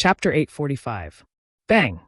Chapter 845. Bang!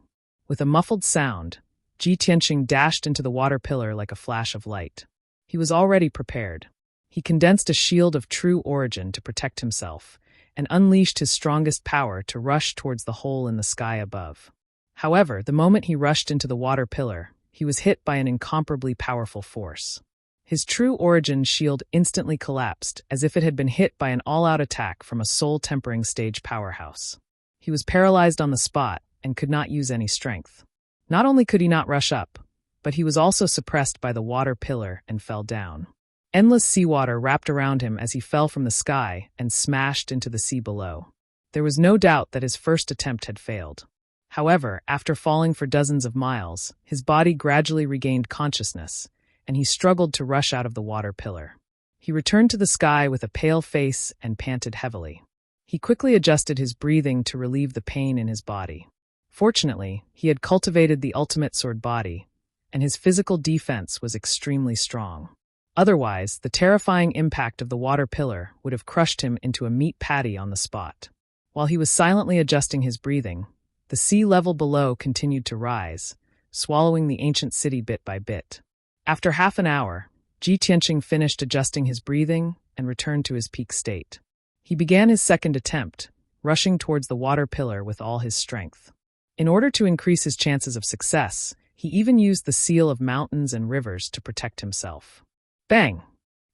With a muffled sound, Ji Tianqing dashed into the water pillar like a flash of light. He was already prepared. He condensed a shield of true origin to protect himself, and unleashed his strongest power to rush towards the hole in the sky above. However, the moment he rushed into the water pillar, he was hit by an incomparably powerful force. His true origin shield instantly collapsed, as if it had been hit by an all-out attack from a soul-tempering stage powerhouse. He was paralyzed on the spot and could not use any strength. Not only could he not rush up, but he was also suppressed by the water pillar and fell down. Endless seawater wrapped around him as he fell from the sky and smashed into the sea below. There was no doubt that his first attempt had failed. However, after falling for dozens of miles, his body gradually regained consciousness, and he struggled to rush out of the water pillar. He returned to the sky with a pale face and panted heavily. He quickly adjusted his breathing to relieve the pain in his body. Fortunately, he had cultivated the ultimate sword body, and his physical defense was extremely strong. Otherwise, the terrifying impact of the water pillar would have crushed him into a meat patty on the spot. While he was silently adjusting his breathing, the sea level below continued to rise, swallowing the ancient city bit by bit. After half an hour, Ji Tianqing finished adjusting his breathing and returned to his peak state. He began his second attempt, rushing towards the water pillar with all his strength. In order to increase his chances of success, he even used the seal of mountains and rivers to protect himself. Bang!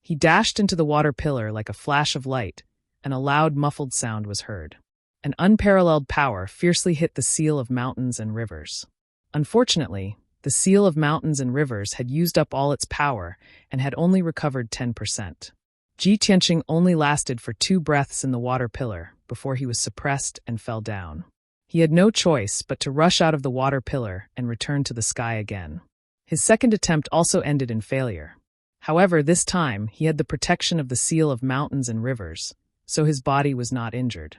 He dashed into the water pillar like a flash of light, and a loud muffled sound was heard. An unparalleled power fiercely hit the seal of mountains and rivers. Unfortunately, the seal of mountains and rivers had used up all its power and had only recovered 10%. Ji Tianqing only lasted for 2 breaths in the water pillar before he was suppressed and fell down. He had no choice but to rush out of the water pillar and return to the sky again. His second attempt also ended in failure. However, this time he had the protection of the seal of mountains and rivers, so his body was not injured.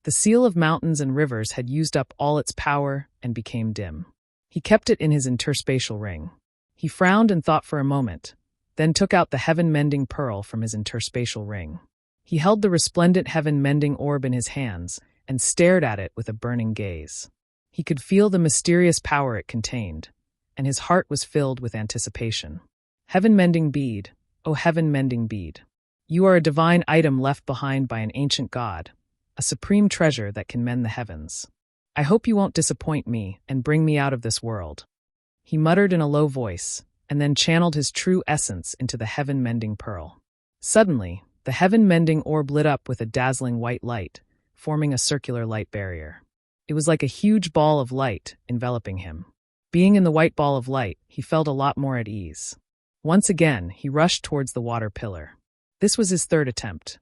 The seal of mountains and rivers had used up all its power and became dim. He kept it in his interspatial ring. He frowned and thought for a moment, then took out the heaven-mending pearl from his interspatial ring. He held the resplendent heaven-mending orb in his hands and stared at it with a burning gaze. He could feel the mysterious power it contained, and his heart was filled with anticipation. Heaven-mending bead, O heaven-mending bead. You are a divine item left behind by an ancient god, a supreme treasure that can mend the heavens. I hope you won't disappoint me and bring me out of this world. He muttered in a low voice, and then channeled his true essence into the heaven-mending pearl. Suddenly, the heaven-mending orb lit up with a dazzling white light, forming a circular light barrier. It was like a huge ball of light enveloping him. Being in the white ball of light, he felt a lot more at ease. Once again, he rushed towards the water pillar. This was his third attempt.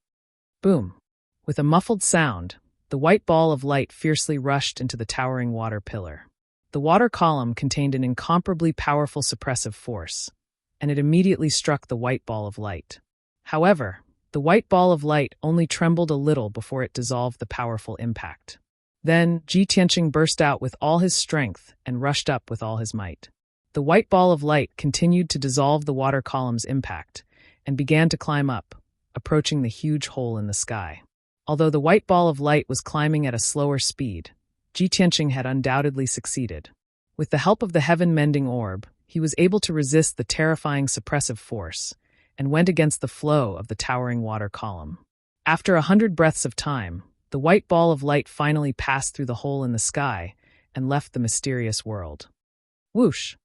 Boom! With a muffled sound, the white ball of light fiercely rushed into the towering water pillar. The water column contained an incomparably powerful suppressive force, and it immediately struck the white ball of light. However, the white ball of light only trembled a little before it dissolved the powerful impact. Then, Ji Tianqing burst out with all his strength and rushed up with all his might. The white ball of light continued to dissolve the water column's impact and began to climb up, approaching the huge hole in the sky. Although the white ball of light was climbing at a slower speed, Ji Tianqing had undoubtedly succeeded. With the help of the heaven-mending orb, he was able to resist the terrifying suppressive force and went against the flow of the towering water column. After 100 breaths of time, the white ball of light finally passed through the hole in the sky and left the mysterious world. Whoosh!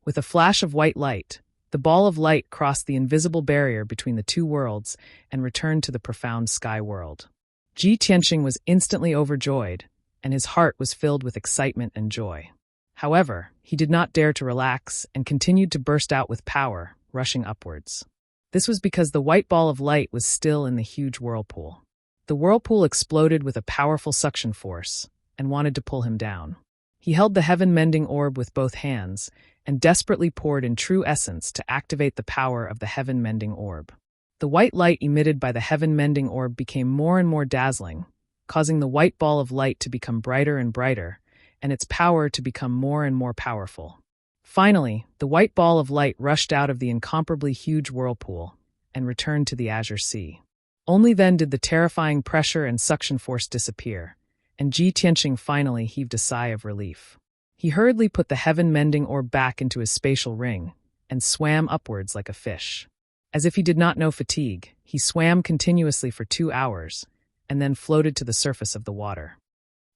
With a flash of white light, the ball of light crossed the invisible barrier between the two worlds and returned to the profound sky world. Ji Tianqing was instantly overjoyed, and his heart was filled with excitement and joy. However, he did not dare to relax and continued to burst out with power, rushing upwards. This was because the white ball of light was still in the huge whirlpool. The whirlpool exploded with a powerful suction force and wanted to pull him down. He held the heaven-mending orb with both hands and desperately poured in true essence to activate the power of the heaven-mending orb. The white light emitted by the heaven-mending orb became more and more dazzling, causing the white ball of light to become brighter and brighter, and its power to become more and more powerful. Finally, the white ball of light rushed out of the incomparably huge whirlpool and returned to the azure sea. Only then did the terrifying pressure and suction force disappear, and Ji Tianqing finally heaved a sigh of relief. He hurriedly put the heaven-mending orb back into his spatial ring and swam upwards like a fish. As if he did not know fatigue, he swam continuously for 2 hours and then floated to the surface of the water.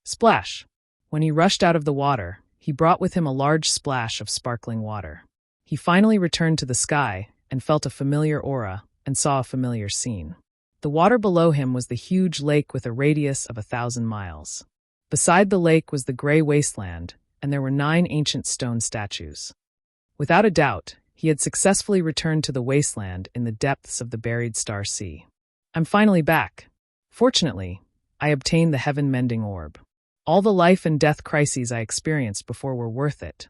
Splash! When he rushed out of the water, he brought with him a large splash of sparkling water. He finally returned to the sky and felt a familiar aura and saw a familiar scene. The water below him was the huge lake with a radius of 1,000 miles. Beside the lake was the gray wasteland, and there were 9 ancient stone statues. Without a doubt, he had successfully returned to the wasteland in the depths of the buried star sea. I'm finally back. Fortunately, I obtained the heaven-mending orb. All the life and death crises I experienced before were worth it.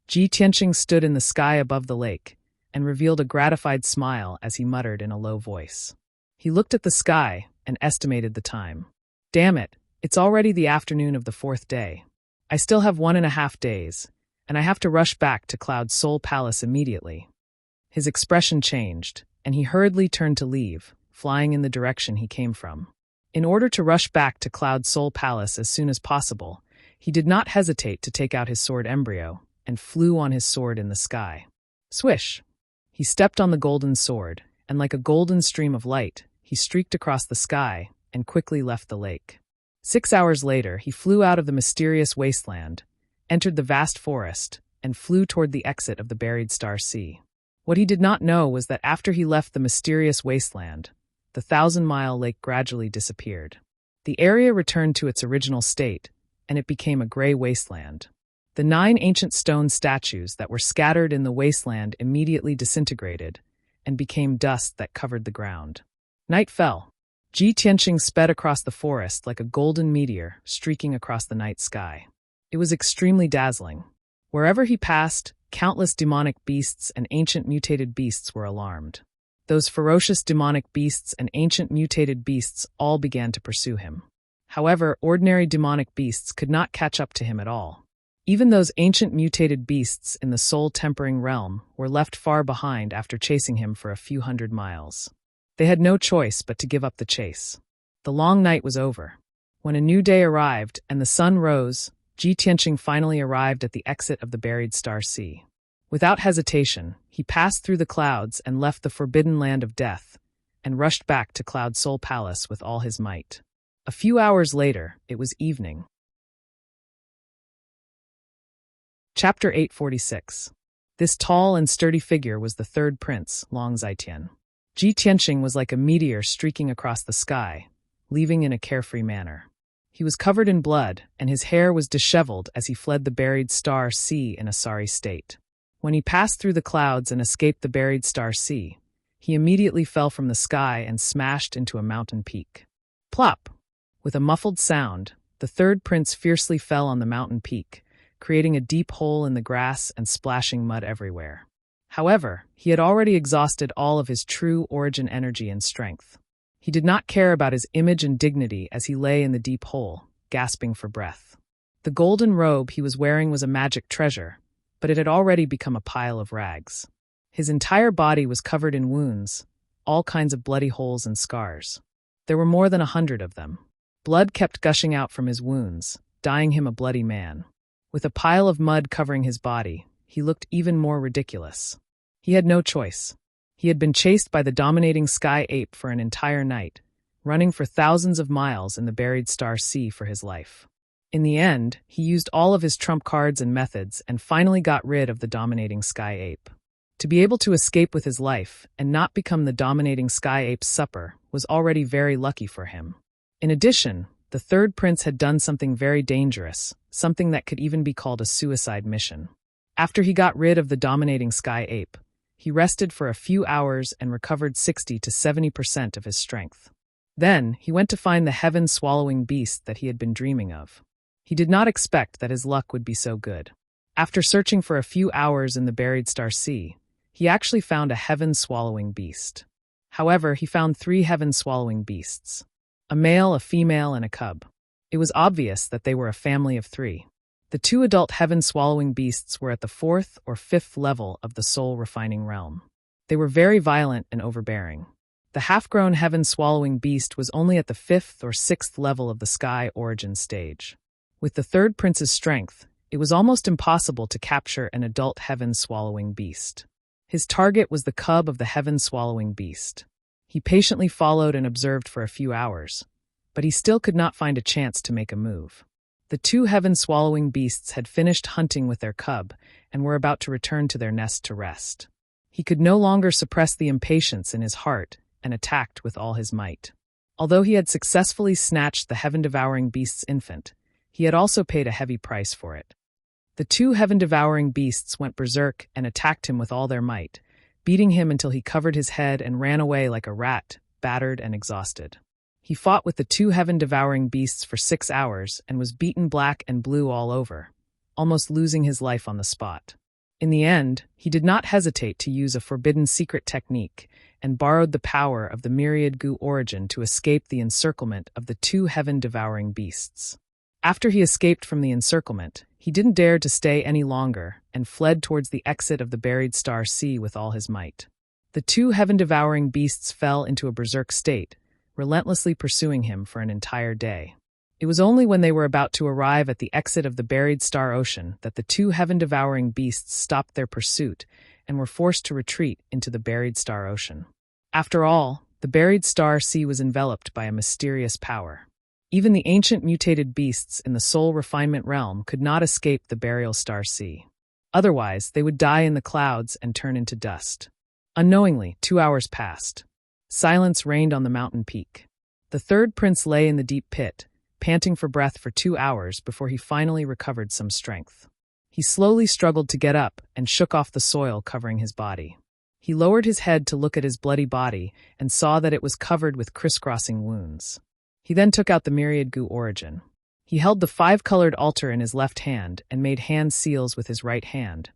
Ji Tianqing stood in the sky above the lake and revealed a gratified smile as he muttered in a low voice. He looked at the sky and estimated the time. Damn it, it's already the afternoon of the 4th day. I still have 1.5 days, and I have to rush back to Cloud Soul Palace immediately. His expression changed, and he hurriedly turned to leave, flying in the direction he came from. In order to rush back to Cloud Soul Palace as soon as possible, he did not hesitate to take out his sword embryo and flew on his sword in the sky. Swish! He stepped on the golden sword, and like a golden stream of light, he streaked across the sky and quickly left the lake. 6 hours later, he flew out of the mysterious wasteland, entered the vast forest, and flew toward the exit of the buried star sea. What he did not know was that after he left the mysterious wasteland, the 1,000-mile lake gradually disappeared. The area returned to its original state, and it became a gray wasteland. The 9 ancient stone statues that were scattered in the wasteland immediately disintegrated and became dust that covered the ground. Night fell. Ji Tianqing sped across the forest like a golden meteor streaking across the night sky. It was extremely dazzling. Wherever he passed, countless demonic beasts and ancient mutated beasts were alarmed. Those ferocious demonic beasts and ancient mutated beasts all began to pursue him. However, ordinary demonic beasts could not catch up to him at all. Even those ancient mutated beasts in the soul-tempering realm were left far behind after chasing him for a few hundred miles. They had no choice but to give up the chase. The long night was over. When a new day arrived and the sun rose, Ji Tianqing finally arrived at the exit of the buried star sea. Without hesitation, he passed through the clouds and left the forbidden land of death, and rushed back to Cloud Soul Palace with all his might. A few hours later, it was evening. Chapter 846. This tall and sturdy figure was the 3rd prince, Long Zitian. Ji Tianqing was like a meteor streaking across the sky, leaving in a carefree manner. He was covered in blood, and his hair was disheveled as he fled the buried star sea in a sorry state. When he passed through the clouds and escaped the buried star sea, he immediately fell from the sky and smashed into a mountain peak. Plop! With a muffled sound, the 3rd prince fiercely fell on the mountain peak, creating a deep hole in the grass and splashing mud everywhere. However, he had already exhausted all of his true origin energy and strength. He did not care about his image and dignity as he lay in the deep hole, gasping for breath. The golden robe he was wearing was a magic treasure, but it had already become a pile of rags. His entire body was covered in wounds, all kinds of bloody holes and scars. There were more than 100 of them. Blood kept gushing out from his wounds, dyeing him a bloody man. With a pile of mud covering his body, he looked even more ridiculous. He had no choice. He had been chased by the dominating sky ape for an entire night, running for thousands of miles in the buried star sea for his life. In the end, he used all of his trump cards and methods and finally got rid of the dominating sky ape. To be able to escape with his life and not become the dominating sky ape's supper was already very lucky for him. In addition, the 3rd prince had done something very dangerous, something that could even be called a suicide mission. After he got rid of the dominating sky ape, he rested for a few hours and recovered 60 to 70% of his strength. Then, he went to find the heaven-swallowing beast that he had been dreaming of. He did not expect that his luck would be so good. After searching for a few hours in the buried star sea, he actually found a heaven-swallowing beast. However, he found 3 heaven-swallowing beasts: a male, a female, and a cub. It was obvious that they were a family of 3. The 2 adult heaven-swallowing beasts were at the 4th or 5th level of the soul-refining realm. They were very violent and overbearing. The half-grown heaven-swallowing beast was only at the 5th or 6th level of the sky origin stage. With the third prince's strength, it was almost impossible to capture an adult heaven-swallowing beast. His target was the cub of the heaven-swallowing beast. He patiently followed and observed for a few hours, but he still could not find a chance to make a move. The two heaven-swallowing beasts had finished hunting with their cub and were about to return to their nest to rest. He could no longer suppress the impatience in his heart and attacked with all his might. Although he had successfully snatched the heaven-devouring beast's infant, he had also paid a heavy price for it. The two heaven-devouring beasts went berserk and attacked him with all their might, beating him until he covered his head and ran away like a rat, battered and exhausted. He fought with the two heaven-devouring beasts for 6 hours and was beaten black and blue all over, almost losing his life on the spot. In the end, he did not hesitate to use a forbidden secret technique and borrowed the power of the myriad goo origin to escape the encirclement of the two heaven-devouring beasts. After he escaped from the encirclement, he didn't dare to stay any longer and fled towards the exit of the buried star sea with all his might. The two heaven-devouring beasts fell into a berserk state, relentlessly pursuing him for an entire day. It was only when they were about to arrive at the exit of the buried star ocean that the two heaven-devouring beasts stopped their pursuit and were forced to retreat into the buried star ocean. After all, the buried star sea was enveloped by a mysterious power. Even the ancient mutated beasts in the soul refinement realm could not escape the burial star sea. Otherwise, they would die in the clouds and turn into dust. Unknowingly, 2 hours passed. Silence reigned on the mountain peak. The third prince lay in the deep pit, panting for breath for 2 hours before he finally recovered some strength. He slowly struggled to get up and shook off the soil covering his body. He lowered his head to look at his bloody body and saw that it was covered with crisscrossing wounds. He then took out the myriad goo origin. He held the 5-colored altar in his left hand and made hand seals with his right hand,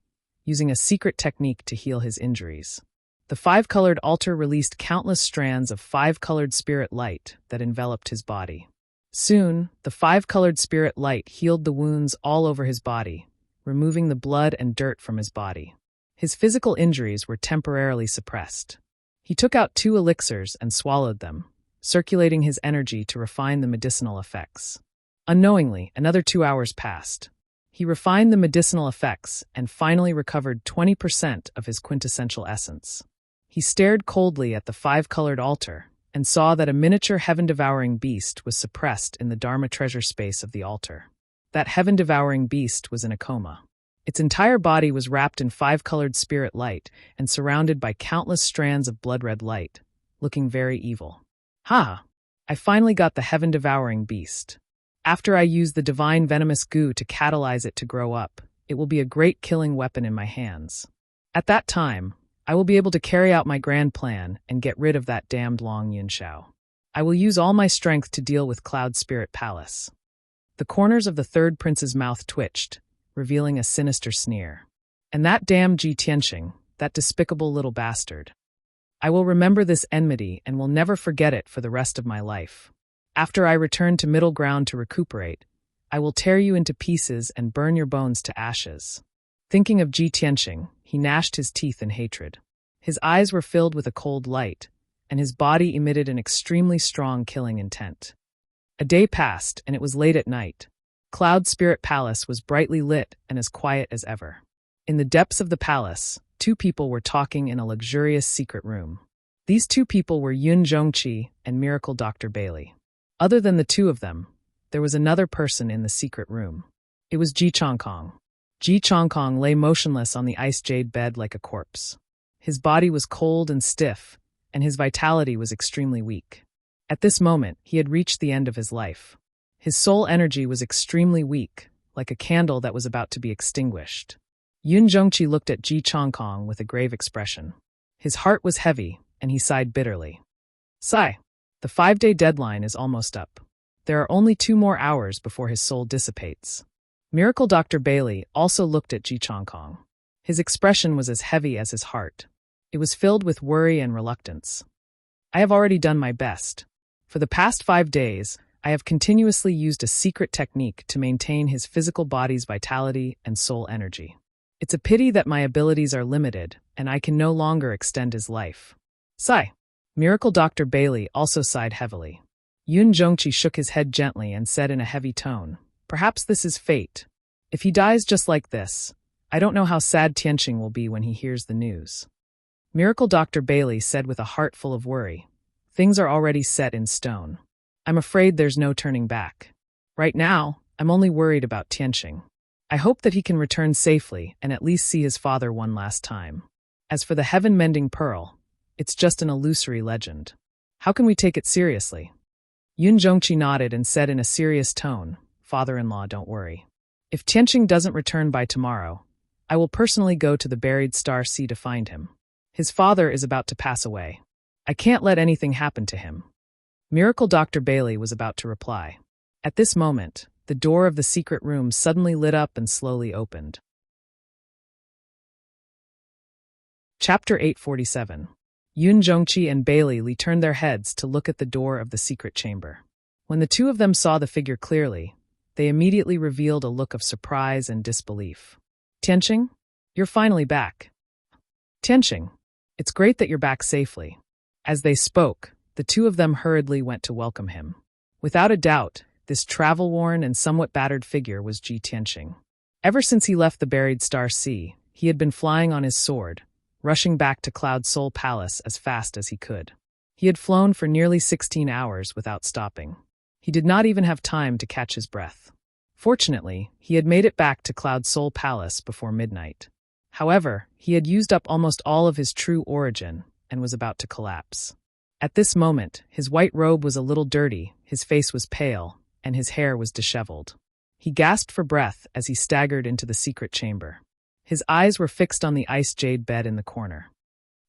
using a secret technique to heal his injuries. The 5-colored altar released countless strands of 5-colored spirit light that enveloped his body. Soon, the 5-colored spirit light healed the wounds all over his body, removing the blood and dirt from his body. His physical injuries were temporarily suppressed. He took out 2 elixirs and swallowed them, circulating his energy to refine the medicinal effects. Unknowingly, another 2 hours passed. He refined the medicinal effects and finally recovered 20% of his quintessential essence. He stared coldly at the 5-colored altar and saw that a miniature heaven-devouring beast was suppressed in the Dharma treasure space of the altar. That heaven-devouring beast was in a coma. Its entire body was wrapped in 5-colored spirit light and surrounded by countless strands of blood-red light, looking very evil. Ha! I finally got the heaven-devouring beast. After I use the divine venomous goo to catalyze it to grow up, it will be a great killing weapon in my hands. At that time, I will be able to carry out my grand plan and get rid of that damned Long Yunshao. I will use all my strength to deal with Cloud Spirit Palace. The corners of the third prince's mouth twitched, revealing a sinister sneer. And that damned Ji Tianxing, that despicable little bastard. I will remember this enmity and will never forget it for the rest of my life. After I return to middle ground to recuperate, I will tear you into pieces and burn your bones to ashes. Thinking of Ji Tianxing, he gnashed his teeth in hatred. His eyes were filled with a cold light, and his body emitted an extremely strong killing intent. A day passed, and it was late at night. Cloud Spirit Palace was brightly lit and as quiet as ever. In the depths of the palace, 2 people were talking in a luxurious secret room. These 2 people were Yun Zhongqi and Miracle Dr. Bailey. Other than the 2 of them, there was another person in the secret room. It was Ji Chongkong. Ji Chongkong lay motionless on the ice jade bed like a corpse. His body was cold and stiff, and his vitality was extremely weak. At this moment, he had reached the end of his life. His soul energy was extremely weak, like a candle that was about to be extinguished. Yun Zhongqi looked at Ji Chongkong with a grave expression. His heart was heavy, and he sighed bitterly. Sigh. The 5-day deadline is almost up. There are only 2 more hours before his soul dissipates. Miracle Dr. Bailey also looked at Ji Chongkong. His expression was as heavy as his heart. It was filled with worry and reluctance. I have already done my best. For the past 5 days, I have continuously used a secret technique to maintain his physical body's vitality and soul energy. It's a pity that my abilities are limited, and I can no longer extend his life. Sigh. Miracle Dr. Bailey also sighed heavily. Yun Zhongqi shook his head gently and said in a heavy tone, "Perhaps this is fate. If he dies just like this, I don't know how sad Tianqing will be when he hears the news." Miracle Dr. Bailey said with a heart full of worry, "Things are already set in stone. I'm afraid there's no turning back. Right now, I'm only worried about Tianqing. I hope that he can return safely and at least see his father one last time. As for the heaven-mending pearl, it's just an illusory legend. How can we take it seriously?" Yun Zhongqi nodded and said in a serious tone, "Father-in-law, don't worry. If Tianqing doesn't return by tomorrow, I will personally go to the buried Star Sea to find him. His father is about to pass away. I can't let anything happen to him." Miracle Dr. Bailey was about to reply. At this moment, the door of the secret room suddenly lit up and slowly opened. Chapter 847. Yun Zhongqi and Bailey Li turned their heads to look at the door of the secret chamber. When the two of them saw the figure clearly, they immediately revealed a look of surprise and disbelief. "Tianqing, you're finally back." "Tianqing, it's great that you're back safely." As they spoke, the two of them hurriedly went to welcome him. Without a doubt, this travel-worn and somewhat battered figure was Ji Tianqing. Ever since he left the buried Star Sea, he had been flying on his sword, rushing back to Cloud Soul Palace as fast as he could. He had flown for nearly 16 hours without stopping. He did not even have time to catch his breath. Fortunately, he had made it back to Cloud Soul Palace before midnight. However, he had used up almost all of his true origin and was about to collapse. At this moment, his white robe was a little dirty, his face was pale, and his hair was disheveled. He gasped for breath as he staggered into the secret chamber. His eyes were fixed on the ice jade bed in the corner.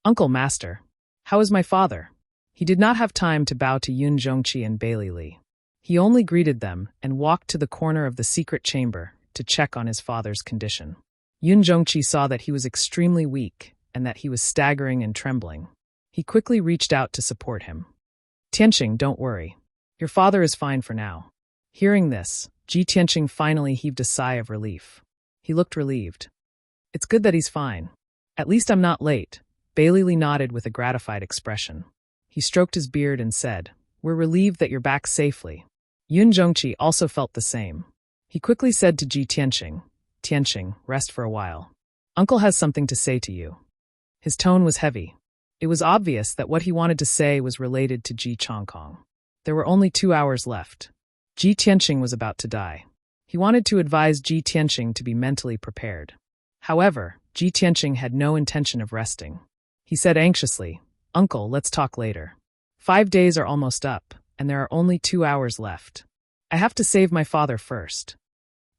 "Uncle, Master, how is my father?" He did not have time to bow to Yun Zhongqi and Bailey Li. He only greeted them and walked to the corner of the secret chamber to check on his father's condition. Yun Zhongqi saw that he was extremely weak and that he was staggering and trembling. He quickly reached out to support him. "Tianqing, don't worry. Your father is fine for now." Hearing this, Ji Tianqing finally heaved a sigh of relief. He looked relieved. "It's good that he's fine. At least I'm not late." Bailey Li nodded with a gratified expression. He stroked his beard and said, "We're relieved that you're back safely." Yun Zhongqi also felt the same. He quickly said to Ji Tianqing, "Tianqing, rest for a while. Uncle has something to say to you." His tone was heavy. It was obvious that what he wanted to say was related to Ji Chongkong. There were only 2 hours left. Ji Tianqing was about to die. He wanted to advise Ji Tianqing to be mentally prepared. However, Ji Tianqing had no intention of resting. He said anxiously, "Uncle, let's talk later. 5 days are almost up, and there are only 2 hours left. I have to save my father first."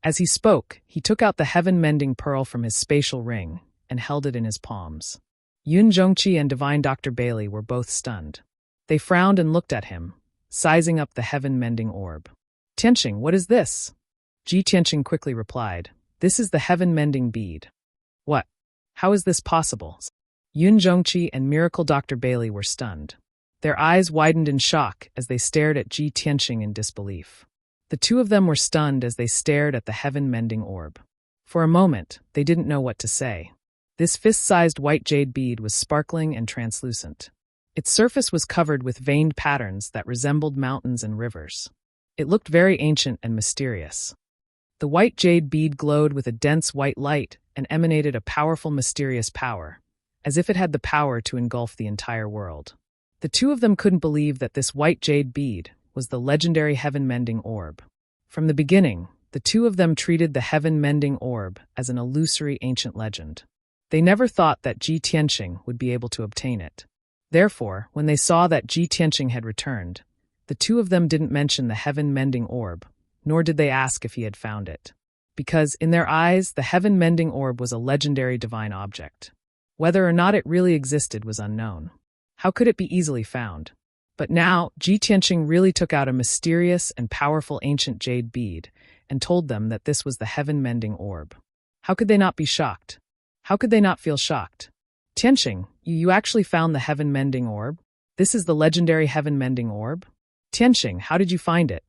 As he spoke, he took out the heaven-mending pearl from his spatial ring and held it in his palms. Yun Zhongqi and Divine Dr. Bailey were both stunned. They frowned and looked at him, sizing up the heaven-mending orb. "Tianqing, what is this?" Ji Tianqing quickly replied, "This is the heaven-mending bead." "What? How is this possible?" Yun Zhongqi and Miracle Dr. Bailey were stunned. Their eyes widened in shock as they stared at Ji Tianqing in disbelief. The two of them were stunned as they stared at the heaven-mending orb. For a moment, they didn't know what to say. This fist-sized white jade bead was sparkling and translucent. Its surface was covered with veined patterns that resembled mountains and rivers. It looked very ancient and mysterious. The white jade bead glowed with a dense white light and emanated a powerful mysterious power, as if it had the power to engulf the entire world. The two of them couldn't believe that this white jade bead was the legendary heaven-mending orb. From the beginning, the two of them treated the heaven-mending orb as an illusory ancient legend. They never thought that Ji Tianqing would be able to obtain it. Therefore, when they saw that Ji Tianqing had returned, the two of them didn't mention the heaven-mending orb, nor did they ask if he had found it. Because, in their eyes, the heaven-mending orb was a legendary divine object. Whether or not it really existed was unknown. How could it be easily found? But now, Ji Tianqing really took out a mysterious and powerful ancient jade bead and told them that this was the heaven-mending orb. How could they not be shocked? How could they not feel shocked? "Tianqing, you actually found the heaven-mending orb? This is the legendary heaven-mending orb? Tianqing, how did you find it?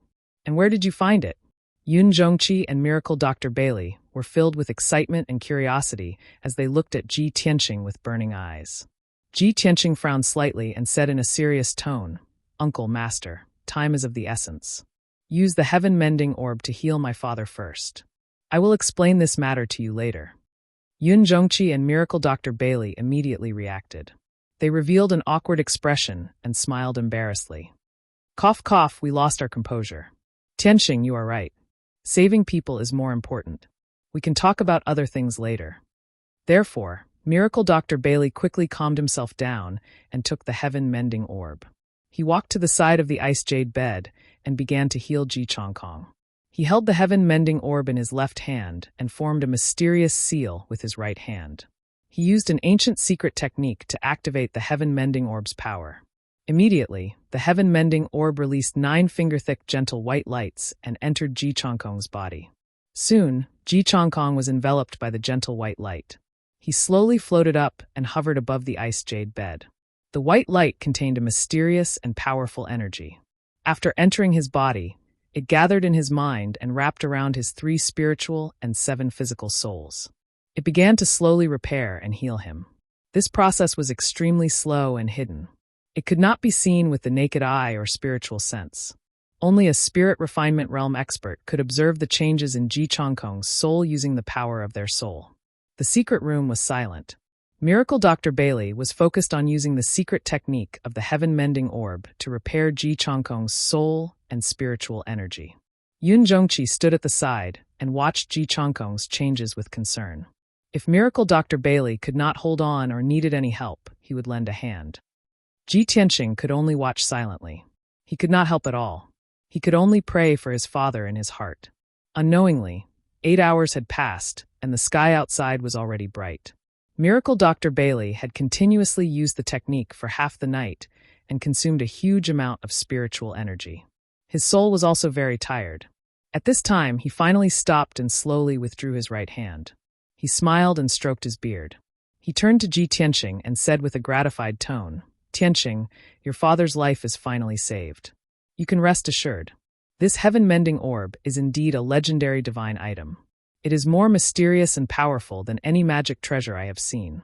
And where did you find it?" Yun Zhongqi and Miracle Dr. Bailey were filled with excitement and curiosity as they looked at Ji Tianqing with burning eyes. Ji Tianqing frowned slightly and said in a serious tone, "Uncle, master, time is of the essence. Use the heaven-mending orb to heal my father first. I will explain this matter to you later." Yun Zhongqi and Miracle Dr. Bailey immediately reacted. They revealed an awkward expression and smiled embarrassedly. "Cough, cough, we lost our composure. Tianqing, you are right. Saving people is more important. We can talk about other things later." Therefore, Miracle Dr. Bailey quickly calmed himself down and took the heaven-mending orb. He walked to the side of the ice jade bed and began to heal Ji Chongkong. He held the heaven-mending orb in his left hand and formed a mysterious seal with his right hand. He used an ancient secret technique to activate the heaven-mending orb's power. Immediately, the heaven-mending orb released 9-finger-thick gentle white lights and entered Ji Chongkong's body. Soon, Ji Chongkong was enveloped by the gentle white light. He slowly floated up and hovered above the ice jade bed. The white light contained a mysterious and powerful energy. After entering his body, it gathered in his mind and wrapped around his 3 spiritual and 7 physical souls. It began to slowly repair and heal him. This process was extremely slow and hidden. It could not be seen with the naked eye or spiritual sense. Only a spirit refinement realm expert could observe the changes in Ji Chongkong's soul using the power of their soul. The secret room was silent. Miracle Dr. Bailey was focused on using the secret technique of the heaven-mending orb to repair Ji Chongkong's soul and spiritual energy. Yun Zhongqi stood at the side and watched Ji Chongkong's changes with concern. If Miracle Dr. Bailey could not hold on or needed any help, he would lend a hand. Ji Tianqing could only watch silently. He could not help at all. He could only pray for his father in his heart. Unknowingly, 8 hours had passed, and the sky outside was already bright. Miracle Dr. Bailey had continuously used the technique for half the night and consumed a huge amount of spiritual energy. His soul was also very tired. At this time, he finally stopped and slowly withdrew his right hand. He smiled and stroked his beard. He turned to Ji Tianqing and said with a gratified tone, "Tianqing, your father's life is finally saved. You can rest assured. This heaven-mending orb is indeed a legendary divine item. It is more mysterious and powerful than any magic treasure I have seen."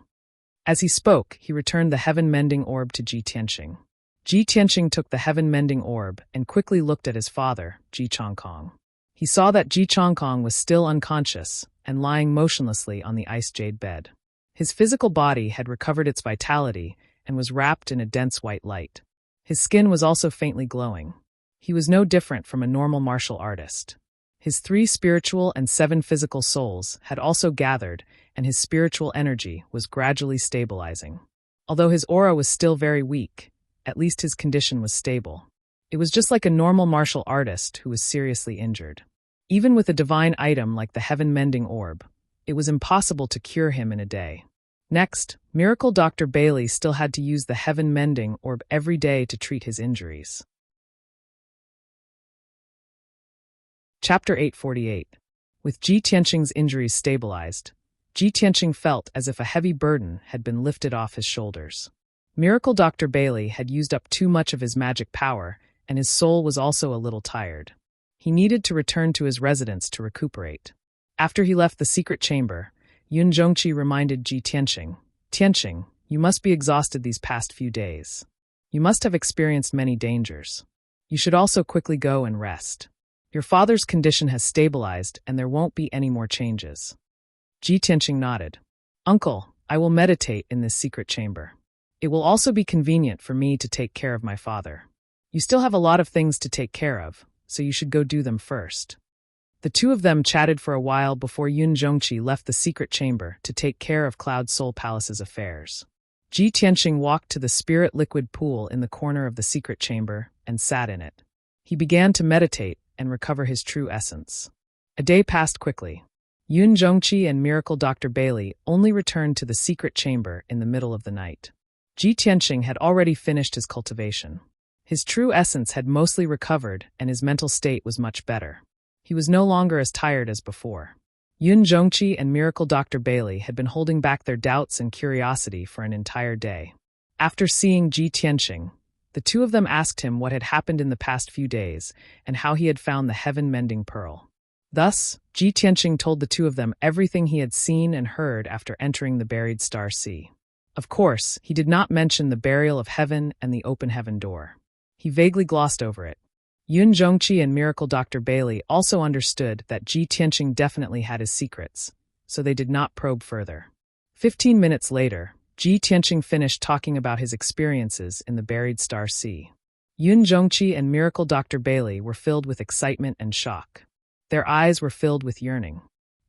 As he spoke, he returned the heaven-mending orb to Ji Tianqing. Ji Tianqing took the heaven-mending orb and quickly looked at his father, Ji Chongkong. He saw that Ji Chongkong was still unconscious and lying motionlessly on the ice jade bed. His physical body had recovered its vitality and was wrapped in a dense white light. His skin was also faintly glowing. He was no different from a normal martial artist. His 3 spiritual and 7 physical souls had also gathered, and his spiritual energy was gradually stabilizing. Although his aura was still very weak, at least his condition was stable. It was just like a normal martial artist who was seriously injured. Even with a divine item like the heaven-mending orb, it was impossible to cure him in a day. Next, Miracle Dr. Bailey still had to use the heaven-mending orb every day to treat his injuries. Chapter 848. With Ji Tianqing's injuries stabilized, Ji Tianqing felt as if a heavy burden had been lifted off his shoulders. Miracle Dr. Bailey had used up too much of his magic power, and his soul was also a little tired. He needed to return to his residence to recuperate. After he left the secret chamber, Yun Zhongqi reminded Ji Tianqing, "Tianqing, you must be exhausted these past few days. You must have experienced many dangers. You should also quickly go and rest. Your father's condition has stabilized and there won't be any more changes." Ji Tianqing nodded. "Uncle, I will meditate in this secret chamber. It will also be convenient for me to take care of my father. You still have a lot of things to take care of, so you should go do them first." The two of them chatted for a while before Yun Zhongqi left the secret chamber to take care of Cloud Soul Palace's affairs. Ji Tianqing walked to the spirit liquid pool in the corner of the secret chamber and sat in it. He began to meditate and recover his true essence. A day passed quickly. Yun Zhongqi and Miracle Dr. Bailey only returned to the secret chamber in the middle of the night. Ji Tianqing had already finished his cultivation. His true essence had mostly recovered and his mental state was much better. He was no longer as tired as before. Yun Zhongqi and Miracle Dr. Bailey had been holding back their doubts and curiosity for an entire day. After seeing Ji Tianqing, the two of them asked him what had happened in the past few days and how he had found the heaven-mending pearl. Thus, Ji Tianqing told the two of them everything he had seen and heard after entering the buried Star Sea. Of course, he did not mention the burial of heaven and the open heaven door. He vaguely glossed over it. Yun Zhongqi and Miracle Dr. Bailey also understood that Ji Tianqing definitely had his secrets, so they did not probe further. 15 minutes later, Ji Tianqing finished talking about his experiences in the buried Star Sea. Yun Zhongqi and Miracle Dr. Bailey were filled with excitement and shock. Their eyes were filled with yearning.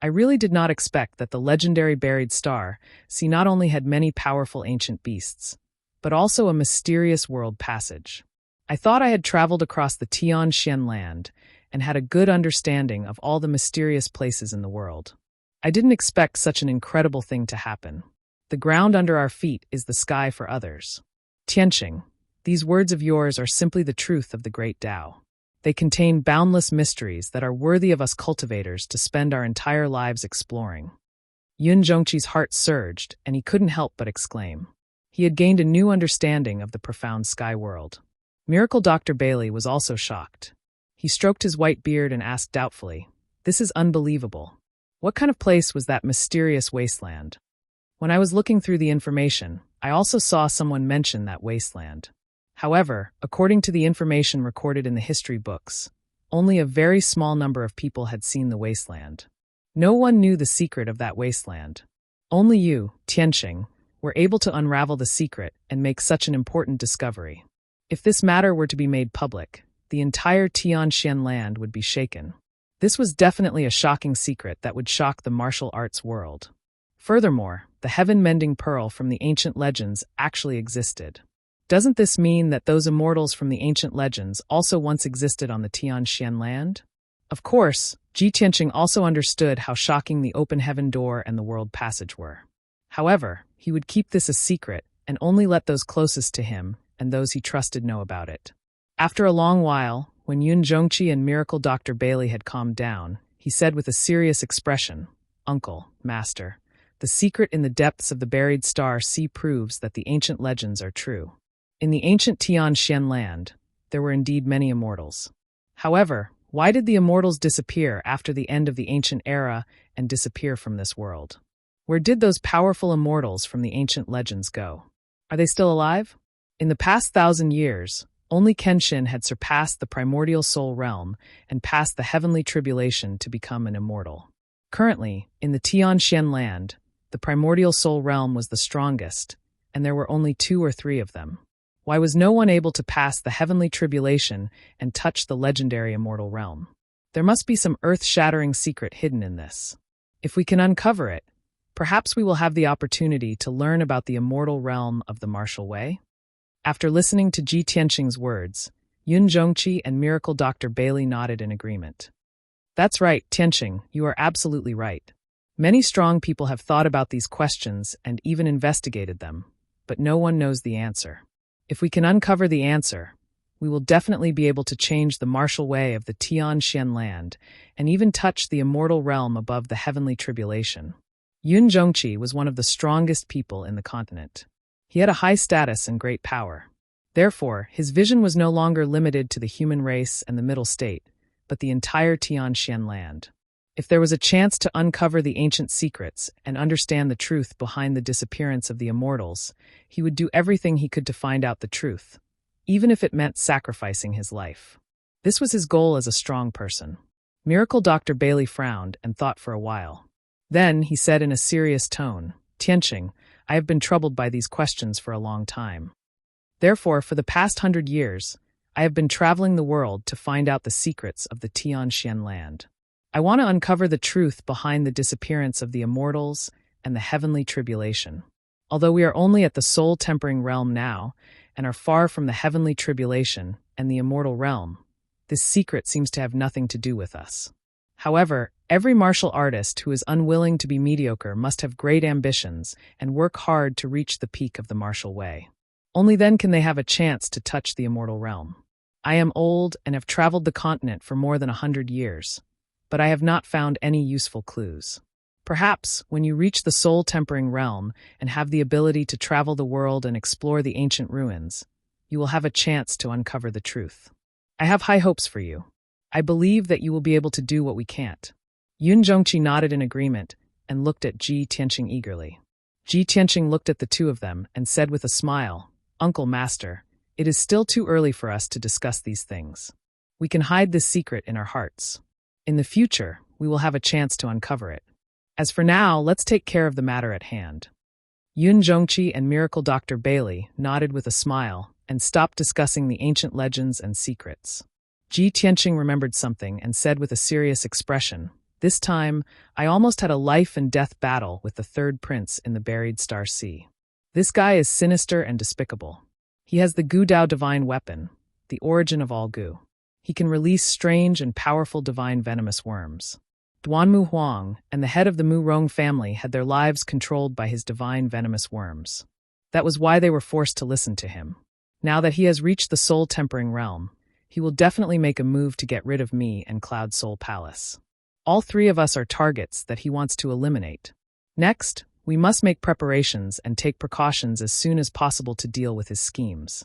I really did not expect that the legendary buried Star Sea not only had many powerful ancient beasts, but also a mysterious world passage. I thought I had traveled across the Tianxian land and had a good understanding of all the mysterious places in the world. I didn't expect such an incredible thing to happen. The ground under our feet is the sky for others. Tianqing, these words of yours are simply the truth of the great Tao. They contain boundless mysteries that are worthy of us cultivators to spend our entire lives exploring. Yun Zhongqi's heart surged, and he couldn't help but exclaim. He had gained a new understanding of the profound sky world. Miracle Dr. Bailey was also shocked. He stroked his white beard and asked doubtfully, "This is unbelievable. What kind of place was that mysterious wasteland?" When I was looking through the information, I also saw someone mention that wasteland. However, according to the information recorded in the history books, only a very small number of people had seen the wasteland. No one knew the secret of that wasteland. Only you, Tianqing, were able to unravel the secret and make such an important discovery. If this matter were to be made public, the entire Tianxian land would be shaken. This was definitely a shocking secret that would shock the martial arts world. Furthermore, the heaven-mending pearl from the ancient legends actually existed. Doesn't this mean that those immortals from the ancient legends also once existed on the Tianxian land? Of course, Ji Tianqing also understood how shocking the open heaven door and the world passage were. However, he would keep this a secret and only let those closest to him and those he trusted know about it. After a long while, when Yun Zhongqi and Miracle Dr. Bailey had calmed down, he said with a serious expression, "Uncle, Master, the secret in the depths of the buried Star Sea proves that the ancient legends are true. In the ancient Tianxian land, there were indeed many immortals. However, why did the immortals disappear after the end of the ancient era and disappear from this world? Where did those powerful immortals from the ancient legends go? Are they still alive? In the past 1,000 years, only Kenshin had surpassed the primordial soul realm and passed the heavenly tribulation to become an immortal. Currently, in the Tianxian land, the primordial soul realm was the strongest, and there were only 2 or 3 of them. Why was no one able to pass the heavenly tribulation and touch the legendary immortal realm? There must be some earth-shattering secret hidden in this. If we can uncover it, perhaps we will have the opportunity to learn about the immortal realm of the martial way." After listening to Ji Tianqing's words, Yun Zhongqi and Miracle Dr. Bailey nodded in agreement. "That's right, Tianqing, you are absolutely right. Many strong people have thought about these questions and even investigated them, but no one knows the answer. If we can uncover the answer, we will definitely be able to change the martial way of the Tianxian land and even touch the immortal realm above the heavenly tribulation." Yun Zhongqi was one of the strongest people in the continent. He had a high status and great power. Therefore, his vision was no longer limited to the human race and the middle state, but the entire Tianxian land. If there was a chance to uncover the ancient secrets and understand the truth behind the disappearance of the immortals, he would do everything he could to find out the truth, even if it meant sacrificing his life. This was his goal as a strong person. Miracle Dr. Bailey frowned and thought for a while. Then he said in a serious tone, "Tianqing, I have been troubled by these questions for a long time. Therefore, for the past 100 years, I have been traveling the world to find out the secrets of the Tianxian land. I want to uncover the truth behind the disappearance of the immortals and the heavenly tribulation. Although we are only at the soul-tempering realm now and are far from the heavenly tribulation and the immortal realm, this secret seems to have nothing to do with us. However, every martial artist who is unwilling to be mediocre must have great ambitions and work hard to reach the peak of the martial way. Only then can they have a chance to touch the immortal realm. I am old and have traveled the continent for more than 100 years. But I have not found any useful clues. Perhaps, when you reach the soul-tempering realm and have the ability to travel the world and explore the ancient ruins, you will have a chance to uncover the truth. I have high hopes for you. I believe that you will be able to do what we can't." Yun Zhongqi nodded in agreement and looked at Ji Tianqing eagerly. Ji Tianqing looked at the two of them and said with a smile, "Uncle Master, it is still too early for us to discuss these things. We can hide this secret in our hearts. In the future, we will have a chance to uncover it. As for now, let's take care of the matter at hand." Yun Zhongqi and Miracle Dr. Bailey nodded with a smile and stopped discussing the ancient legends and secrets. Ji Tianqing remembered something and said with a serious expression, "This time, I almost had a life-and-death battle with the third prince in the buried Star Sea. This guy is sinister and despicable. He has the Gu Dao divine weapon, the origin of all Gu. He can release strange and powerful divine venomous worms. Duanmu Huang and the head of the Mu Rong family had their lives controlled by his divine venomous worms. That was why they were forced to listen to him. Now that he has reached the soul-tempering realm, he will definitely make a move to get rid of me and Cloud Soul Palace. All three of us are targets that he wants to eliminate. Next, we must make preparations and take precautions as soon as possible to deal with his schemes."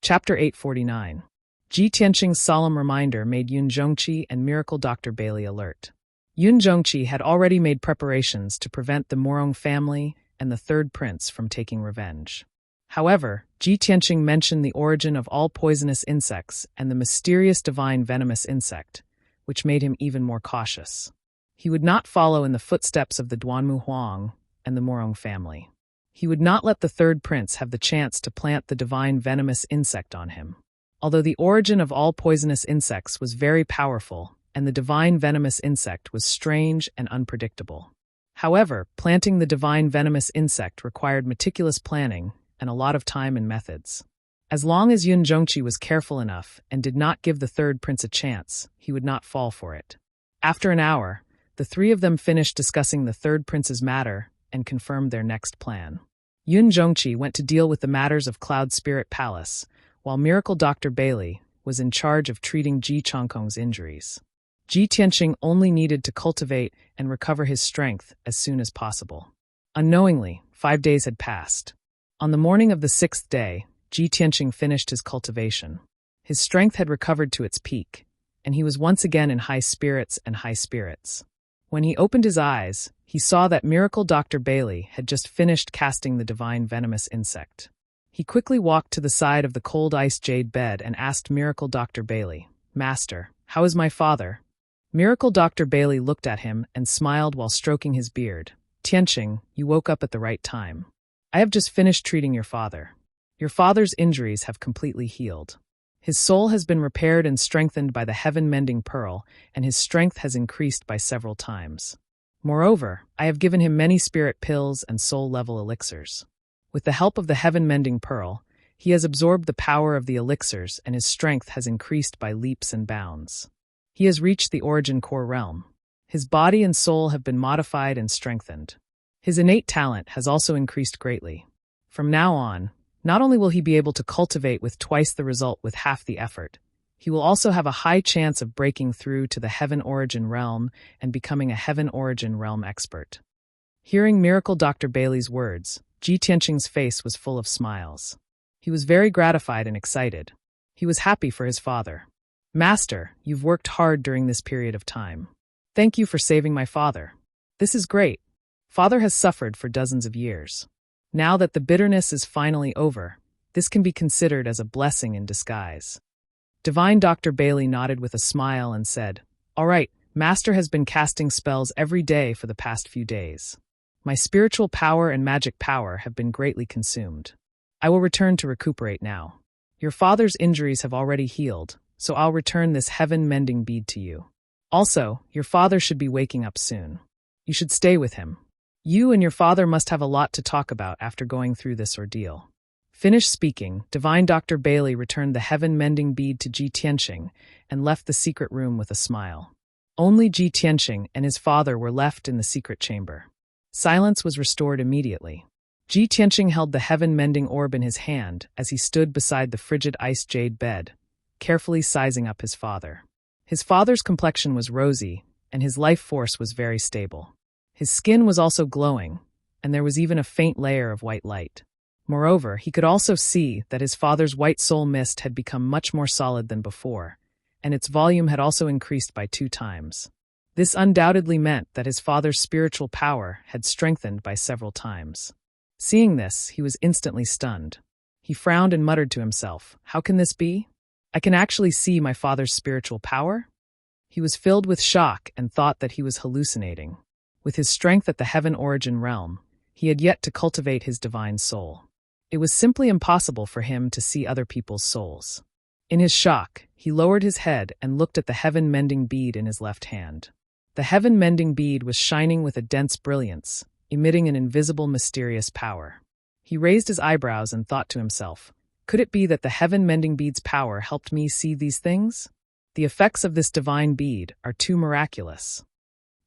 Chapter 849. Ji Tianqing's solemn reminder made Yun Zhongqi and Miracle Dr. Bailey alert. Yun Zhongqi had already made preparations to prevent the Morong family and the third prince from taking revenge. However, Ji Tianqing mentioned the origin of all poisonous insects and the mysterious divine venomous insect, which made him even more cautious. He would not follow in the footsteps of the Duanmu Huang and the Morong family. He would not let the third prince have the chance to plant the divine venomous insect on him. Although the origin of all poisonous insects was very powerful, and the divine venomous insect was strange and unpredictable. However, planting the divine venomous insect required meticulous planning and a lot of time and methods. As long as Yun Zhongqi was careful enough and did not give the third prince a chance, he would not fall for it. After an hour, the three of them finished discussing the third prince's matter and confirmed their next plan. Yun Zhongqi went to deal with the matters of Cloud Spirit Palace, while Miracle Dr. Bailey was in charge of treating Ji Chongkong's injuries. Ji Tianqing only needed to cultivate and recover his strength as soon as possible. Unknowingly, 5 days had passed. On the morning of the 6th day, Ji Tianqing finished his cultivation. His strength had recovered to its peak, and he was once again in high spirits. When he opened his eyes, he saw that Miracle Dr. Bailey had just finished casting the divine venomous insect. He quickly walked to the side of the cold ice jade bed and asked Miracle Dr. Bailey, "Master, how is my father?" Miracle Dr. Bailey looked at him and smiled while stroking his beard. "Tianqing, you woke up at the right time. I have just finished treating your father. Your father's injuries have completely healed. His soul has been repaired and strengthened by the heaven-mending pearl, and his strength has increased by several times. Moreover, I have given him many spirit pills and soul-level elixirs. With the help of the heaven-mending pearl, he has absorbed the power of the elixirs and his strength has increased by leaps and bounds. He has reached the origin core realm. His body and soul have been modified and strengthened. His innate talent has also increased greatly. From now on, not only will he be able to cultivate with twice the result with half the effort, he will also have a high chance of breaking through to the heaven origin realm and becoming a heaven origin realm expert." Hearing Miracle Dr. Bailey's words, Ji Tianqing's face was full of smiles. He was very gratified and excited. He was happy for his father. "Master, you've worked hard during this period of time. Thank you for saving my father. This is great. Father has suffered for dozens of years. Now that the bitterness is finally over, this can be considered as a blessing in disguise." Divine Dr. Bailey nodded with a smile and said, "All right, Master has been casting spells every day for the past few days. My spiritual power and magic power have been greatly consumed. I will return to recuperate now. Your father's injuries have already healed, so I'll return this heaven-mending bead to you. Also, your father should be waking up soon. You should stay with him. You and your father must have a lot to talk about after going through this ordeal." Finished speaking, Divine Dr. Bailey returned the heaven-mending bead to Ji Tianqing and left the secret room with a smile. Only Ji Tianqing and his father were left in the secret chamber. Silence was restored immediately. Ji Tianqing held the heaven-mending orb in his hand as he stood beside the frigid ice jade bed, carefully sizing up his father. His father's complexion was rosy, and his life force was very stable. His skin was also glowing, and there was even a faint layer of white light. Moreover, he could also see that his father's white soul mist had become much more solid than before, and its volume had also increased by 2 times. This undoubtedly meant that his father's spiritual power had strengthened by several times. Seeing this, he was instantly stunned. He frowned and muttered to himself, "How can this be? I can actually see my father's spiritual power?" He was filled with shock and thought that he was hallucinating. With his strength at the heaven origin realm, he had yet to cultivate his divine soul. It was simply impossible for him to see other people's souls. In his shock, he lowered his head and looked at the heaven-mending bead in his left hand. The heaven-mending bead was shining with a dense brilliance, emitting an invisible, mysterious power. He raised his eyebrows and thought to himself, could it be that the heaven-mending bead's power helped me see these things? The effects of this divine bead are too miraculous.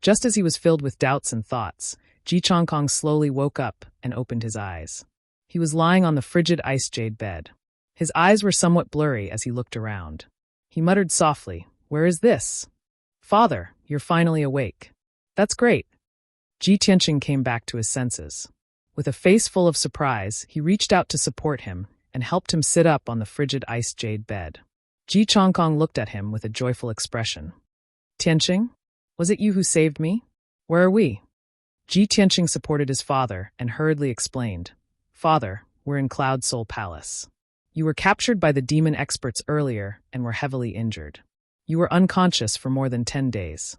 Just as he was filled with doubts and thoughts, Ji Chongkong slowly woke up and opened his eyes. He was lying on the frigid ice jade bed. His eyes were somewhat blurry as he looked around. He muttered softly, "Where is this?" "Father, you're finally awake." "That's great." Ji Tianqing came back to his senses. With a face full of surprise, he reached out to support him and helped him sit up on the frigid ice jade bed. Ji Chongkong looked at him with a joyful expression. "Tianqing? Was it you who saved me? Where are we?" Ji Tianqing supported his father and hurriedly explained, "Father, we're in Cloud Soul Palace. You were captured by the demon experts earlier and were heavily injured. You were unconscious for more than 10 days.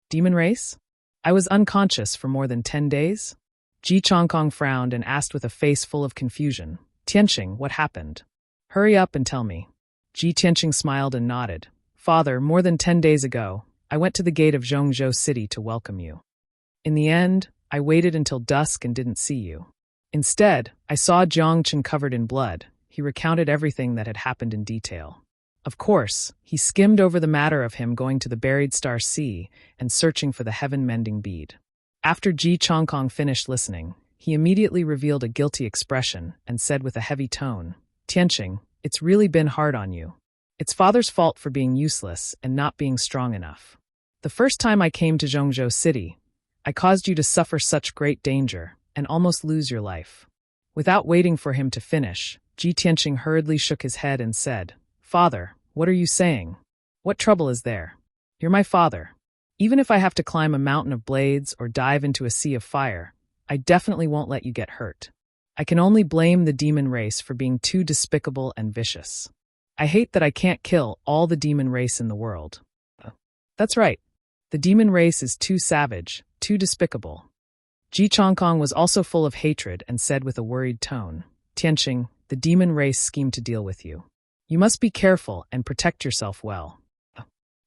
Demon race? I was unconscious for more than 10 days? Ji Chongkong frowned and asked with a face full of confusion, "Tianqing, what happened? Hurry up and tell me." Ji Tianqing smiled and nodded. "Father, more than 10 days ago, I went to the gate of Zhongzhou City to welcome you. In the end, I waited until dusk and didn't see you. Instead, I saw Jiangchen covered in blood." He recounted everything that had happened in detail. Of course, he skimmed over the matter of him going to the Buried Star Sea and searching for the heaven-mending bead. After Ji Chongkong finished listening, he immediately revealed a guilty expression and said with a heavy tone, "Tianqing, it's really been hard on you. It's father's fault for being useless and not being strong enough. The first time I came to Zhongzhou City, I caused you to suffer such great danger and almost lose your life." Without waiting for him to finish, Ji Tianqing hurriedly shook his head and said, "Father, what are you saying? What trouble is there? You're my father. Even if I have to climb a mountain of blades or dive into a sea of fire, I definitely won't let you get hurt. I can only blame the demon race for being too despicable and vicious. I hate that I can't kill all the demon race in the world." That's right. The demon race is too savage, too despicable. Ji Chongkong was also full of hatred and said with a worried tone, "Tianqing, the demon race schemed to deal with you. You must be careful and protect yourself well."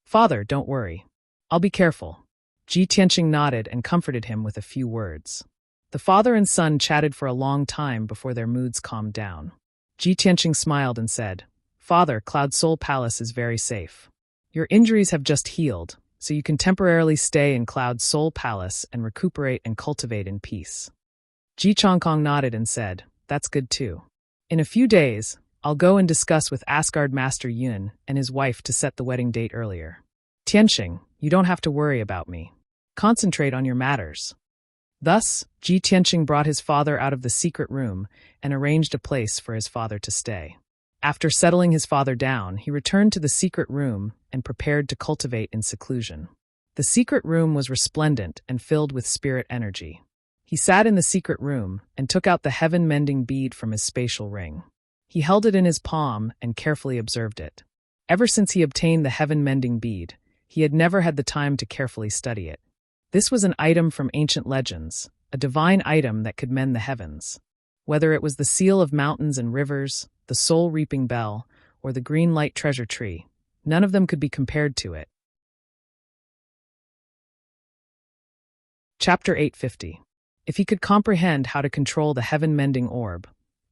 "Father, don't worry. I'll be careful." Ji Tianqing nodded and comforted him with a few words. The father and son chatted for a long time before their moods calmed down. Ji Tianqing smiled and said, "Father, Cloud Soul Palace is very safe. Your injuries have just healed, so you can temporarily stay in Cloud Soul Palace and recuperate and cultivate in peace." Ji Chongkong nodded and said, "That's good too. In a few days, I'll go and discuss with Asgard Master Yun and his wife to set the wedding date earlier. Tianqing, you don't have to worry about me. Concentrate on your matters." Thus, Ji Tianqing brought his father out of the secret room and arranged a place for his father to stay. After settling his father down, he returned to the secret room and prepared to cultivate in seclusion. The secret room was resplendent and filled with spirit energy. He sat in the secret room and took out the heaven-mending bead from his spatial ring. He held it in his palm and carefully observed it. Ever since he obtained the heaven-mending bead, he had never had the time to carefully study it. This was an item from ancient legends, a divine item that could mend the heavens. Whether it was the seal of mountains and rivers, the soul-reaping bell, or the green light treasure tree, none of them could be compared to it. Chapter 850. If he could comprehend how to control the heaven-mending orb,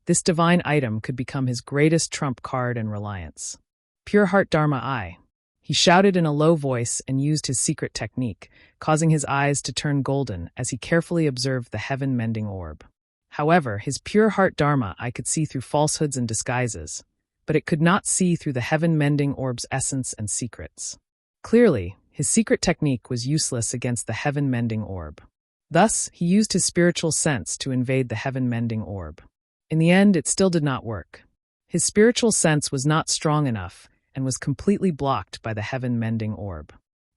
this divine item could become his greatest trump card and reliance. Pure Heart Dharma Eye. He shouted in a low voice and used his secret technique, causing his eyes to turn golden as he carefully observed the heaven-mending orb. However, his pure heart Dharma Eye could see through falsehoods and disguises, but it could not see through the heaven-mending orb's essence and secrets. Clearly, his secret technique was useless against the heaven-mending orb. Thus, he used his spiritual sense to invade the heaven-mending orb. In the end, it still did not work. His spiritual sense was not strong enough and was completely blocked by the heaven-mending orb.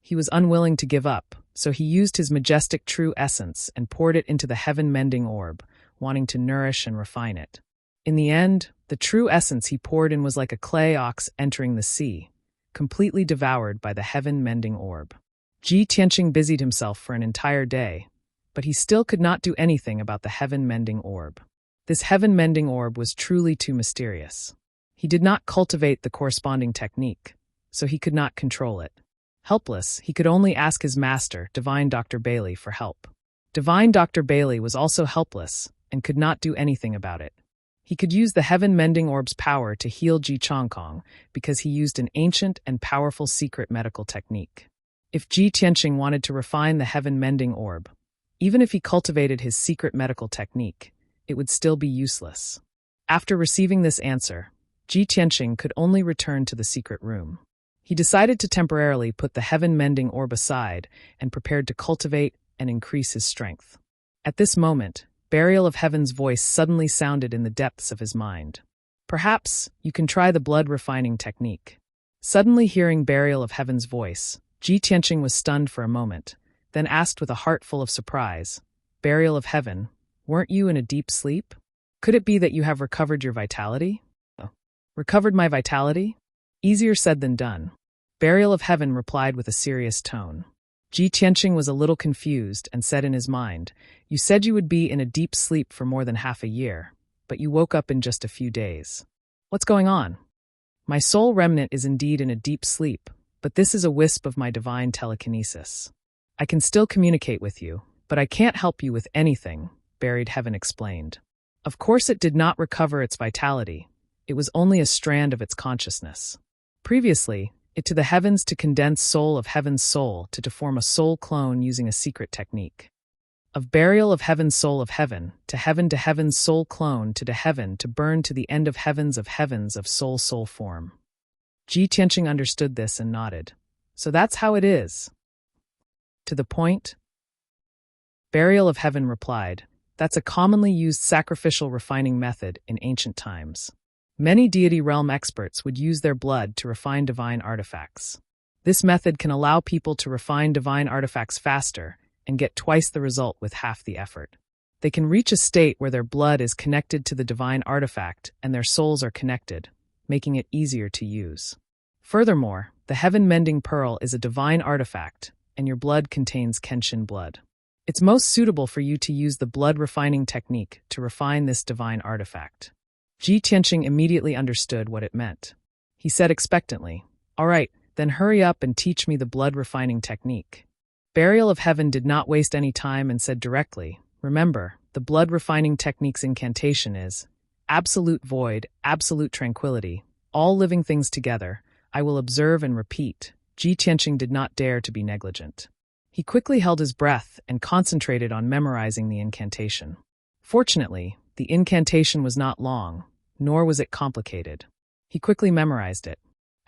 He was unwilling to give up, so he used his majestic true essence and poured it into the heaven-mending orb, wanting to nourish and refine it. In the end, the true essence he poured in was like a clay ox entering the sea, completely devoured by the heaven-mending orb. Ji Tianqing busied himself for an entire day, but he still could not do anything about the heaven-mending orb. This heaven-mending orb was truly too mysterious. He did not cultivate the corresponding technique, so he could not control it. Helpless, he could only ask his master, Divine Dr. Bailey, for help. Divine Dr. Bailey was also helpless and could not do anything about it. He could use the heaven-mending orb's power to heal Ji Chongkong because he used an ancient and powerful secret medical technique. If Ji Tianqing wanted to refine the heaven-mending orb, even if he cultivated his secret medical technique, it would still be useless. After receiving this answer, Ji Tianqing could only return to the secret room. He decided to temporarily put the heaven-mending orb aside and prepared to cultivate and increase his strength. At this moment, Burial of Heaven's voice suddenly sounded in the depths of his mind. Perhaps you can try the blood-refining technique. Suddenly hearing Burial of Heaven's voice, Ji Tianqing was stunned for a moment, then asked with a heart full of surprise, "Burial of Heaven, weren't you in a deep sleep? Could it be that you have recovered your vitality?" "Recovered my vitality? Easier said than done." Burial of Heaven replied with a serious tone. Ji Tianqing was a little confused and said in his mind, "You said you would be in a deep sleep for more than half a year, but you woke up in just a few days. What's going on?" "My soul remnant is indeed in a deep sleep, but this is a wisp of my divine telekinesis. I can still communicate with you, but I can't help you with anything," Buried Heaven explained. Of course it did not recover its vitality. It was only a strand of its consciousness. Previously, it to the heavens to condense soul of heaven's soul to form a soul clone using a secret technique. Of Burial of Heaven's soul of heaven to heaven's soul clone to heaven to burn to the end of heavens of soul form. Ji Tianqing understood this and nodded. "So that's how it is." "To the point?" Burial of Heaven replied, "That's a commonly used sacrificial refining method in ancient times. Many deity realm experts would use their blood to refine divine artifacts. This method can allow people to refine divine artifacts faster and get twice the result with half the effort. They can reach a state where their blood is connected to the divine artifact and their souls are connected, making it easier to use. Furthermore, the heaven-mending pearl is a divine artifact, and your blood contains Kenshin blood. It's most suitable for you to use the blood-refining technique to refine this divine artifact." Ji Tianqing immediately understood what it meant. He said expectantly, "All right, then hurry up and teach me the blood-refining technique." Burial of Heaven did not waste any time and said directly, "Remember, the blood-refining technique's incantation is, absolute void, absolute tranquility, all living things together, I will observe and repeat." Ji Tianqing did not dare to be negligent. He quickly held his breath and concentrated on memorizing the incantation. Fortunately, the incantation was not long, nor was it complicated. He quickly memorized it.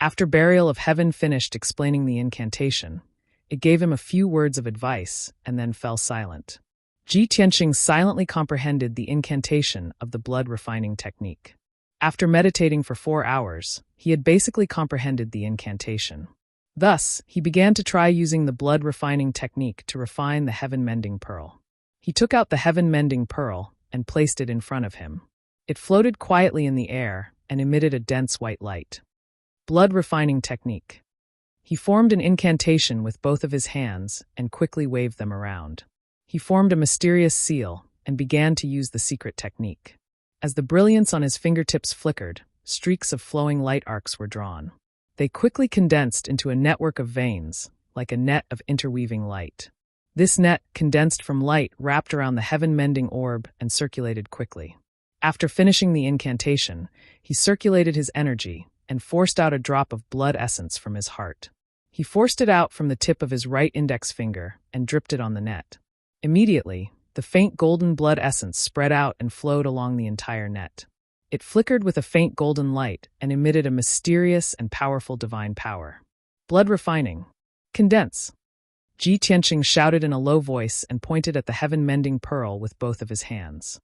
After Burial of Heaven finished explaining the incantation, it gave him a few words of advice and then fell silent. Ji Tianqing silently comprehended the incantation of the blood-refining technique. After meditating for 4 hours, he had basically comprehended the incantation. Thus, he began to try using the blood-refining technique to refine the heaven-mending pearl. He took out the heaven-mending pearl and placed it in front of him. It floated quietly in the air and emitted a dense white light. Blood-refining technique. He formed an incantation with both of his hands and quickly waved them around. He formed a mysterious seal and began to use the secret technique. As the brilliance on his fingertips flickered, streaks of flowing light arcs were drawn. They quickly condensed into a network of veins, like a net of interweaving light. This net, condensed from light, wrapped around the heaven-mending orb and circulated quickly. After finishing the incantation, he circulated his energy and forced out a drop of blood essence from his heart. He forced it out from the tip of his right index finger and dripped it on the net. Immediately, the faint golden blood essence spread out and flowed along the entire net. It flickered with a faint golden light and emitted a mysterious and powerful divine power. Blood refining. Condense. Ji Tianqing shouted in a low voice and pointed at the heaven-mending pearl with both of his hands.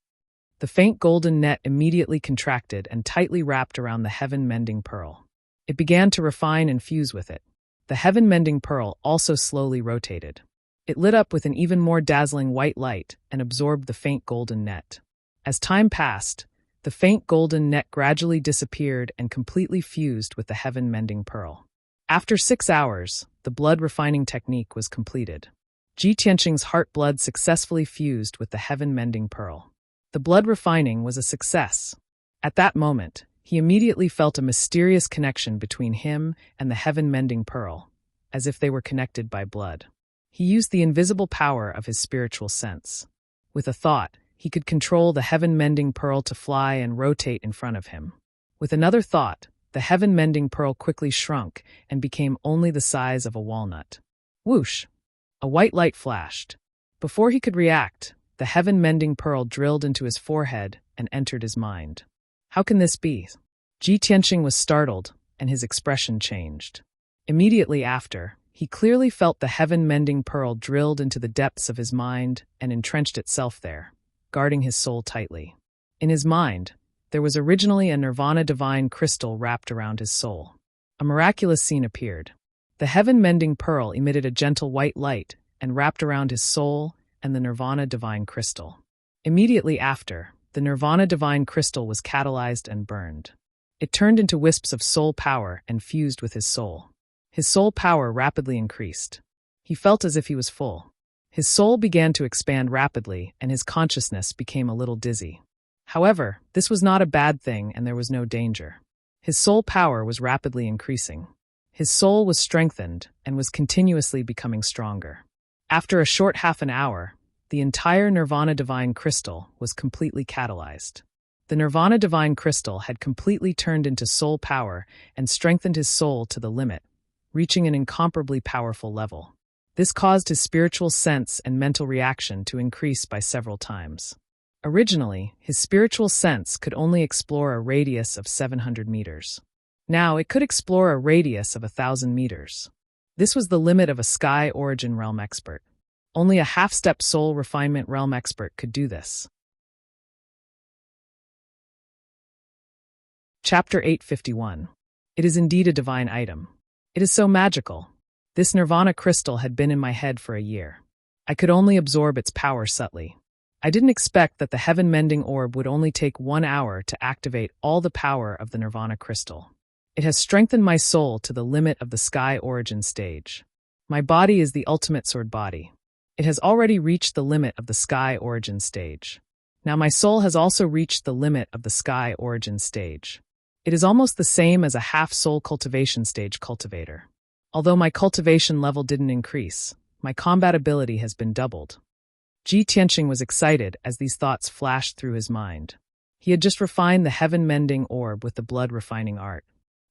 The faint golden net immediately contracted and tightly wrapped around the heaven-mending pearl. It began to refine and fuse with it. The heaven-mending pearl also slowly rotated. It lit up with an even more dazzling white light and absorbed the faint golden net. As time passed, the faint golden net gradually disappeared and completely fused with the heaven-mending pearl. After 6 hours, the blood-refining technique was completed. Ji Tianqing's heart blood successfully fused with the heaven-mending pearl. The blood refining was a success. At that moment, he immediately felt a mysterious connection between him and the heaven-mending pearl, as if they were connected by blood. He used the invisible power of his spiritual sense. With a thought, he could control the heaven-mending pearl to fly and rotate in front of him. With another thought, the heaven-mending pearl quickly shrunk and became only the size of a walnut. Whoosh! A white light flashed. Before he could react, the heaven-mending pearl drilled into his forehead and entered his mind. How can this be? Ji Tianqing was startled, and his expression changed. Immediately after, he clearly felt the heaven-mending pearl drilled into the depths of his mind and entrenched itself there, guarding his soul tightly. In his mind, there was originally a nirvana divine crystal wrapped around his soul. A miraculous scene appeared. The heaven-mending pearl emitted a gentle white light and wrapped around his soul and the nirvana divine crystal. Immediately after, the nirvana divine crystal was catalyzed and burned. It turned into wisps of soul power and fused with his soul. His soul power rapidly increased. He felt as if he was full. His soul began to expand rapidly, and his consciousness became a little dizzy. However, this was not a bad thing, and there was no danger. His soul power was rapidly increasing. His soul was strengthened and was continuously becoming stronger. After a short half an hour, the entire Nirvana Divine Crystal was completely catalyzed. The Nirvana Divine Crystal had completely turned into soul power and strengthened his soul to the limit, reaching an incomparably powerful level. This caused his spiritual sense and mental reaction to increase by several times. Originally, his spiritual sense could only explore a radius of 700 meters. Now it could explore a radius of 1,000 meters. This was the limit of a Sky Origin Realm expert. Only a half-step soul refinement realm expert could do this. Chapter 851. It is indeed a divine item. It is so magical. This Nirvana crystal had been in my head for a year. I could only absorb its power subtly. I didn't expect that the heaven-mending orb would only take 1 hour to activate all the power of the Nirvana crystal. It has strengthened my soul to the limit of the Sky Origin stage. My body is the ultimate sword body. It has already reached the limit of the Sky Origin stage. Now my soul has also reached the limit of the Sky Origin stage. It is almost the same as a half-soul cultivation stage cultivator. Although my cultivation level didn't increase, my combat ability has been doubled. Ji Tianqing was excited as these thoughts flashed through his mind. He had just refined the heaven-mending orb with the blood-refining art.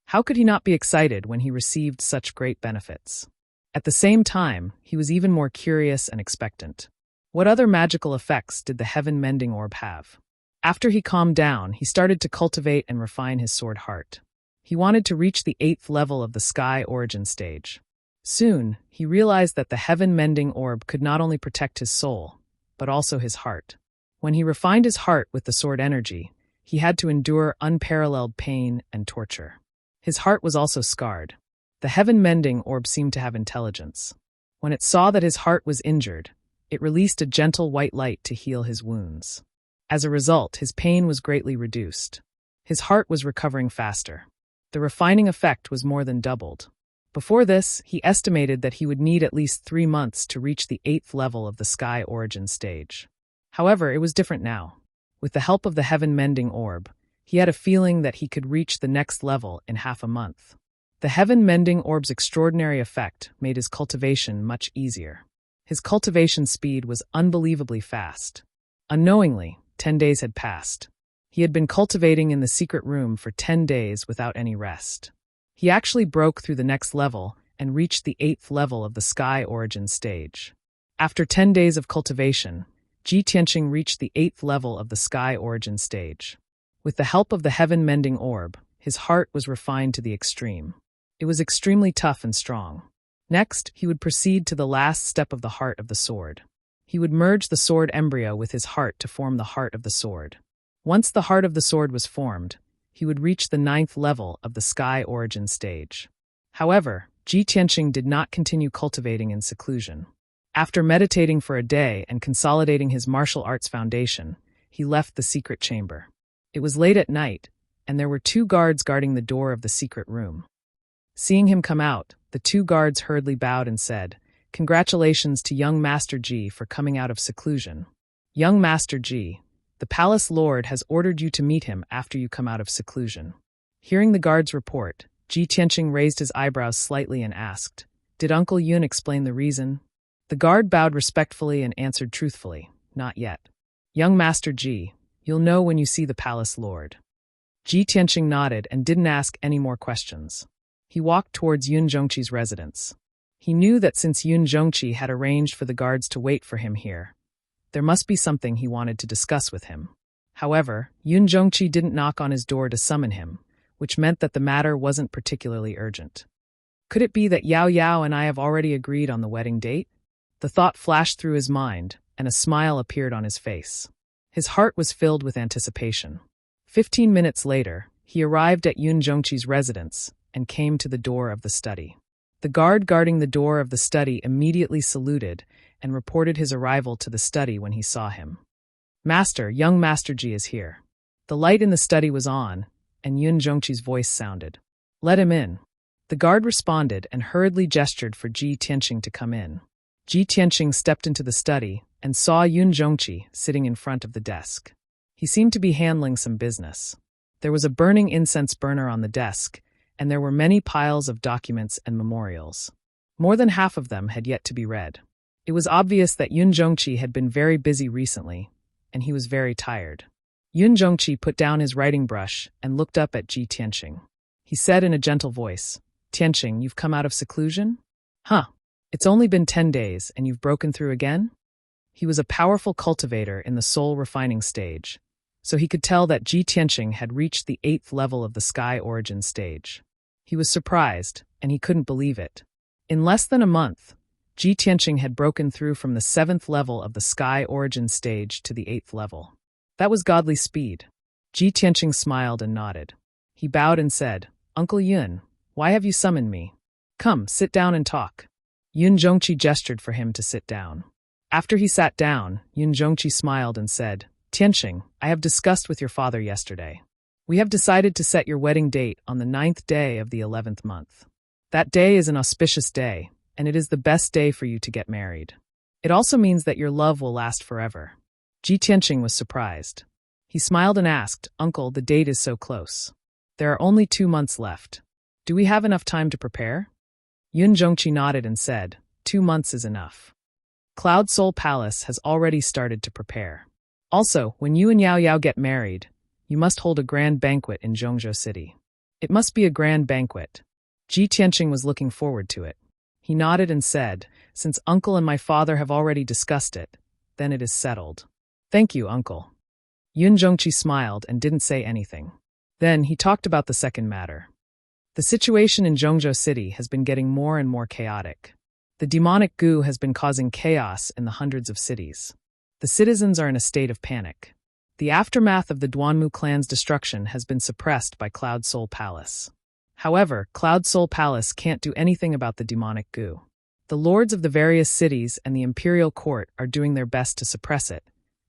How could he not be excited when he received such great benefits? At the same time, he was even more curious and expectant. What other magical effects did the heaven-mending orb have? After he calmed down, he started to cultivate and refine his sword heart. He wanted to reach the 8th level of the Sky Origin stage. Soon, he realized that the heaven-mending orb could not only protect his soul, but also his heart. When he refined his heart with the sword energy, he had to endure unparalleled pain and torture. His heart was also scarred. The heaven-mending orb seemed to have intelligence. When it saw that his heart was injured, it released a gentle white light to heal his wounds. As a result, his pain was greatly reduced. His heart was recovering faster. The refining effect was more than doubled. Before this, he estimated that he would need at least 3 months to reach the 8th level of the Sky Origin stage. However, it was different now. With the help of the heaven-mending orb, he had a feeling that he could reach the next level in half a month. The heaven-mending orb's extraordinary effect made his cultivation much easier. His cultivation speed was unbelievably fast. Unknowingly, 10 days had passed. He had been cultivating in the secret room for 10 days without any rest. He actually broke through the next level and reached the 8th level of the Sky Origin stage. After 10 days of cultivation, Ji Tianqing reached the 8th level of the Sky Origin stage. With the help of the heaven-mending orb, his heart was refined to the extreme. It was extremely tough and strong. Next, he would proceed to the last step of the heart of the sword. He would merge the sword embryo with his heart to form the heart of the sword. Once the heart of the sword was formed, he would reach the 9th level of the Sky Origin stage. However, Ji Tianqing did not continue cultivating in seclusion. After meditating for a day and consolidating his martial arts foundation, he left the secret chamber. It was late at night, and there were 2 guards guarding the door of the secret room. Seeing him come out, the 2 guards hurriedly bowed and said, "Congratulations to young Master Ji for coming out of seclusion. Young Master Ji, the palace lord has ordered you to meet him after you come out of seclusion." Hearing the guard's report, Ji Tianqing raised his eyebrows slightly and asked, "Did Uncle Yun explain the reason?" The guard bowed respectfully and answered truthfully, "Not yet. Young Master Ji, you'll know when you see the palace lord." Ji Tianqing nodded and didn't ask any more questions. He walked towards Yun Zhongqi's residence. He knew that since Yun Zhongqi had arranged for the guards to wait for him here, there must be something he wanted to discuss with him. However, Yun Zhongqi didn't knock on his door to summon him, which meant that the matter wasn't particularly urgent. Could it be that Yao Yao and I have already agreed on the wedding date? The thought flashed through his mind, and a smile appeared on his face. His heart was filled with anticipation. 15 minutes later, he arrived at Yun Zhongqi's residence and came to the door of the study. The guard guarding the door of the study immediately saluted and reported his arrival to the study when he saw him. "Master, young Master Ji is here." The light in the study was on, and Yun Zhongqi's voice sounded. "Let him in." The guard responded and hurriedly gestured for Ji Tianqing to come in. Ji Tianqing stepped into the study and saw Yun Zhongqi sitting in front of the desk. He seemed to be handling some business. There was a burning incense burner on the desk, and there were many piles of documents and memorials. More than half of them had yet to be read. It was obvious that Yun Zhongqi had been very busy recently, and he was very tired. Yun Zhongqi put down his writing brush and looked up at Ji Tianqing. He said in a gentle voice, "Tianqing, you've come out of seclusion? Huh, it's only been 10 days and you've broken through again?" He was a powerful cultivator in the soul refining stage, so he could tell that Ji Tianqing had reached the 8th level of the Sky Origin stage. He was surprised, and he couldn't believe it. In less than a month, Ji Tianqing had broken through from the 7th level of the Sky Origin stage to the 8th level. That was godly speed. Ji Tianqing smiled and nodded. He bowed and said, "Uncle Yun, why have you summoned me? Come, sit down and talk." Yun Zhongqi gestured for him to sit down. After he sat down, Yun Zhongqi smiled and said, "Tianqing, I have discussed with your father yesterday. We have decided to set your wedding date on the 9th day of the 11th month. That day is an auspicious day, and it is the best day for you to get married. It also means that your love will last forever." Ji Tianqing was surprised. He smiled and asked, "Uncle, the date is so close. There are only 2 months left. Do we have enough time to prepare?" Yun Zhongqi nodded and said, 2 months is enough. Cloud Soul Palace has already started to prepare. Also, when you and Yao Yao get married, you must hold a grand banquet in Zhongzhou City. It must be a grand banquet. Ji Tianqing was looking forward to it. He nodded and said, "Since Uncle and my father have already discussed it, then it is settled." "Thank you, Uncle." Yun Zhongqi smiled and didn't say anything. Then he talked about the second matter. The situation in Zhongzhou City has been getting more and more chaotic. The demonic goo has been causing chaos in the hundreds of cities. The citizens are in a state of panic. The aftermath of the Duanmu clan's destruction has been suppressed by Cloud Soul Palace. However, Cloud Soul Palace can't do anything about the demonic goo. The lords of the various cities and the imperial court are doing their best to suppress it,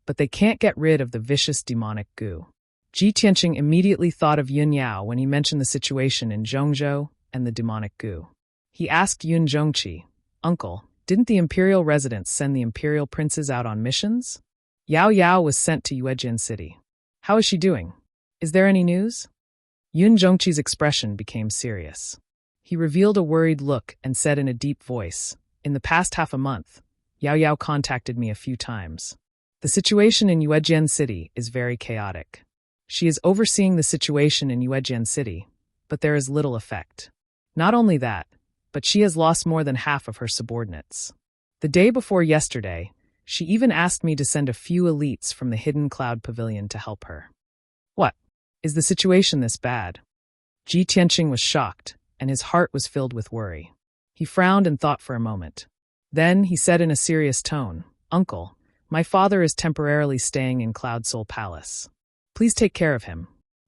but they can't get rid of the vicious demonic goo. Ji Tianqing immediately thought of Yun Yao when he mentioned the situation in Zhongzhou and the demonic goo. He asked Yun Zhongqi, "Uncle, didn't the imperial residents send the imperial princes out on missions? Yao Yao was sent to Yuejian City. How is she doing? Is there any news?" Yun Zhongqi's expression became serious. He revealed a worried look and said in a deep voice, "In the past half a month, Yao Yao contacted me a few times. The situation in Yuejian City is very chaotic. She is overseeing the situation in Yuejian City, but there is little effect. Not only that, but she has lost more than half of her subordinates. The day before yesterday, she even asked me to send a few elites from the Hidden Cloud Pavilion to help her." "What? Is the situation this bad?" Ji Tianqing was shocked, and his heart was filled with worry. He frowned and thought for a moment. Then he said in a serious tone, "Uncle, my father is temporarily staying in Cloud Soul Palace. Please take care of him.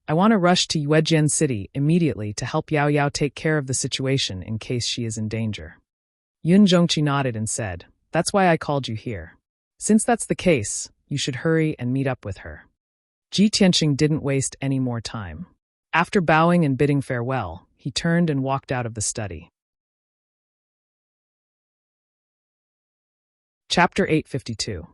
I want to rush to Yuejian City immediately to help Yao Yao take care of the situation in case she is in danger. Yun Zhongqi nodded and said, That's why I called you here. Since that's the case, you should hurry and meet up with her. Ji Tianqing didn't waste any more time. After bowing and bidding farewell, he turned and walked out of the study. Chapter 852.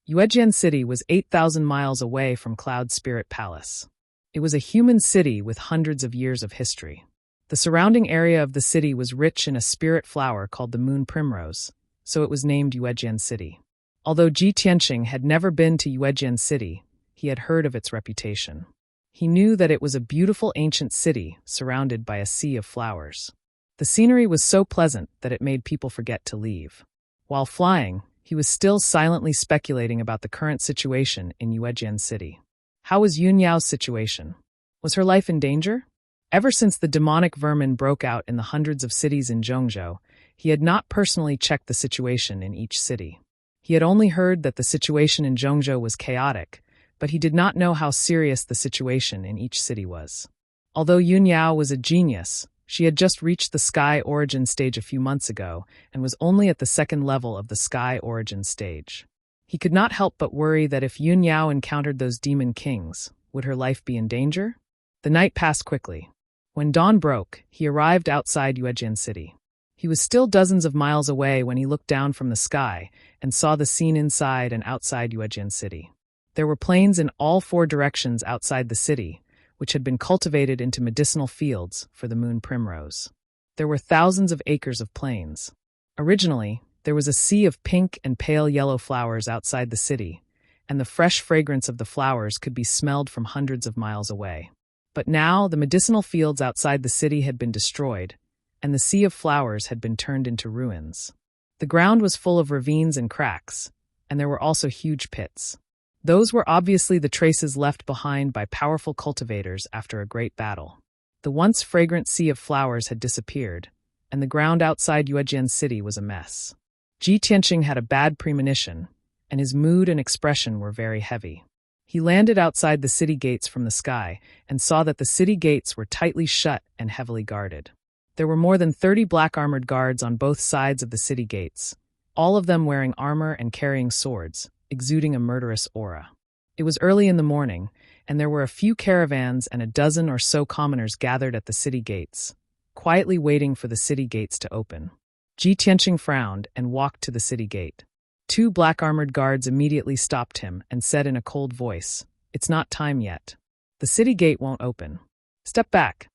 Yuejian City was 8,000 miles away from Cloud Spirit Palace. It was a human city with hundreds of years of history. The surrounding area of the city was rich in a spirit flower called the moon primrose, so it was named Yuejian City. Although Ji Tianqing had never been to Yuejian City, he had heard of its reputation. He knew that it was a beautiful ancient city surrounded by a sea of flowers. The scenery was so pleasant that it made people forget to leave. While flying, he was still silently speculating about the current situation in Yuejian City. How was Yun Yao's situation? Was her life in danger? Ever since the demonic vermin broke out in the hundreds of cities in Zhongzhou, he had not personally checked the situation in each city. He had only heard that the situation in Zhongzhou was chaotic, but he did not know how serious the situation in each city was. Although Yun Yao was a genius, she had just reached the Sky Origin stage a few months ago and was only at the second level of the Sky Origin stage. He could not help but worry that if Yun Yao encountered those demon kings, would her life be in danger? The night passed quickly. When dawn broke, he arrived outside Yuejian City. He was still dozens of miles away when he looked down from the sky and saw the scene inside and outside Yuejian City. There were plains in all four directions outside the city, which had been cultivated into medicinal fields for the moon primrose. There were thousands of acres of plains. Originally, there was a sea of pink and pale yellow flowers outside the city, and the fresh fragrance of the flowers could be smelled from hundreds of miles away. But now, the medicinal fields outside the city had been destroyed, and the sea of flowers had been turned into ruins. The ground was full of ravines and cracks, and there were also huge pits. Those were obviously the traces left behind by powerful cultivators after a great battle. The once fragrant sea of flowers had disappeared, and the ground outside Yuejian City was a mess. Ji Tianqing had a bad premonition, and his mood and expression were very heavy. He landed outside the city gates from the sky and saw that the city gates were tightly shut and heavily guarded. There were more than 30 black-armored guards on both sides of the city gates, all of them wearing armor and carrying swords, exuding a murderous aura. It was early in the morning, and there were a few caravans and a dozen or so commoners gathered at the city gates, quietly waiting for the city gates to open. Ji Tianqing frowned and walked to the city gate. 2 black-armored guards immediately stopped him and said in a cold voice, "It's not time yet. The city gate won't open. Step back."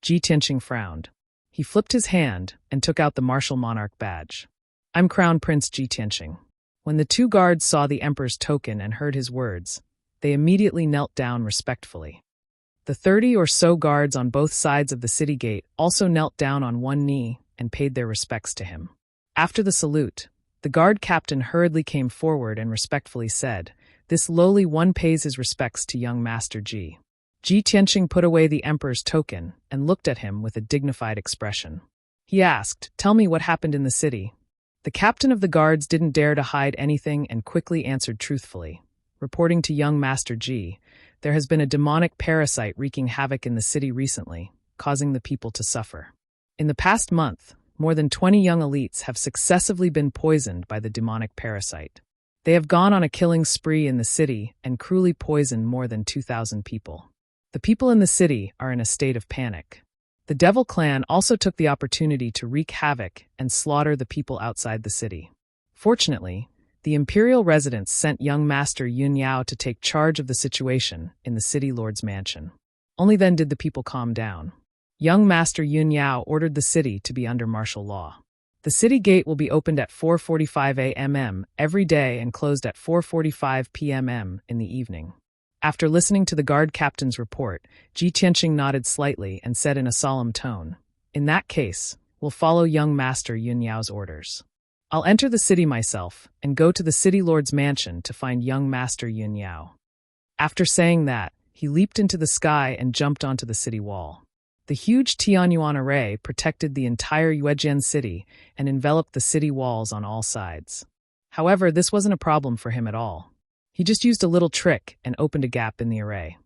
Ji Tianqing frowned. He flipped his hand and took out the martial monarch badge. "I'm Crown Prince Ji Tianqing." When the 2 guards saw the emperor's token and heard his words, they immediately knelt down respectfully. The 30 or so guards on both sides of the city gate also knelt down on one knee and paid their respects to him. After the salute, the guard captain hurriedly came forward and respectfully said, "This lowly one pays his respects to young Master Ji." Ji Tianqing put away the emperor's token and looked at him with a dignified expression. He asked, "Tell me what happened in the city." The captain of the guards didn't dare to hide anything and quickly answered truthfully. Reporting to young Master Ji, there has been a demonic parasite wreaking havoc in the city recently, causing the people to suffer. In the past month, more than 20 young elites have successively been poisoned by the demonic parasite. They have gone on a killing spree in the city and cruelly poisoned more than 2,000 people. The people in the city are in a state of panic. The Devil Clan also took the opportunity to wreak havoc and slaughter the people outside the city. Fortunately, the imperial residents sent young Master Yun Yao to take charge of the situation in the city lord's mansion. Only then did the people calm down. Young Master Yun Yao ordered the city to be under martial law. The city gate will be opened at 4:45 a.m. every day and closed at 4:45 p.m. in the evening. After listening to the guard captain's report, Ji Tianqing nodded slightly and said in a solemn tone, "In that case, we'll follow young Master Yun Yao's orders. I'll enter the city myself and go to the city lord's mansion to find young Master Yun Yao." After saying that, he leaped into the sky and jumped onto the city wall. The huge Tianyuan array protected the entire Yuejian city and enveloped the city walls on all sides. However, this wasn't a problem for him at all. He just used a little trick and opened a gap in the array.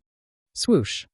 Swoosh!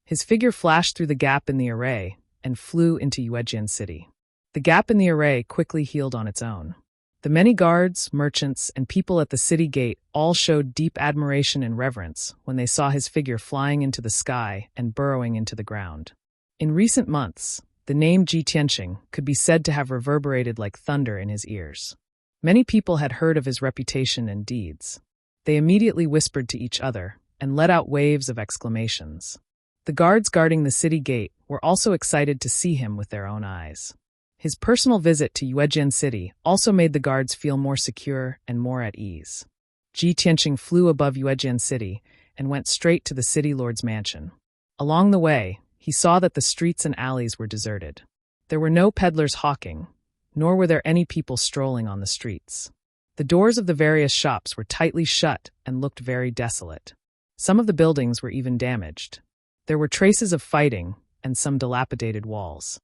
His figure flashed through the gap in the array and flew into Yuejian City. The gap in the array quickly healed on its own. The many guards, merchants, and people at the city gate all showed deep admiration and reverence when they saw his figure flying into the sky and burrowing into the ground. In recent months, the name Ji Tianqing could be said to have reverberated like thunder in his ears. Many people had heard of his reputation and deeds. They immediately whispered to each other and let out waves of exclamations. The guards guarding the city gate were also excited to see him with their own eyes. His personal visit to Yuejian City also made the guards feel more secure and more at ease. Ji Tianqing flew above Yuejian City and went straight to the city lord's mansion. Along the way, he saw that the streets and alleys were deserted. There were no peddlers hawking, nor were there any people strolling on the streets. The doors of the various shops were tightly shut and looked very desolate. Some of the buildings were even damaged. There were traces of fighting and some dilapidated walls.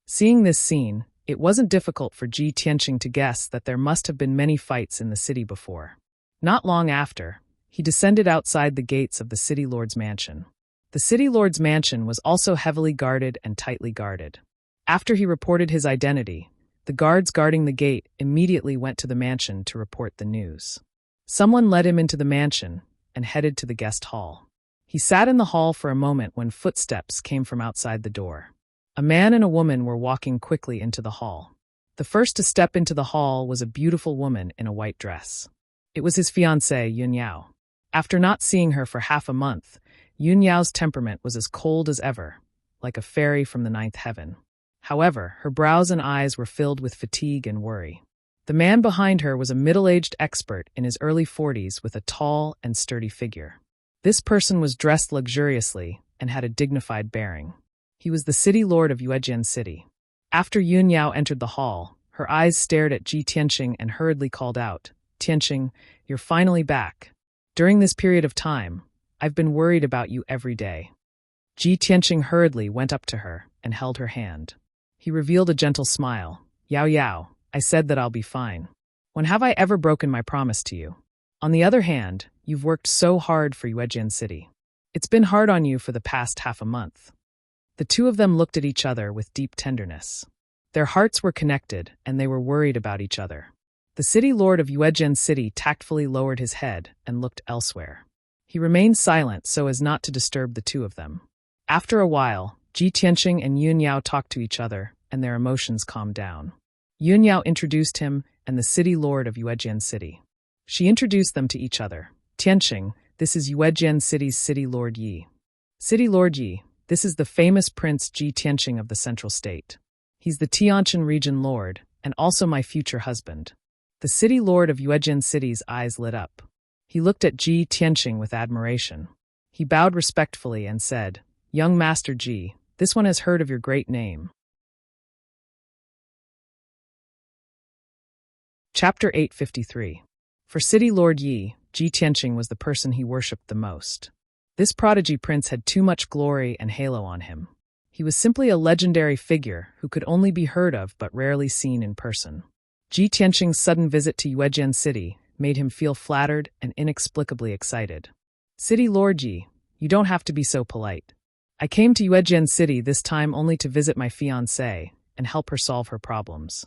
Seeing this scene, it wasn't difficult for Ji Tianqing to guess that there must have been many fights in the city before. Not long after, he descended outside the gates of the city lord's mansion. The city lord's mansion was also heavily guarded and tightly guarded. After he reported his identity, the guards guarding the gate immediately went to the mansion to report the news. Someone led him into the mansion and headed to the guest hall. He sat in the hall for a moment when footsteps came from outside the door. A man and a woman were walking quickly into the hall. The first to step into the hall was a beautiful woman in a white dress. It was his fiancée, Yun Yao. After not seeing her for half a month, Yun Yao's temperament was as cold as ever, like a fairy from the ninth heaven. However, her brows and eyes were filled with fatigue and worry. The man behind her was a middle-aged expert in his early 40s with a tall and sturdy figure. This person was dressed luxuriously and had a dignified bearing. He was the city lord of Yuejian City. After Yun Yao entered the hall, her eyes stared at Ji Tianqing and hurriedly called out, "Tianqing, you're finally back. During this period of time, I've been worried about you every day." Ji Tianqing hurriedly went up to her and held her hand. He revealed a gentle smile. "Yao Yao, I said that I'll be fine. When have I ever broken my promise to you? On the other hand, you've worked so hard for Yuejian City. It's been hard on you for the past half a month." The two of them looked at each other with deep tenderness. Their hearts were connected, and they were worried about each other. The city lord of Yuejian City tactfully lowered his head and looked elsewhere. He remained silent so as not to disturb the two of them. After a while, Ji Tianqing and Yun Yao talked to each other, and their emotions calmed down. Yun Yao introduced him and the city lord of Yuejian City. She introduced them to each other. "Tianqing, this is Yuejian City's city lord Yi. City lord Yi, this is the famous Prince Ji Tianqing of the Central State. He's the Tianjin region lord, and also my future husband." The city lord of Yuejian City's eyes lit up. He looked at Ji Tianqing with admiration. He bowed respectfully and said, "Young Master Ji, this one has heard of your great name." Chapter 853. For city lord Yi, Ji Tianqing was the person he worshipped the most. This prodigy prince had too much glory and halo on him. He was simply a legendary figure who could only be heard of but rarely seen in person. Ji Tianqing's sudden visit to Yuejian City made him feel flattered and inexplicably excited. "City Lord Yi, you don't have to be so polite. I came to Yuejian City this time only to visit my fiancée and help her solve her problems."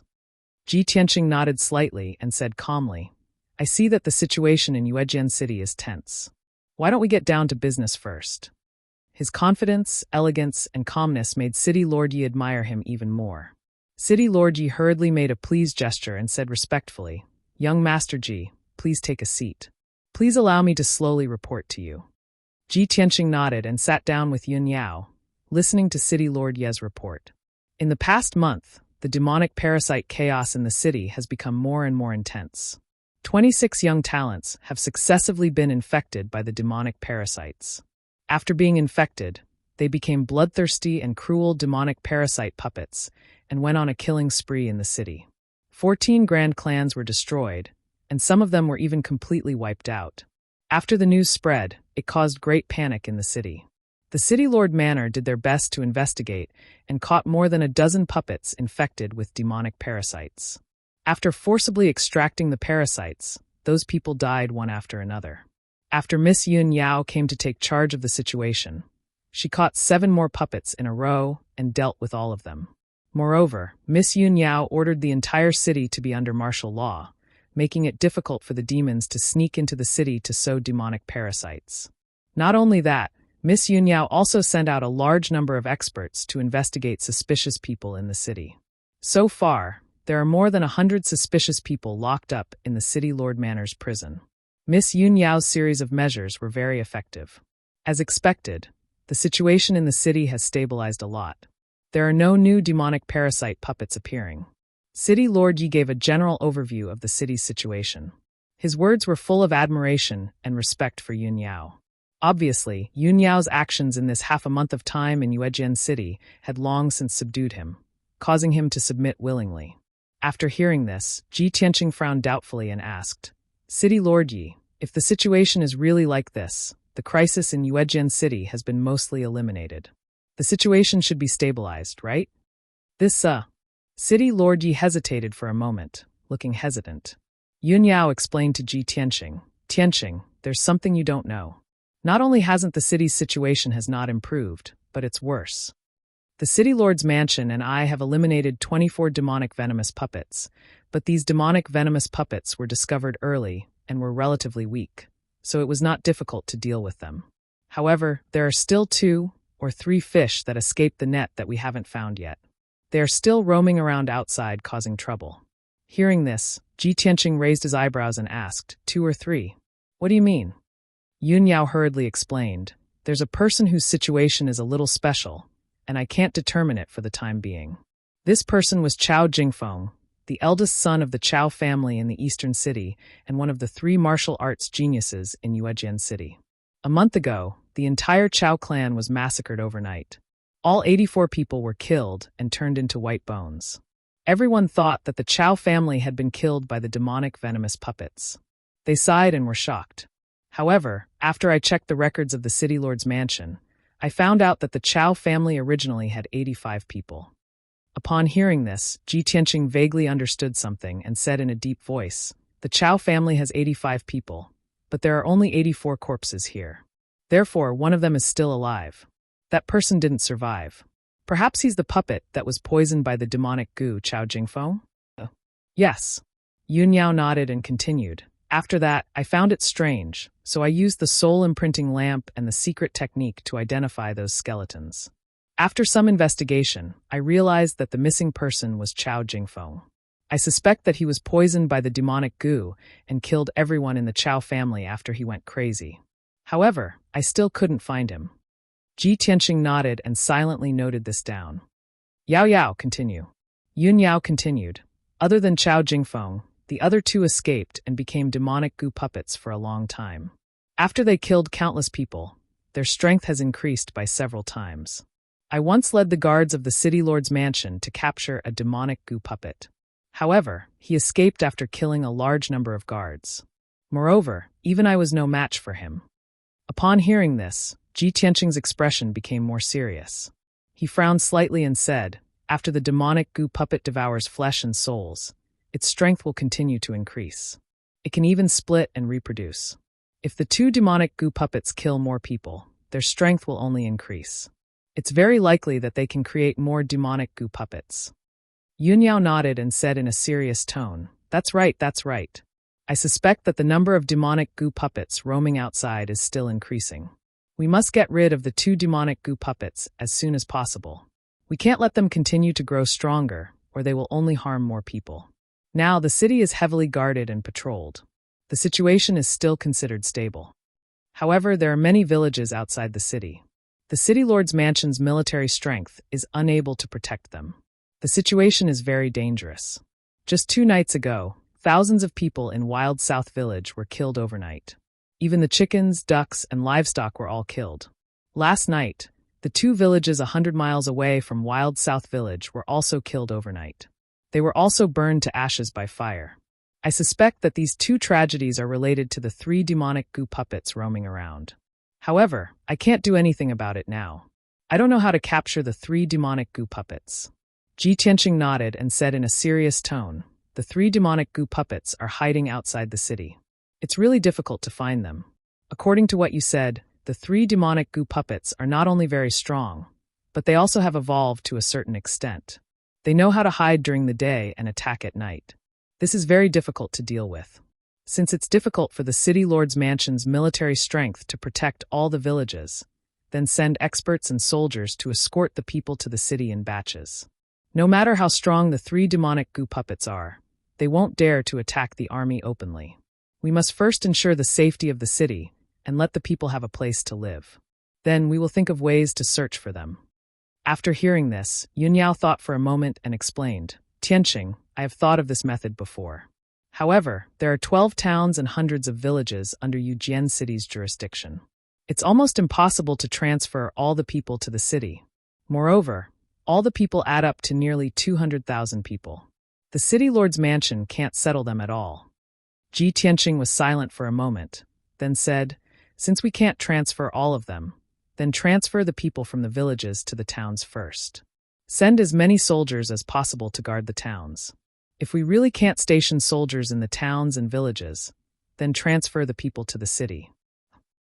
Ji Tianqing nodded slightly and said calmly, "I see that the situation in Yuejian City is tense. Why don't we get down to business first?" His confidence, elegance, and calmness made City Lord Yi admire him even more. City Lord Yi hurriedly made a please gesture and said respectfully, "Young Master Ji, please take a seat. Please allow me to slowly report to you." Ji Tianqing nodded and sat down with Yun Yao, listening to City Lord Ye's report. In the past month, the demonic parasite chaos in the city has become more and more intense. 26 young talents have successively been infected by the demonic parasites. After being infected, they became bloodthirsty and cruel demonic parasite puppets and went on a killing spree in the city. 14 grand clans were destroyed, and some of them were even completely wiped out. After the news spread, it caused great panic in the city. The city lord Manor did their best to investigate and caught more than a dozen puppets infected with demonic parasites. After forcibly extracting the parasites, those people died one after another. After Miss Yun Yao came to take charge of the situation, She caught 7 more puppets in a row and dealt with all of them. Moreover, Miss Yun Yao ordered the entire city to be under martial law, making it difficult for the demons to sneak into the city to sow demonic parasites. Not only that, Miss Yun Yao also sent out a large number of experts to investigate suspicious people in the city. So far, there are more than 100 suspicious people locked up in the City Lord Manor's prison. Miss Yun Yao's series of measures were very effective. As expected, the situation in the city has stabilized a lot. There are no new demonic parasite puppets appearing. City Lord Yi gave a general overview of the city's situation. His words were full of admiration and respect for Yun Yao. Obviously, Yun Yao's actions in this half a month of time in Yuejian City had long since subdued him, causing him to submit willingly. After hearing this, Ji Tianqing frowned doubtfully and asked, "City Lord Yi, if the situation is really like this, the crisis in Yuejian City has been mostly eliminated. The situation should be stabilized, right?" City Lord Yi hesitated for a moment, looking hesitant. Yun Yao explained to Ji Tianqing, "Tianqing, there's something you don't know. Not only hasn't the city's situation has not improved, but it's worse. The City Lord's mansion and I have eliminated 24 demonic venomous puppets, but these demonic venomous puppets were discovered early and were relatively weak, so it was not difficult to deal with them. However, there are still 2 or 3 fish that escaped the net that we haven't found yet. They are still roaming around outside causing trouble." Hearing this, Ji Tianqing raised his eyebrows and asked, 2 or 3? What do you mean? Yun Yao hurriedly explained, "There's a person whose situation is a little special, and I can't determine it for the time being. This person was Chao Jingfeng, the eldest son of the Chao family in the Eastern City and one of the 3 martial arts geniuses in Yuejian City. A month ago, the entire Chao clan was massacred overnight. All 84 people were killed and turned into white bones. Everyone thought that the Chao family had been killed by the demonic venomous puppets. They sighed and were shocked. However, after I checked the records of the City Lord's mansion, I found out that the Chao family originally had 85 people." Upon hearing this, Ji Tianqing vaguely understood something and said in a deep voice, "The Chao family has 85 people, but there are only 84 corpses here. Therefore, one of them is still alive. That person didn't survive. Perhaps he's the puppet that was poisoned by the demonic goo Chao Jingfeng?" "Yes." Yun Yao nodded and continued, "After that, I found it strange, so I used the soul imprinting lamp and the secret technique to identify those skeletons. After some investigation, I realized that the missing person was Chao Jingfeng. I suspect that he was poisoned by the demonic goo and killed everyone in the Chao family after he went crazy. However, I still couldn't find him." Ji Tianqing nodded and silently noted this down. Yao, continue." Yun Yao continued, "Other than Chao Jingfeng, the other 2 escaped and became demonic goo puppets for a long time. After they killed countless people, their strength has increased by several times. I once led the guards of the City Lord's mansion to capture a demonic goo puppet. However, he escaped after killing a large number of guards. Moreover, even I was no match for him." Upon hearing this, Ji Tianqing's expression became more serious. He frowned slightly and said, "After the demonic goo puppet devours flesh and souls, its strength will continue to increase. It can even split and reproduce. If the 2 demonic goo puppets kill more people, their strength will only increase. It's very likely that they can create more demonic goo puppets." Yun Yao nodded and said in a serious tone, That's right. I suspect that the number of demonic goo puppets roaming outside is still increasing. We must get rid of the 2 demonic goo puppets as soon as possible. We can't let them continue to grow stronger, or they will only harm more people. Now the city is heavily guarded and patrolled. The situation is still considered stable. However, there are many villages outside the city. The City Lord's mansion's military strength is unable to protect them. The situation is very dangerous. Just 2 nights ago, thousands of people in Wild South Village were killed overnight. Even the chickens, ducks, and livestock were all killed. Last night, the 2 villages 100 miles away from Wild South Village were also killed overnight. They were also burned to ashes by fire. I suspect that these 2 tragedies are related to the 3 demonic goo puppets roaming around. However, I can't do anything about it now. I don't know how to capture the 3 demonic goo puppets." Ji Tianqing nodded and said in a serious tone, "The 3 demonic goo puppets are hiding outside the city. It's really difficult to find them. According to what you said, the 3 demonic goo puppets are not only very strong, but they also have evolved to a certain extent. They know how to hide during the day and attack at night. This is very difficult to deal with, since it's difficult for the City Lord's Mansion's military strength to protect all the villages, then send experts and soldiers to escort the people to the city in batches. No matter how strong the 3 demonic goo puppets are, they won't dare to attack the army openly. We must first ensure the safety of the city and let the people have a place to live. Then we will think of ways to search for them. After hearing this, Yunyao thought for a moment and explained, Tianqing, I have thought of this method before. However, there are 12 towns and hundreds of villages under Yujian City's jurisdiction. It's almost impossible to transfer all the people to the city. Moreover, all the people add up to nearly 200,000 people. The City Lord's Mansion can't settle them at all. Ji Tianqing was silent for a moment, then said, Since we can't transfer all of them, then transfer the people from the villages to the towns first. Send as many soldiers as possible to guard the towns. If we really can't station soldiers in the towns and villages, then transfer the people to the city.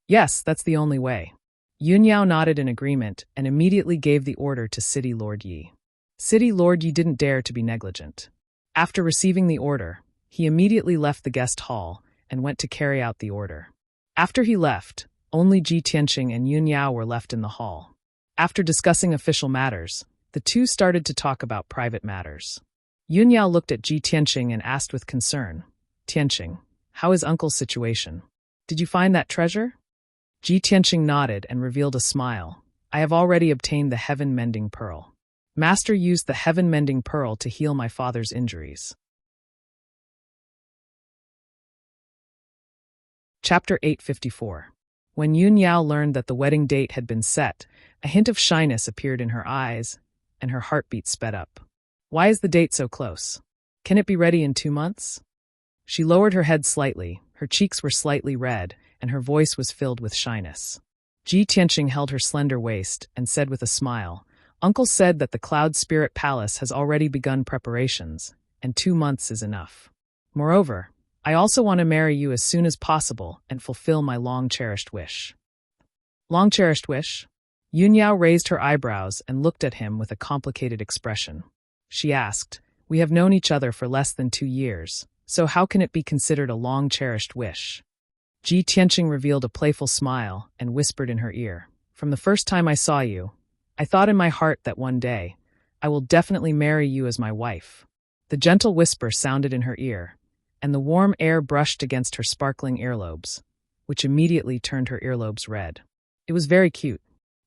Yes, that's the only way. Yunyao nodded in agreement and immediately gave the order to City Lord Yi. City Lord Yi didn't dare to be negligent. After receiving the order, he immediately left the guest hall and went to carry out the order. After he left, only Ji Tianqing and Yunyao were left in the hall. After discussing official matters, the two started to talk about private matters. Yunyao looked at Ji Tianqing and asked with concern, Tianqing, how is uncle's situation? Did you find that treasure? Ji Tianqing nodded and revealed a smile. I have already obtained the heaven-mending pearl. Master used the heaven-mending pearl to heal my father's injuries. Chapter 854. When Yunyao learned that the wedding date had been set, a hint of shyness appeared in her eyes, and her heartbeat sped up. Why is the date so close? Can it be ready in 2 months? She lowered her head slightly, her cheeks were slightly red, and her voice was filled with shyness. Ji Tianqing held her slender waist and said with a smile, Uncle said that the Cloud Spirit Palace has already begun preparations, and 2 months is enough. Moreover, I also want to marry you as soon as possible and fulfill my long-cherished wish. Long-cherished wish? Yunyao raised her eyebrows and looked at him with a complicated expression. She asked, We have known each other for less than 2 years, so how can it be considered a long-cherished wish? Ji Tianqing revealed a playful smile and whispered in her ear, From the first time I saw you, I thought in my heart that one day, I will definitely marry you as my wife. The gentle whisper sounded in her ear, and the warm air brushed against her sparkling earlobes, which immediately turned her earlobes red. It was very cute.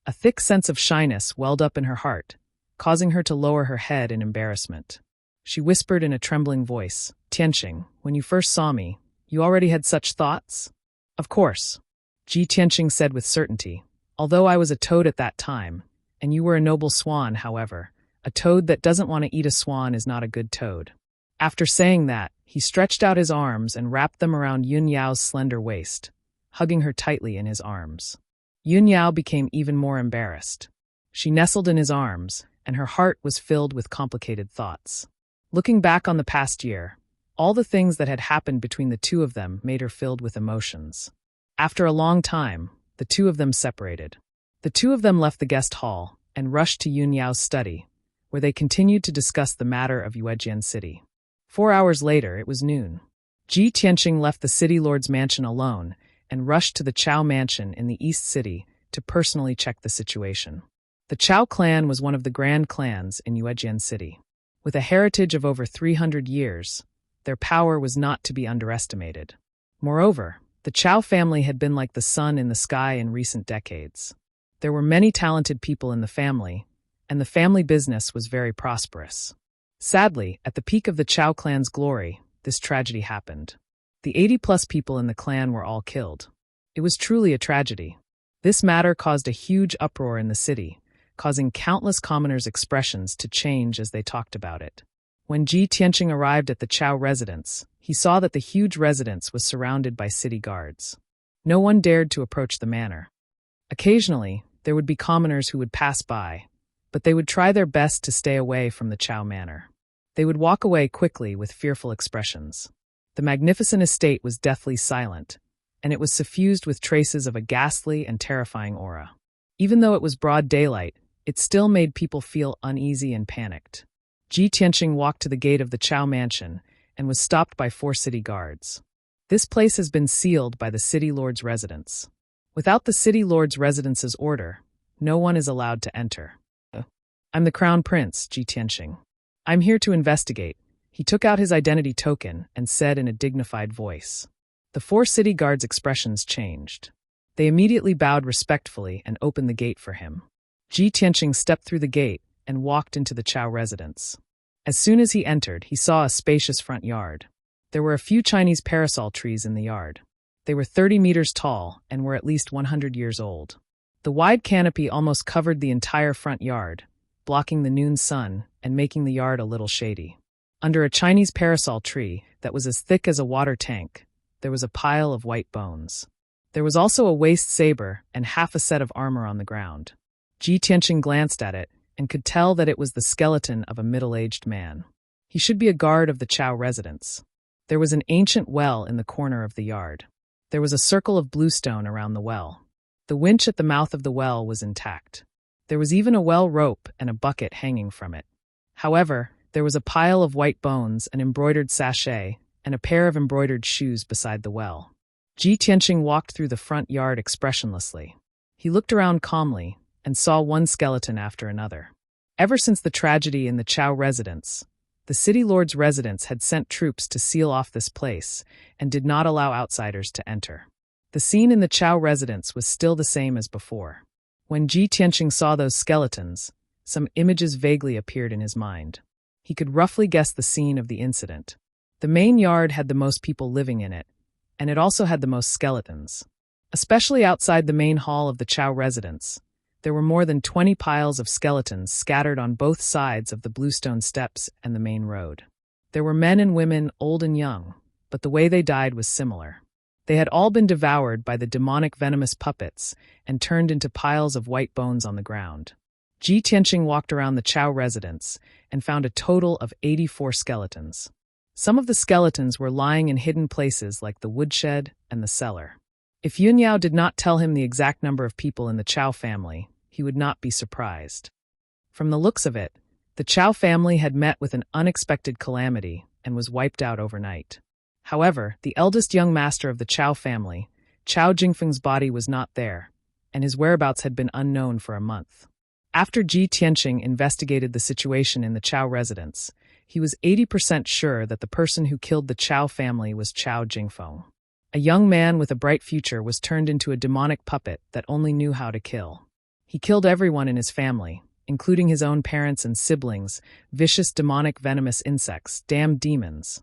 A thick sense of shyness welled up in her heart, causing her to lower her head in embarrassment. She whispered in a trembling voice, Tianqing, when you first saw me, you already had such thoughts? Of course. Ji Tianqing said with certainty, although I was a toad at that time, and you were a noble swan, however, a toad that doesn't want to eat a swan is not a good toad. After saying that, he stretched out his arms and wrapped them around Yunyao's slender waist, hugging her tightly in his arms. Yunyao became even more embarrassed. She nestled in his arms, and her heart was filled with complicated thoughts. Looking back on the past year, all the things that had happened between the two of them made her filled with emotions. After a long time, the two of them separated. The two of them left the guest hall and rushed to Yunyao's study, where they continued to discuss the matter of Yuejian City. 4 hours later, it was noon. Ji Tianqing left the City Lord's Mansion alone and rushed to the Chao Mansion in the East City to personally check the situation. The Chao clan was one of the grand clans in Yuejian City. With a heritage of over 300 years, their power was not to be underestimated. Moreover, the Chao family had been like the sun in the sky in recent decades. There were many talented people in the family, and the family business was very prosperous. Sadly, at the peak of the Chao clan's glory, this tragedy happened. The 80-plus people in the clan were all killed. It was truly a tragedy. This matter caused a huge uproar in the city, causing countless commoners' expressions to change as they talked about it. When Ji Tianqing arrived at the Chao residence, he saw that the huge residence was surrounded by city guards. No one dared to approach the manor. Occasionally, there would be commoners who would pass by, but they would try their best to stay away from the Chao manor. They would walk away quickly with fearful expressions. The magnificent estate was deathly silent, and it was suffused with traces of a ghastly and terrifying aura. Even though it was broad daylight, it still made people feel uneasy and panicked. Ji Tianqing walked to the gate of the Chao mansion and was stopped by 4 city guards. This place has been sealed by the city lord's residence. Without the city lord's residence's order, no one is allowed to enter. I'm the crown prince, Ji Tianqing. I'm here to investigate. He took out his identity token and said in a dignified voice. The 4 city guards' expressions changed. They immediately bowed respectfully and opened the gate for him. Ji Tianqing stepped through the gate and walked into the Chao residence. As soon as he entered, he saw a spacious front yard. There were a few Chinese parasol trees in the yard. They were 30 meters tall and were at least 100 years old. The wide canopy almost covered the entire front yard, blocking the noon sun and making the yard a little shady. Under a Chinese parasol tree that was as thick as a water tank, there was a pile of white bones. There was also a waist saber and half a set of armor on the ground. Ji Tianqing glanced at it and could tell that it was the skeleton of a middle-aged man. He should be a guard of the Chao residence. There was an ancient well in the corner of the yard. There was a circle of bluestone around the well. The winch at the mouth of the well was intact. There was even a well rope and a bucket hanging from it. However, there was a pile of white bones, an embroidered sachet, and a pair of embroidered shoes beside the well. Ji Tianqing walked through the front yard expressionlessly. He looked around calmly and saw one skeleton after another. Ever since the tragedy in the Chao residence, the city lord's residence had sent troops to seal off this place and did not allow outsiders to enter. The scene in the Chao residence was still the same as before. When Ji Tianqing saw those skeletons, some images vaguely appeared in his mind. He could roughly guess the scene of the incident. The main yard had the most people living in it, and it also had the most skeletons. Especially outside the main hall of the Chao residence, there were more than 20 piles of skeletons scattered on both sides of the bluestone steps and the main road. There were men and women, old and young, but the way they died was similar. They had all been devoured by the demonic venomous puppets and turned into piles of white bones on the ground. Ji Tianqing walked around the Chao residence and found a total of 84 skeletons. Some of the skeletons were lying in hidden places like the woodshed and the cellar. If Yunyao did not tell him the exact number of people in the Chao family, he would not be surprised. From the looks of it, the Chao family had met with an unexpected calamity and was wiped out overnight. However, the eldest young master of the Chao family, Chao Jingfeng's body was not there, and his whereabouts had been unknown for a month. After Ji Tianqing investigated the situation in the Chao residence, he was 80% sure that the person who killed the Chao family was Chao Jingfeng. A young man with a bright future was turned into a demonic puppet that only knew how to kill. He killed everyone in his family, including his own parents and siblings, vicious demonic venomous insects, damned demons.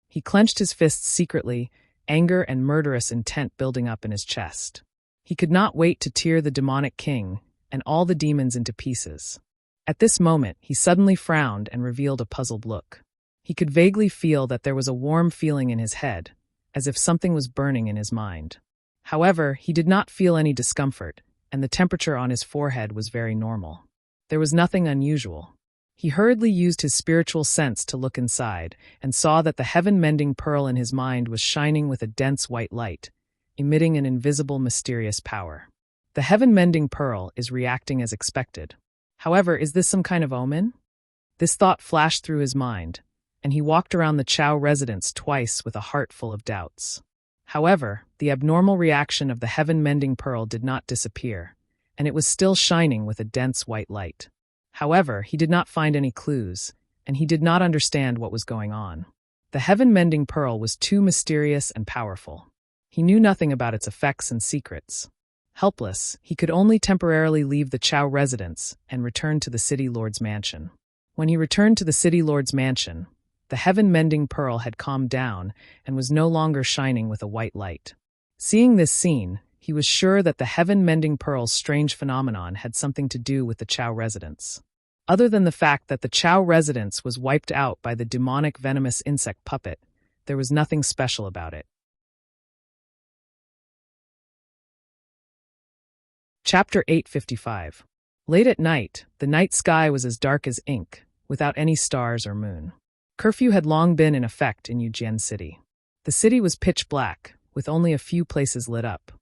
He clenched his fists secretly, anger and murderous intent building up in his chest. He could not wait to tear the demonic king and all the demons into pieces. At this moment, he suddenly frowned and revealed a puzzled look. He could vaguely feel that there was a warm feeling in his head, as if something was burning in his mind. However, he did not feel any discomfort, and the temperature on his forehead was very normal. There was nothing unusual. He hurriedly used his spiritual sense to look inside, and saw that the heaven-mending pearl in his mind was shining with a dense white light, emitting an invisible mysterious power. The heaven-mending pearl is reacting as expected. However, is this some kind of omen? This thought flashed through his mind, and he walked around the Chao residence twice with a heart full of doubts. However, the abnormal reaction of the heaven-mending pearl did not disappear, and it was still shining with a dense white light. However, he did not find any clues, and he did not understand what was going on. The heaven-mending pearl was too mysterious and powerful. He knew nothing about its effects and secrets. Helpless, he could only temporarily leave the Chao residence and return to the city lord's mansion. When he returned to the city lord's mansion, the heaven-mending pearl had calmed down and was no longer shining with a white light. Seeing this scene, he was sure that the heaven-mending pearl's strange phenomenon had something to do with the Chao residence. Other than the fact that the Chao residence was wiped out by the demonic venomous insect puppet, there was nothing special about it. Chapter 855. Late at night, the night sky was as dark as ink, without any stars or moon. Curfew had long been in effect in Yujian City. The city was pitch black, with only a few places lit up.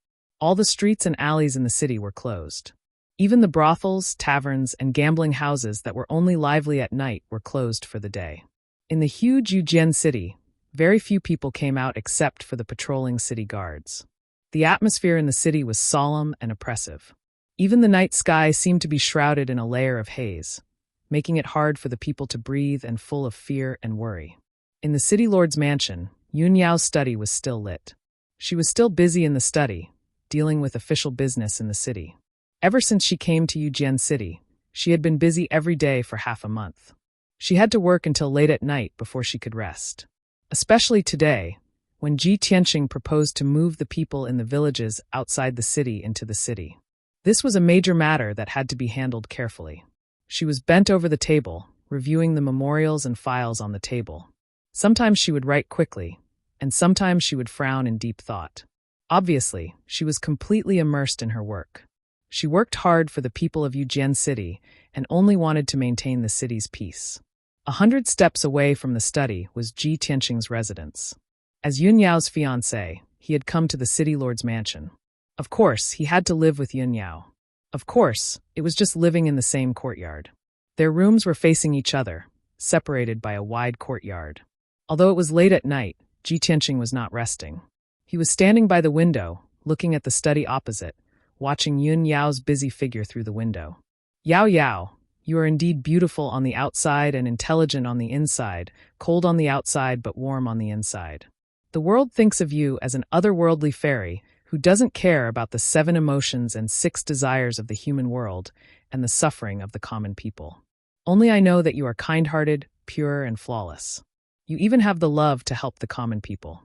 All the streets and alleys in the city were closed. Even the brothels, taverns, and gambling houses that were only lively at night were closed for the day. In the huge Yujian city, very few people came out except for the patrolling city guards. The atmosphere in the city was solemn and oppressive. Even the night sky seemed to be shrouded in a layer of haze, making it hard for the people to breathe and full of fear and worry. In the city lord's mansion, Yun Yao's study was still lit. She was still busy in the study, dealing with official business in the city. Ever since she came to Yujian City, she had been busy every day for half a month. She had to work until late at night before she could rest. Especially today, when Ji Tianqing proposed to move the people in the villages outside the city into the city. This was a major matter that had to be handled carefully. She was bent over the table, reviewing the memorials and files on the table. Sometimes she would write quickly, and sometimes she would frown in deep thought. Obviously, she was completely immersed in her work. She worked hard for the people of Yujian City and only wanted to maintain the city's peace. 100 steps away from the study was Ji Tianqing's residence. As Yun Yao's fiancé, he had come to the city lord's mansion. Of course, he had to live with Yun Yao. Of course, it was just living in the same courtyard. Their rooms were facing each other, separated by a wide courtyard. Although it was late at night, Ji Tianqing was not resting. He was standing by the window, looking at the study opposite, watching Yun Yao's busy figure through the window. Yao Yao, you are indeed beautiful on the outside and intelligent on the inside, cold on the outside but warm on the inside. The world thinks of you as an otherworldly fairy who doesn't care about the 7 emotions and 6 desires of the human world and the suffering of the common people. Only I know that you are kind-hearted, pure, and flawless. You even have the love to help the common people.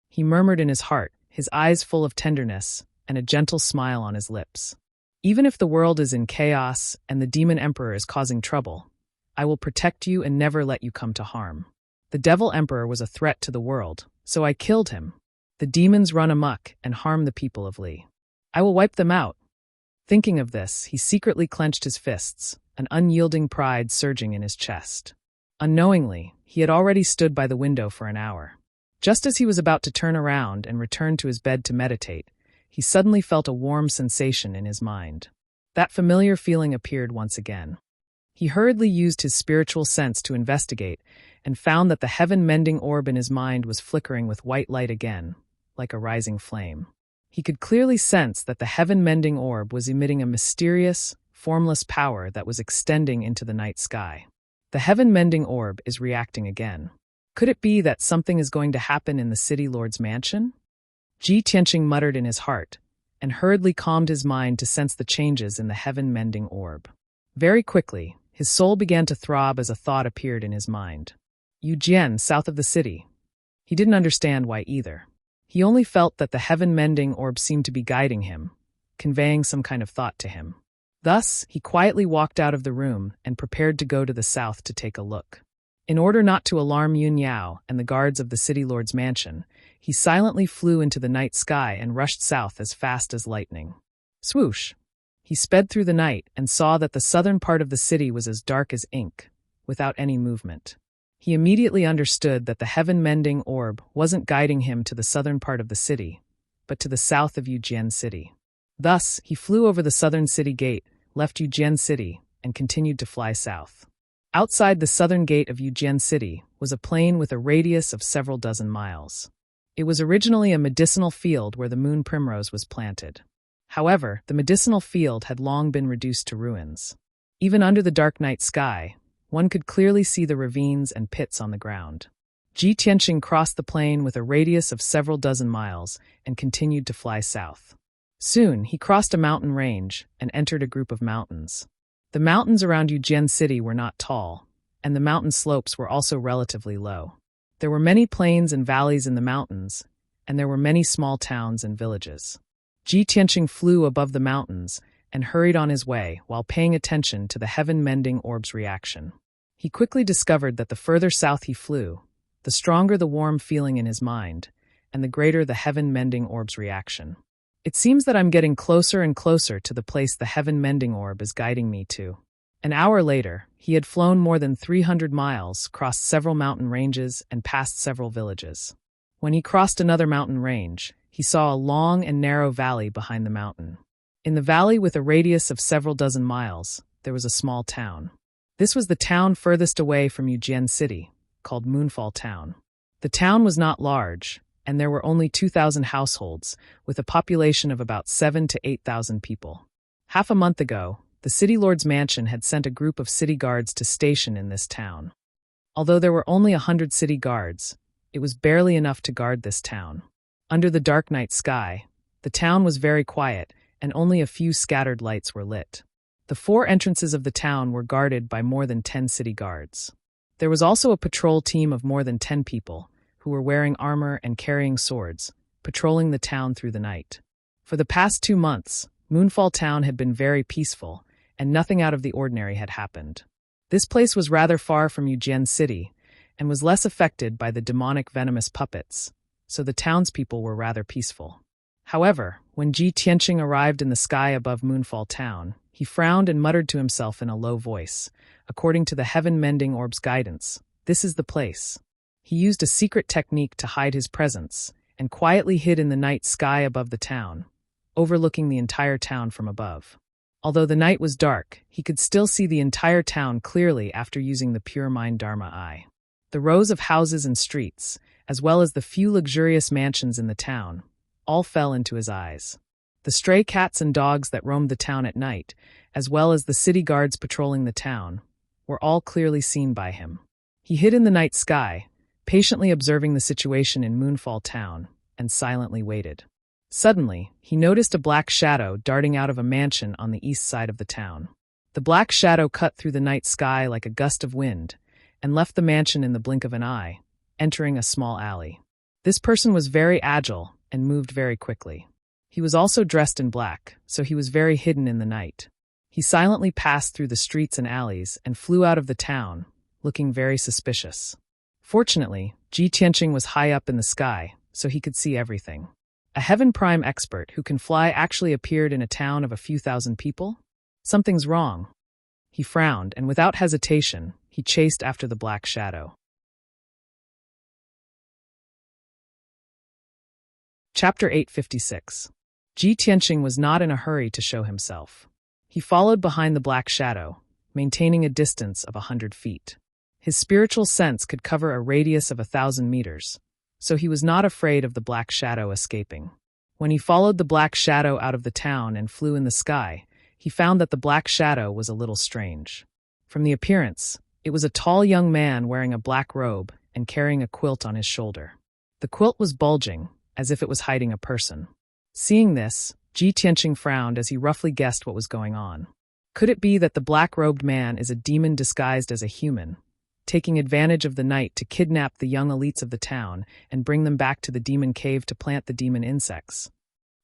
He murmured in his heart, his eyes full of tenderness and a gentle smile on his lips. Even if the world is in chaos and the demon emperor is causing trouble, I will protect you and never let you come to harm. The devil emperor was a threat to the world, so I killed him. The demons run amok and harm the people of Li. I will wipe them out. Thinking of this, he secretly clenched his fists, an unyielding pride surging in his chest. Unknowingly, he had already stood by the window for an hour. Just as he was about to turn around and return to his bed to meditate, he suddenly felt a warm sensation in his mind. That familiar feeling appeared once again. He hurriedly used his spiritual sense to investigate and found that the heaven-mending orb in his mind was flickering with white light again, like a rising flame. He could clearly sense that the heaven-mending orb was emitting a mysterious, formless power that was extending into the night sky. The heaven-mending orb is reacting again. Could it be that something is going to happen in the city lord's mansion? Ji Tianqing muttered in his heart, and hurriedly calmed his mind to sense the changes in the heaven-mending orb. Very quickly, his soul began to throb as a thought appeared in his mind. Yujian, south of the city. He didn't understand why either. He only felt that the heaven-mending orb seemed to be guiding him, conveying some kind of thought to him. Thus, he quietly walked out of the room and prepared to go to the south to take a look. In order not to alarm Yun Yao and the guards of the city lord's mansion, he silently flew into the night sky and rushed south as fast as lightning. Swoosh! He sped through the night and saw that the southern part of the city was as dark as ink, without any movement. He immediately understood that the heaven-mending orb wasn't guiding him to the southern part of the city, but to the south of Yujian City. Thus, he flew over the southern city gate, left Yujian City, and continued to fly south. Outside the southern gate of Yujian City was a plain with a radius of several dozen miles. It was originally a medicinal field where the moon primrose was planted. However, the medicinal field had long been reduced to ruins. Even under the dark night sky, one could clearly see the ravines and pits on the ground. Ji Tianqing crossed the plain with a radius of several dozen miles and continued to fly south. Soon, he crossed a mountain range and entered a group of mountains. The mountains around Yujian City were not tall, and the mountain slopes were also relatively low. There were many plains and valleys in the mountains, and there were many small towns and villages. Ji Tianqing flew above the mountains and hurried on his way while paying attention to the heaven-mending orb's reaction. He quickly discovered that the further south he flew, the stronger the warm feeling in his mind, and the greater the heaven-mending orb's reaction. It seems that I'm getting closer and closer to the place the heaven-mending orb is guiding me to. An hour later, he had flown more than 300 miles, crossed several mountain ranges, and passed several villages. When he crossed another mountain range, he saw a long and narrow valley behind the mountain. In the valley, with a radius of several dozen miles, there was a small town. This was the town furthest away from Ujien City, called Moonfall Town. The town was not large, and there were only 2,000 households, with a population of about 7,000 to 8,000 people. Half a month ago, the city lord's mansion had sent a group of city guards to station in this town. Although there were only 100 city guards, it was barely enough to guard this town. Under the dark night sky, the town was very quiet, and only a few scattered lights were lit. The 4 entrances of the town were guarded by more than 10 city guards. There was also a patrol team of more than 10 people, who were wearing armor and carrying swords, patrolling the town through the night. For the past 2 months, Moonfall Town had been very peaceful, and nothing out of the ordinary had happened. This place was rather far from Ujien City, and was less affected by the demonic venomous puppets, so the townspeople were rather peaceful. However, when Ji Tianqing arrived in the sky above Moonfall Town, he frowned and muttered to himself in a low voice, "According to the heaven-mending orb's guidance, this is the place." He used a secret technique to hide his presence, and quietly hid in the night sky above the town, overlooking the entire town from above. Although the night was dark, he could still see the entire town clearly after using the Pure Mind Dharma Eye. The rows of houses and streets, as well as the few luxurious mansions in the town, all fell into his eyes. The stray cats and dogs that roamed the town at night, as well as the city guards patrolling the town, were all clearly seen by him. He hid in the night sky, patiently observing the situation in Moonfall Town, and silently waited. Suddenly, he noticed a black shadow darting out of a mansion on the east side of the town. The black shadow cut through the night sky like a gust of wind, and left the mansion in the blink of an eye, entering a small alley. This person was very agile and moved very quickly. He was also dressed in black, so he was very hidden in the night. He silently passed through the streets and alleys and flew out of the town, looking very suspicious. Fortunately, Ji Tianqing was high up in the sky, so he could see everything. A Heaven Prime expert who can fly actually appeared in a town of a few thousand people? Something's wrong. He frowned, and without hesitation, he chased after the black shadow. Chapter 856. Ji Tianqing was not in a hurry to show himself. He followed behind the black shadow, maintaining a distance of 100 feet. His spiritual sense could cover a radius of 1,000 meters, so he was not afraid of the black shadow escaping. When he followed the black shadow out of the town and flew in the sky, he found that the black shadow was a little strange. From the appearance, it was a tall young man wearing a black robe and carrying a quilt on his shoulder. The quilt was bulging, as if it was hiding a person. Seeing this, Ji Tianqing frowned as he roughly guessed what was going on. Could it be that the black-robed man is a demon disguised as a human, taking advantage of the night to kidnap the young elites of the town and bring them back to the demon cave to plant the demon insects?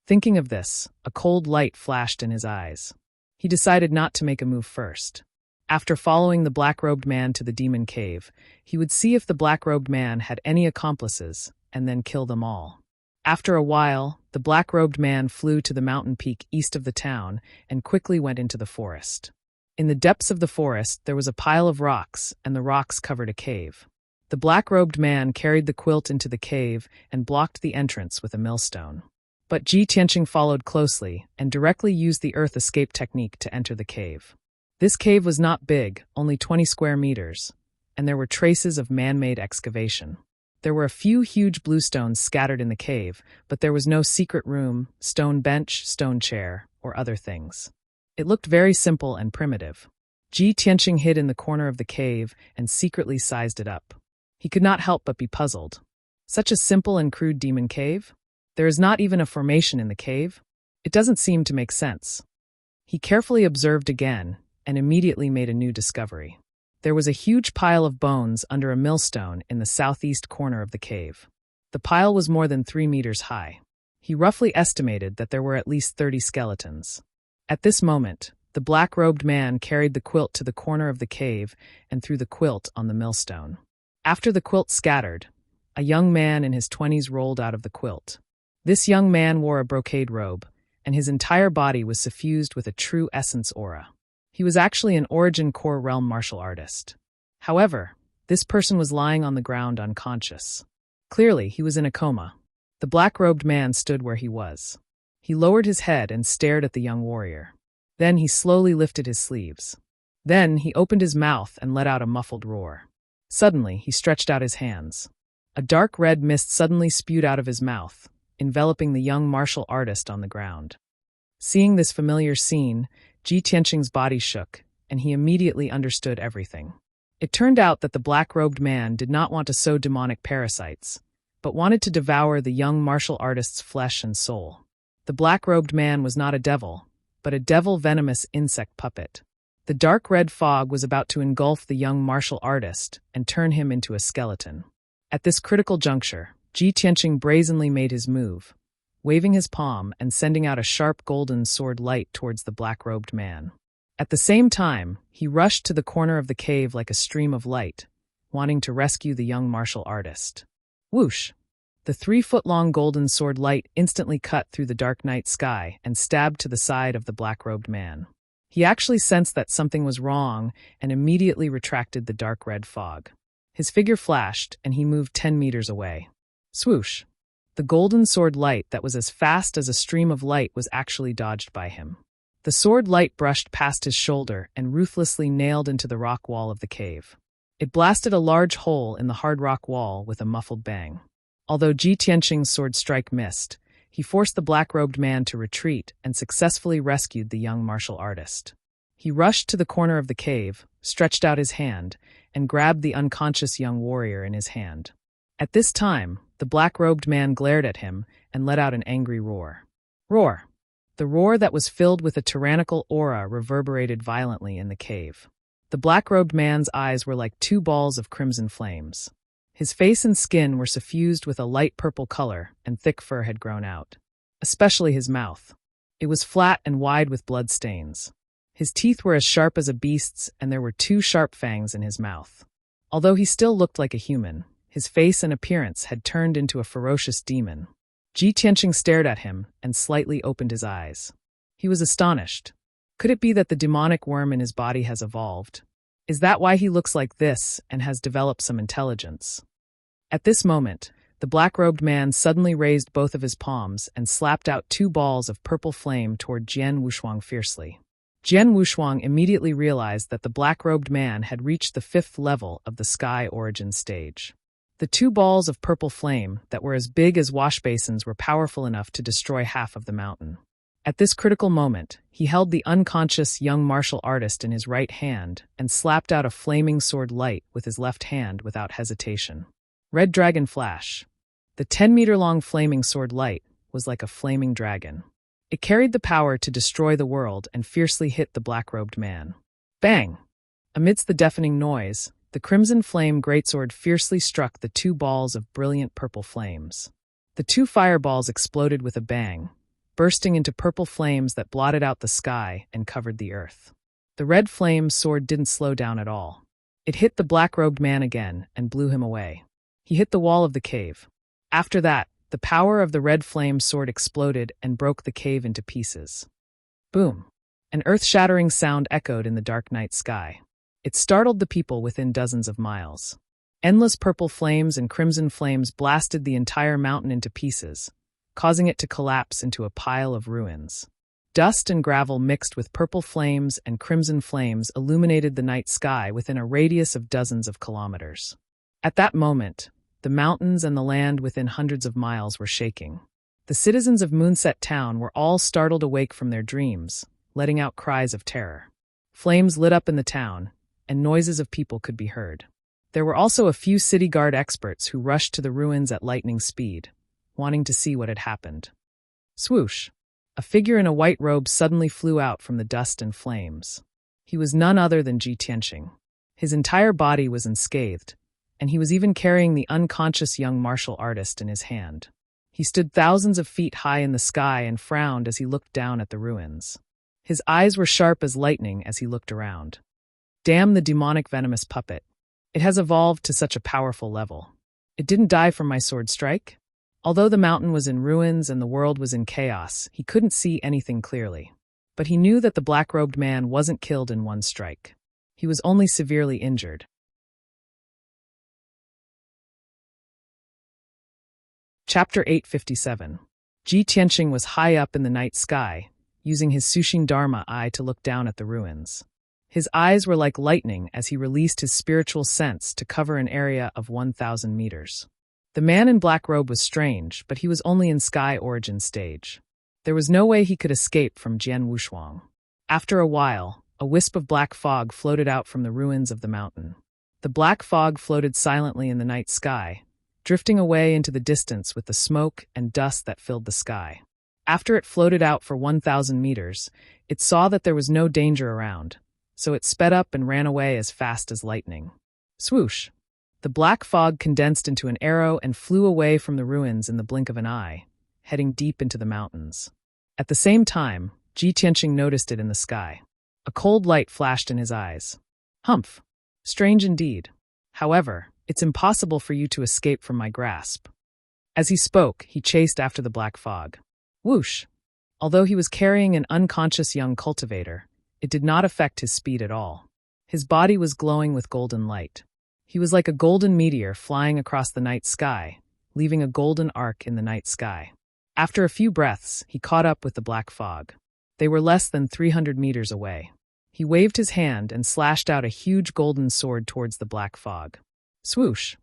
Thinking of this, a cold light flashed in his eyes. He decided not to make a move first. After following the black-robed man to the demon cave, he would see if the black-robed man had any accomplices, and then kill them all. After a while, the black-robed man flew to the mountain peak east of the town and quickly went into the forest. In the depths of the forest, there was a pile of rocks, and the rocks covered a cave. The black-robed man carried the quilt into the cave and blocked the entrance with a millstone. But Ji Tianqing followed closely and directly used the earth escape technique to enter the cave. This cave was not big, only 20 square meters, and there were traces of man-made excavation. There were a few huge blue stones scattered in the cave, but there was no secret room, stone bench, stone chair, or other things. It looked very simple and primitive. Ji Tianqing hid in the corner of the cave and secretly sized it up. He could not help but be puzzled. Such a simple and crude demon cave? There is not even a formation in the cave? It doesn't seem to make sense. He carefully observed again and immediately made a new discovery. There was a huge pile of bones under a millstone in the southeast corner of the cave. The pile was more than 3 meters high. He roughly estimated that there were at least 30 skeletons. At this moment, the black-robed man carried the quilt to the corner of the cave and threw the quilt on the millstone. After the quilt scattered, a young man in his 20s rolled out of the quilt. This young man wore a brocade robe, and his entire body was suffused with a true essence aura. He was actually an Origin Core Realm martial artist. However, this person was lying on the ground unconscious. Clearly, he was in a coma. The black-robed man stood where he was. He lowered his head and stared at the young warrior. Then he slowly lifted his sleeves. Then he opened his mouth and let out a muffled roar. Suddenly, he stretched out his hands. A dark red mist suddenly spewed out of his mouth, enveloping the young martial artist on the ground. Seeing this familiar scene, Ji Tianqing's body shook, and he immediately understood everything. It turned out that the black-robed man did not want to sow demonic parasites, but wanted to devour the young martial artist's flesh and soul. The black-robed man was not a devil, but a devil-venomous insect puppet. The dark red fog was about to engulf the young martial artist and turn him into a skeleton. At this critical juncture, Ji Tianqing brazenly made his move, waving his palm and sending out a sharp golden sword light towards the black-robed man. At the same time, he rushed to the corner of the cave like a stream of light, wanting to rescue the young martial artist. Whoosh! The 3-foot-long golden sword light instantly cut through the dark night sky and stabbed to the side of the black-robed man. He actually sensed that something was wrong and immediately retracted the dark red fog. His figure flashed, and he moved 10 meters away. Swoosh! The golden sword light that was as fast as a stream of light was actually dodged by him. The sword light brushed past his shoulder and ruthlessly nailed into the rock wall of the cave. It blasted a large hole in the hard rock wall with a muffled bang. Although Ji Tianqing's sword strike missed, he forced the black-robed man to retreat and successfully rescued the young martial artist. He rushed to the corner of the cave, stretched out his hand, and grabbed the unconscious young warrior in his hand. At this time, the black-robed man glared at him and let out an angry roar. Roar! The roar that was filled with a tyrannical aura reverberated violently in the cave. The black-robed man's eyes were like 2 balls of crimson flames. His face and skin were suffused with a light purple color, and thick fur had grown out. Especially his mouth. It was flat and wide with blood stains. His teeth were as sharp as a beast's, and there were 2 sharp fangs in his mouth. Although he still looked like a human, his face and appearance had turned into a ferocious demon. Ji Tianqing stared at him and slightly opened his eyes. He was astonished. Could it be that the demonic worm in his body has evolved? Is that why he looks like this and has developed some intelligence? At this moment, the black-robed man suddenly raised both of his palms and slapped out 2 balls of purple flame toward Jian Wushuang fiercely. Jian Wushuang immediately realized that the black-robed man had reached the 5th level of the sky origin stage. The 2 balls of purple flame that were as big as wash basins were powerful enough to destroy half of the mountain. At this critical moment, he held the unconscious young martial artist in his right hand and slapped out a flaming sword light with his left hand without hesitation. Red Dragon Flash. The 10-meter-long flaming sword light was like a flaming dragon. It carried the power to destroy the world and fiercely hit the black-robed man. Bang! Amidst the deafening noise, the crimson flame greatsword fiercely struck the 2 balls of brilliant purple flames. The 2 fireballs exploded with a bang, bursting into purple flames that blotted out the sky and covered the earth. The red flame sword didn't slow down at all. It hit the black-robed man again and blew him away. He hit the wall of the cave. After that, the power of the red flame sword exploded and broke the cave into pieces. Boom! An earth-shattering sound echoed in the dark night sky. It startled the people within dozens of miles. Endless purple flames and crimson flames blasted the entire mountain into pieces, causing it to collapse into a pile of ruins. Dust and gravel mixed with purple flames and crimson flames illuminated the night sky within a radius of dozens of kilometers. At that moment, the mountains and the land within hundreds of miles were shaking. The citizens of Moonset Town were all startled awake from their dreams, letting out cries of terror. Flames lit up in the town, and noises of people could be heard. There were also a few city guard experts who rushed to the ruins at lightning speed, wanting to see what had happened. Swoosh! A figure in a white robe suddenly flew out from the dust and flames. He was none other than Ji Tianqing. His entire body was unscathed, and he was even carrying the unconscious young martial artist in his hand. He stood thousands of feet high in the sky and frowned as he looked down at the ruins. His eyes were sharp as lightning as he looked around. Damn the demonic venomous puppet. It has evolved to such a powerful level. It didn't die from my sword strike? Although the mountain was in ruins and the world was in chaos, he couldn't see anything clearly. But he knew that the black-robed man wasn't killed in one strike. He was only severely injured. Chapter 857. Ji Tianqing was high up in the night sky, using his Sushing Dharma eye to look down at the ruins. His eyes were like lightning as he released his spiritual sense to cover an area of 1,000 meters. The man in black robe was strange, but he was only in sky origin stage. There was no way he could escape from Jian Wushuang. After a while, a wisp of black fog floated out from the ruins of the mountain. The black fog floated silently in the night sky, drifting away into the distance with the smoke and dust that filled the sky. After it floated out for 1,000 meters, it saw that there was no danger around, so it sped up and ran away as fast as lightning. Swoosh! The black fog condensed into an arrow and flew away from the ruins in the blink of an eye, heading deep into the mountains. At the same time, Ji Tianqing noticed it in the sky. A cold light flashed in his eyes. Humph! Strange indeed. However, it's impossible for you to escape from my grasp. As he spoke, he chased after the black fog. Whoosh! Although he was carrying an unconscious young cultivator, it did not affect his speed at all. His body was glowing with golden light. He was like a golden meteor flying across the night sky, leaving a golden arc in the night sky. After a few breaths, he caught up with the black fog. They were less than 300 meters away. He waved his hand and slashed out a huge golden sword towards the black fog. Swoosh!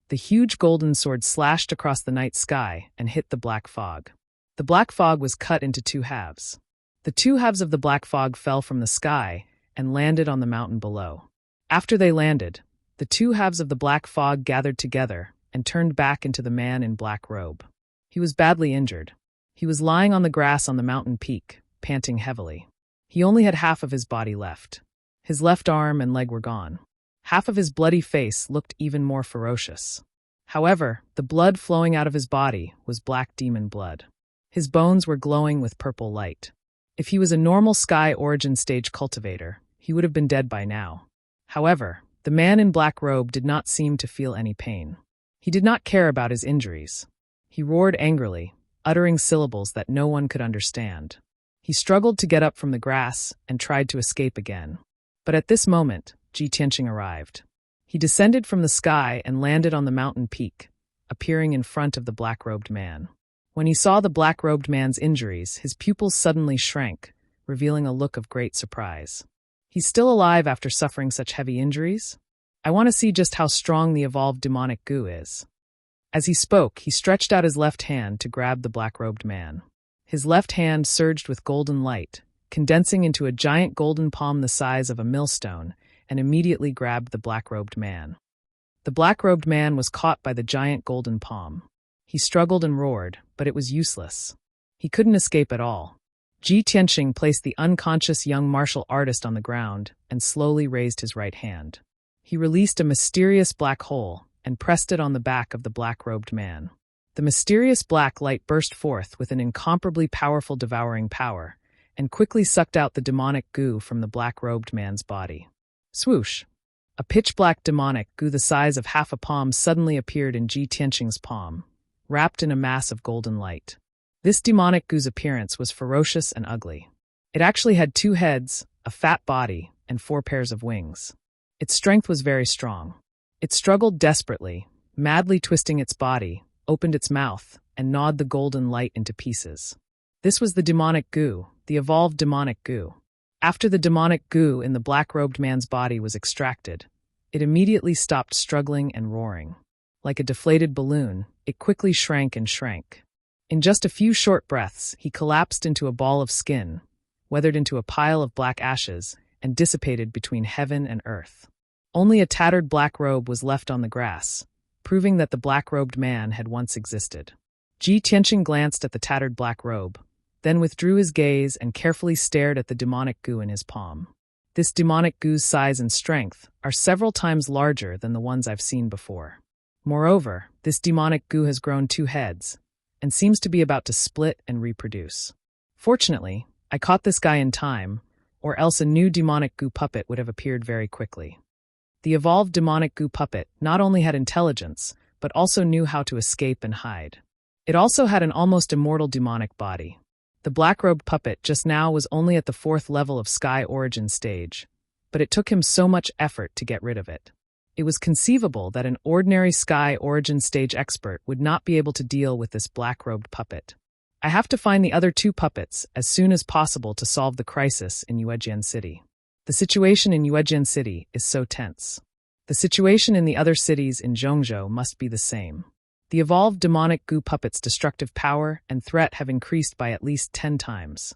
The huge golden sword slashed across the night sky and hit the black fog. The black fog was cut into two halves. The two halves of the black fog fell from the sky and landed on the mountain below. After they landed, the two halves of the black fog gathered together and turned back into the man in black robe. He was badly injured. He was lying on the grass on the mountain peak, panting heavily. He only had half of his body left. His left arm and leg were gone. Half of his bloody face looked even more ferocious. However, the blood flowing out of his body was black demon blood. His bones were glowing with purple light. If he was a normal sky origin stage cultivator, he would have been dead by now. However, the man in black robe did not seem to feel any pain. He did not care about his injuries. He roared angrily, uttering syllables that no one could understand. He struggled to get up from the grass and tried to escape again. But at this moment, Ji Tianqing arrived. He descended from the sky and landed on the mountain peak, appearing in front of the black-robed man. When he saw the black-robed man's injuries, his pupils suddenly shrank, revealing a look of great surprise. He's still alive after suffering such heavy injuries? I want to see just how strong the evolved demonic goo is. As he spoke, he stretched out his left hand to grab the black-robed man. His left hand surged with golden light, condensing into a giant golden palm the size of a millstone, and immediately grabbed the black-robed man. The black-robed man was caught by the giant golden palm. He struggled and roared, but it was useless. He couldn't escape at all. Ji Tianqing placed the unconscious young martial artist on the ground and slowly raised his right hand. He released a mysterious black hole and pressed it on the back of the black-robed man. The mysterious black light burst forth with an incomparably powerful devouring power and quickly sucked out the demonic goo from the black-robed man's body. Swoosh! A pitch-black demonic goo the size of half a palm suddenly appeared in Ji Tianqing's palm, wrapped in a mass of golden light. This demonic goo's appearance was ferocious and ugly. It actually had 2 heads, a fat body, and 4 pairs of wings. Its strength was very strong. It struggled desperately, madly twisting its body, opened its mouth, and gnawed the golden light into pieces. This was the demonic goo, the evolved demonic goo. After the demonic goo in the black-robed man's body was extracted, it immediately stopped struggling and roaring. Like a deflated balloon, it quickly shrank and shrank. In just a few short breaths, he collapsed into a ball of skin, weathered into a pile of black ashes, and dissipated between heaven and earth. Only a tattered black robe was left on the grass, proving that the black-robed man had once existed. Ji Tianqing glanced at the tattered black robe, then withdrew his gaze and carefully stared at the demonic goo in his palm. This demonic goo's size and strength are several times larger than the ones I've seen before. Moreover, this demonic goo has grown 2 heads, and seems to be about to split and reproduce. Fortunately, I caught this guy in time, or else a new demonic goo puppet would have appeared very quickly. The evolved demonic goo puppet not only had intelligence, but also knew how to escape and hide. It also had an almost immortal demonic body. The black-robed puppet just now was only at the 4th level of Sky Origin stage, but it took him so much effort to get rid of it. It was conceivable that an ordinary Sky Origin stage expert would not be able to deal with this black-robed puppet. I have to find the other 2 puppets as soon as possible to solve the crisis in Yuejian City. The situation in Yuejian City is so tense. The situation in the other cities in Zhongzhou must be the same. The evolved demonic goo puppet's destructive power and threat have increased by at least 10 times.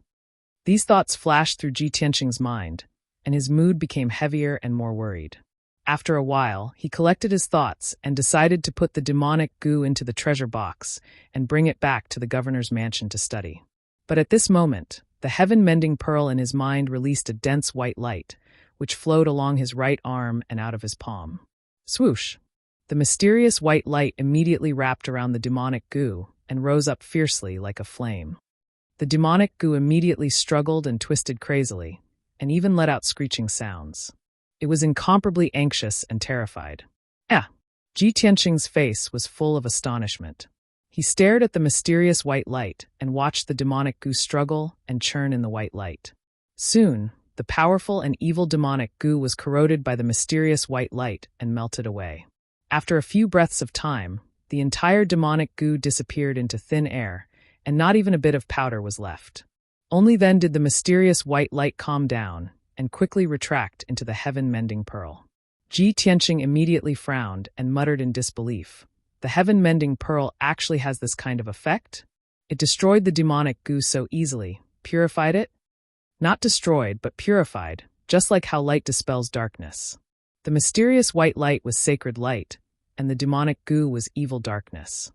These thoughts flashed through Ji Tianqing's mind, and his mood became heavier and more worried. After a while, he collected his thoughts and decided to put the demonic goo into the treasure box and bring it back to the governor's mansion to study. But at this moment, the heaven-mending pearl in his mind released a dense white light, which flowed along his right arm and out of his palm. Swoosh! The mysterious white light immediately wrapped around the demonic goo and rose up fiercely like a flame. The demonic goo immediately struggled and twisted crazily, and even let out screeching sounds. It was incomparably anxious and terrified. Ji Tianqing's face was full of astonishment. He stared at the mysterious white light and watched the demonic goo struggle and churn in the white light. Soon, the powerful and evil demonic goo was corroded by the mysterious white light and melted away. After a few breaths of time, the entire demonic goo disappeared into thin air, and not even a bit of powder was left. Only then did the mysterious white light calm down and quickly retract into the heaven-mending pearl. Ji Tianqing immediately frowned and muttered in disbelief. The heaven-mending pearl actually has this kind of effect? It destroyed the demonic goo so easily. Purified it? Not destroyed, but purified, just like how light dispels darkness. The mysterious white light was sacred light, and the demonic goo was evil darkness.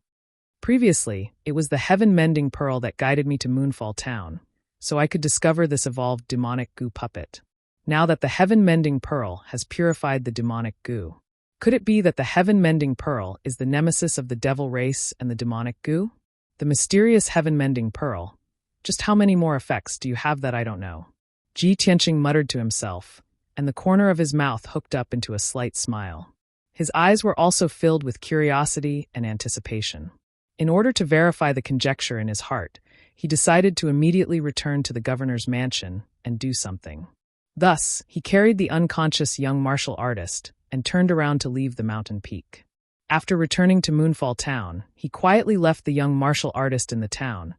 Previously, it was the heaven-mending pearl that guided me to Moonfall Town, so I could discover this evolved demonic goo puppet. Now that the heaven-mending pearl has purified the demonic goo, could it be that the heaven-mending pearl is the nemesis of the devil race and the demonic goo? The mysterious heaven-mending pearl. Just how many more effects do you have that I don't know? Ji Tianqing muttered to himself, and the corner of his mouth hooked up into a slight smile. His eyes were also filled with curiosity and anticipation. In order to verify the conjecture in his heart, he decided to immediately return to the governor's mansion and do something. Thus, he carried the unconscious young martial artist and turned around to leave the mountain peak. After returning to Moonfall Town, he quietly left the young martial artist in the town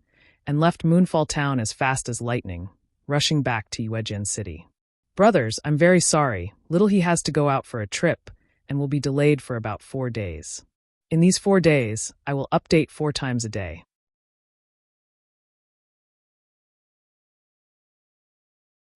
and left Moonfall Town as fast as lightning, rushing back to Yuejian City. Brothers, I'm very sorry. Little he has to go out for a trip and will be delayed for about 4 days. In these 4 days, I will update 4 times a day.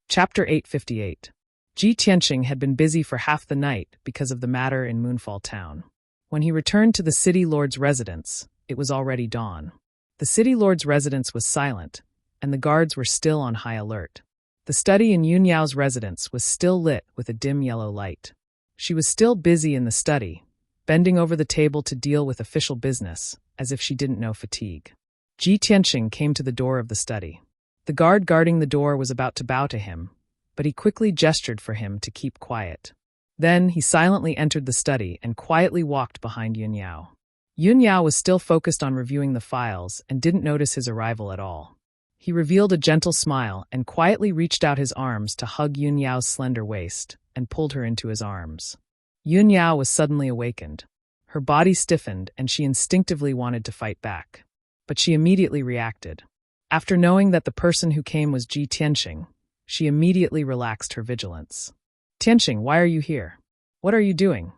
Chapter 858. Ji Tianqing had been busy for half the night because of the matter in Moonfall Town. When he returned to the city lord's residence, it was already dawn. The city lord's residence was silent, and the guards were still on high alert. The study in Yun Yao's residence was still lit with a dim yellow light. She was still busy in the study, bending over the table to deal with official business, as if she didn't know fatigue. Ji Tianqing came to the door of the study. The guard guarding the door was about to bow to him, but he quickly gestured for him to keep quiet. Then he silently entered the study and quietly walked behind Yun Yao. Yun Yao was still focused on reviewing the files and didn't notice his arrival at all. He revealed a gentle smile and quietly reached out his arms to hug Yun Yao's slender waist and pulled her into his arms. Yun Yao was suddenly awakened. Her body stiffened and she instinctively wanted to fight back. But she immediately reacted. After knowing that the person who came was Ji Tianqing, she immediately relaxed her vigilance. Tianqing, why are you here? What are you doing?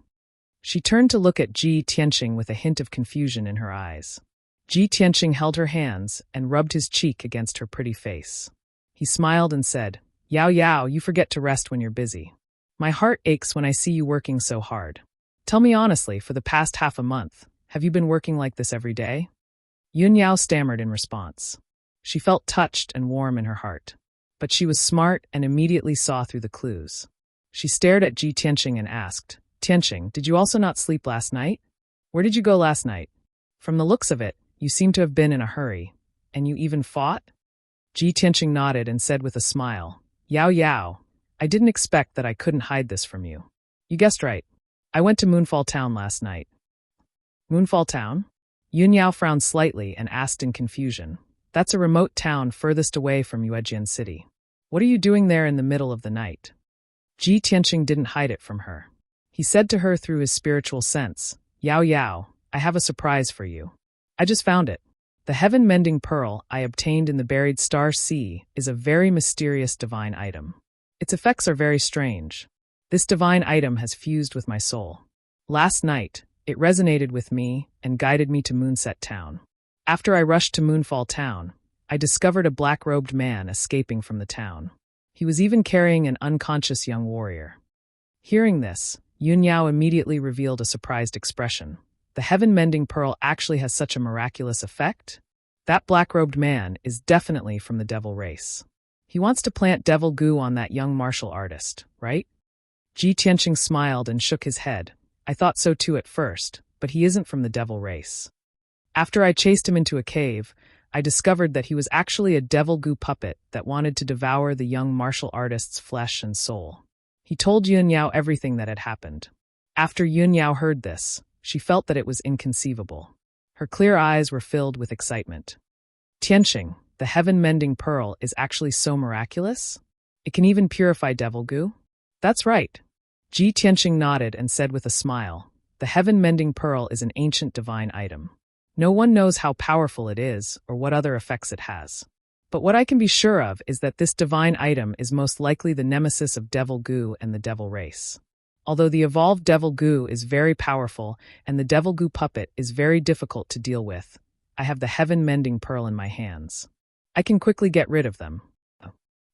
She turned to look at Ji Tianqing with a hint of confusion in her eyes. Ji Tianqing held her hands and rubbed his cheek against her pretty face. He smiled and said, Yao Yao, you forget to rest when you're busy. My heart aches when I see you working so hard. Tell me honestly, for the past half a month, have you been working like this every day? Yun Yao stammered in response. She felt touched and warm in her heart. But she was smart and immediately saw through the clues. She stared at Ji Tianqing and asked, Tianqing, did you also not sleep last night? Where did you go last night? From the looks of it, you seem to have been in a hurry. And you even fought? Ji Tianqing nodded and said with a smile, Yao Yao, I didn't expect that I couldn't hide this from you. You guessed right. I went to Moonfall Town last night. Moonfall Town? Yun Yao frowned slightly and asked in confusion. That's a remote town furthest away from Yuejian City. What are you doing there in the middle of the night? Ji Tianqing didn't hide it from her. He He said to her through his spiritual sense, "Yao Yao, I have a surprise for you. I just found it. The heaven-mending pearl I obtained in the buried star sea is a very mysterious divine item. Its effects are very strange. This divine item has fused with my soul. Last night, it resonated with me and guided me to Moonset Town. After I rushed to Moonfall Town, I discovered a black-robed man escaping from the town. He was even carrying an unconscious young warrior." Hearing this, Yun Yao immediately revealed a surprised expression. The heaven-mending pearl actually has such a miraculous effect? That black-robed man is definitely from the devil race. He wants to plant devil goo on that young martial artist, right? Ji Tianqing smiled and shook his head. I thought so too at first, but he isn't from the devil race. After I chased him into a cave, I discovered that he was actually a devil goo puppet that wanted to devour the young martial artist's flesh and soul. He told Yun Yao everything that had happened. After Yun Yao heard this, she felt that it was inconceivable. Her clear eyes were filled with excitement. Tianqing, the heaven-mending pearl, is actually so miraculous? It can even purify devil goo? That's right. Ji Tianqing nodded and said with a smile, the heaven-mending pearl is an ancient divine item. No one knows how powerful it is or what other effects it has. But what I can be sure of is that this divine item is most likely the nemesis of devil goo and the devil race. Although the evolved devil goo is very powerful and the devil goo puppet is very difficult to deal with, I have the heaven-mending pearl in my hands. I can quickly get rid of them.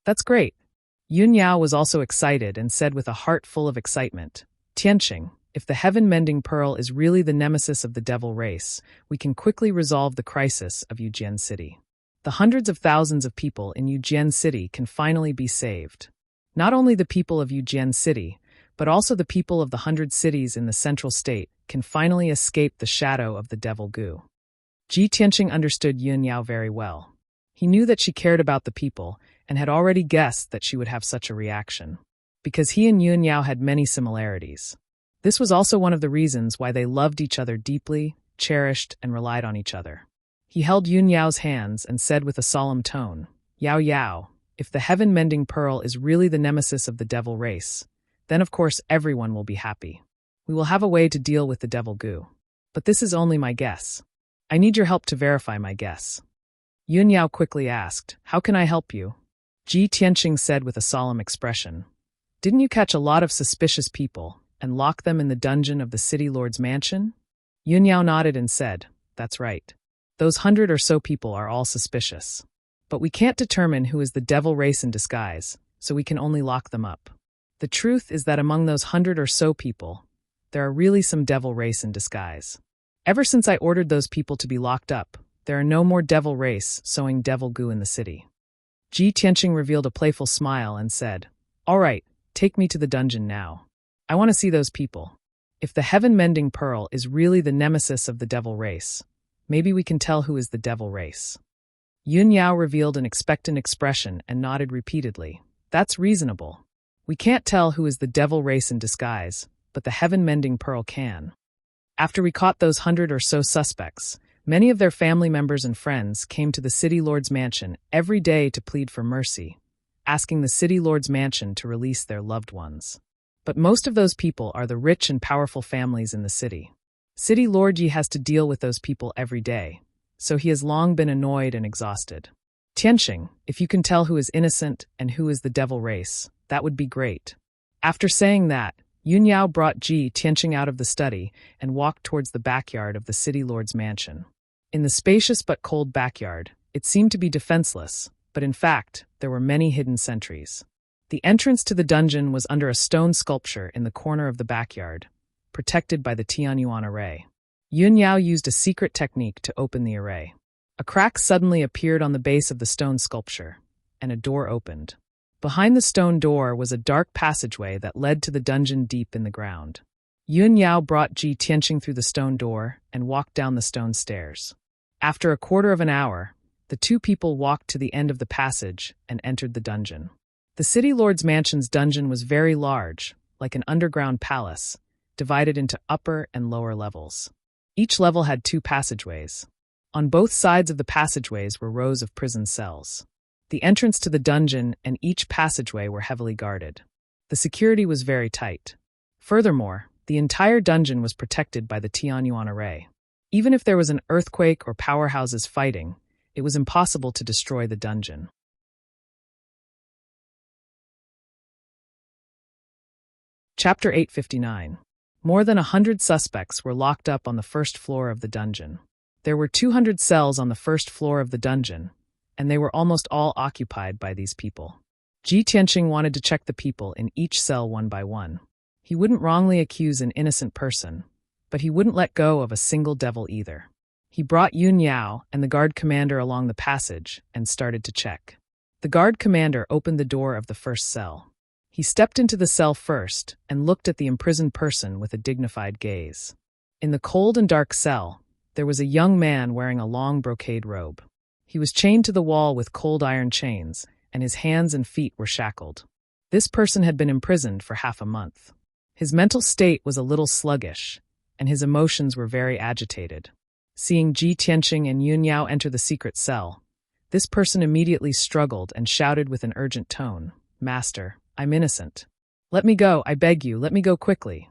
That's great. Yun Yao was also excited and said with a heart full of excitement, Tianqing, if the heaven-mending pearl is really the nemesis of the devil race, we can quickly resolve the crisis of Yujian City. The hundreds of thousands of people in Yujian City can finally be saved. Not only the people of Yujian City, but also the people of the 100 cities in the central state can finally escape the shadow of the devil goo. Ji Tianqing understood Yun Yao very well. He knew that she cared about the people and had already guessed that she would have such a reaction, because he and Yun Yao had many similarities. This was also one of the reasons why they loved each other deeply, cherished, and relied on each other. He held Yun Yao's hands and said with a solemn tone, Yao Yao, if the heaven-mending pearl is really the nemesis of the devil race, then of course everyone will be happy. We will have a way to deal with the devil goo. But this is only my guess. I need your help to verify my guess. Yun Yao quickly asked, how can I help you? Ji Tianqing said with a solemn expression, didn't you catch a lot of suspicious people and lock them in the dungeon of the city lord's mansion? Yun Yao nodded and said, that's right. Those 100 or so people are all suspicious. But we can't determine who is the devil race in disguise, so we can only lock them up. The truth is that among those 100 or so people, there are really some devil race in disguise. Ever since I ordered those people to be locked up, there are no more devil race sowing devil goo in the city. Ji Tianqing revealed a playful smile and said, all right, take me to the dungeon now. I want to see those people. If the heaven-mending pearl is really the nemesis of the devil race, maybe we can tell who is the devil race. Yun Yao revealed an expectant expression and nodded repeatedly. That's reasonable. We can't tell who is the devil race in disguise, but the heaven-mending pearl can. After we caught those 100 or so suspects, many of their family members and friends came to the city lord's mansion every day to plead for mercy, asking the city lord's mansion to release their loved ones. But most of those people are the rich and powerful families in the city. City Lord Yi has to deal with those people every day, so he has long been annoyed and exhausted. Tianqing, if you can tell who is innocent and who is the devil race, that would be great. After saying that, Yun Yao brought Ji Tianqing out of the study and walked towards the backyard of the city lord's mansion. In the spacious but cold backyard, it seemed to be defenseless, but in fact, there were many hidden sentries. The entrance to the dungeon was under a stone sculpture in the corner of the backyard, protected by the Tianyuan array. Yun Yao used a secret technique to open the array. A crack suddenly appeared on the base of the stone sculpture, and a door opened. Behind the stone door was a dark passageway that led to the dungeon deep in the ground. Yun Yao brought Ji Tianqing through the stone door and walked down the stone stairs. After a quarter of an hour, the two people walked to the end of the passage and entered the dungeon. The city lord's mansion's dungeon was very large, like an underground palace, divided into upper and lower levels. Each level had 2 passageways. On both sides of the passageways were rows of prison cells. The entrance to the dungeon and each passageway were heavily guarded. The security was very tight. Furthermore, The entire dungeon was protected by the Tianyuan array. Even if there was an earthquake or powerhouses fighting, it was impossible to destroy the dungeon. Chapter 859. More than 100 suspects were locked up on the first floor of the dungeon. There were 200 cells on the first floor of the dungeon, and they were almost all occupied by these people. Ji Tianqing wanted to check the people in each cell one by one. He wouldn't wrongly accuse an innocent person, but he wouldn't let go of a single devil either. He brought Yun Yao and the guard commander along the passage and started to check. The guard commander opened the door of the first cell. He stepped into the cell first and looked at the imprisoned person with a dignified gaze. In the cold and dark cell, there was a young man wearing a long brocade robe. He was chained to the wall with cold iron chains, and his hands and feet were shackled. This person had been imprisoned for half a month. His mental state was a little sluggish, and his emotions were very agitated. Seeing Ji Tianqing and Yun Yao enter the secret cell, this person immediately struggled and shouted with an urgent tone, "Master, I'm innocent. Let me go, I beg you, let me go quickly."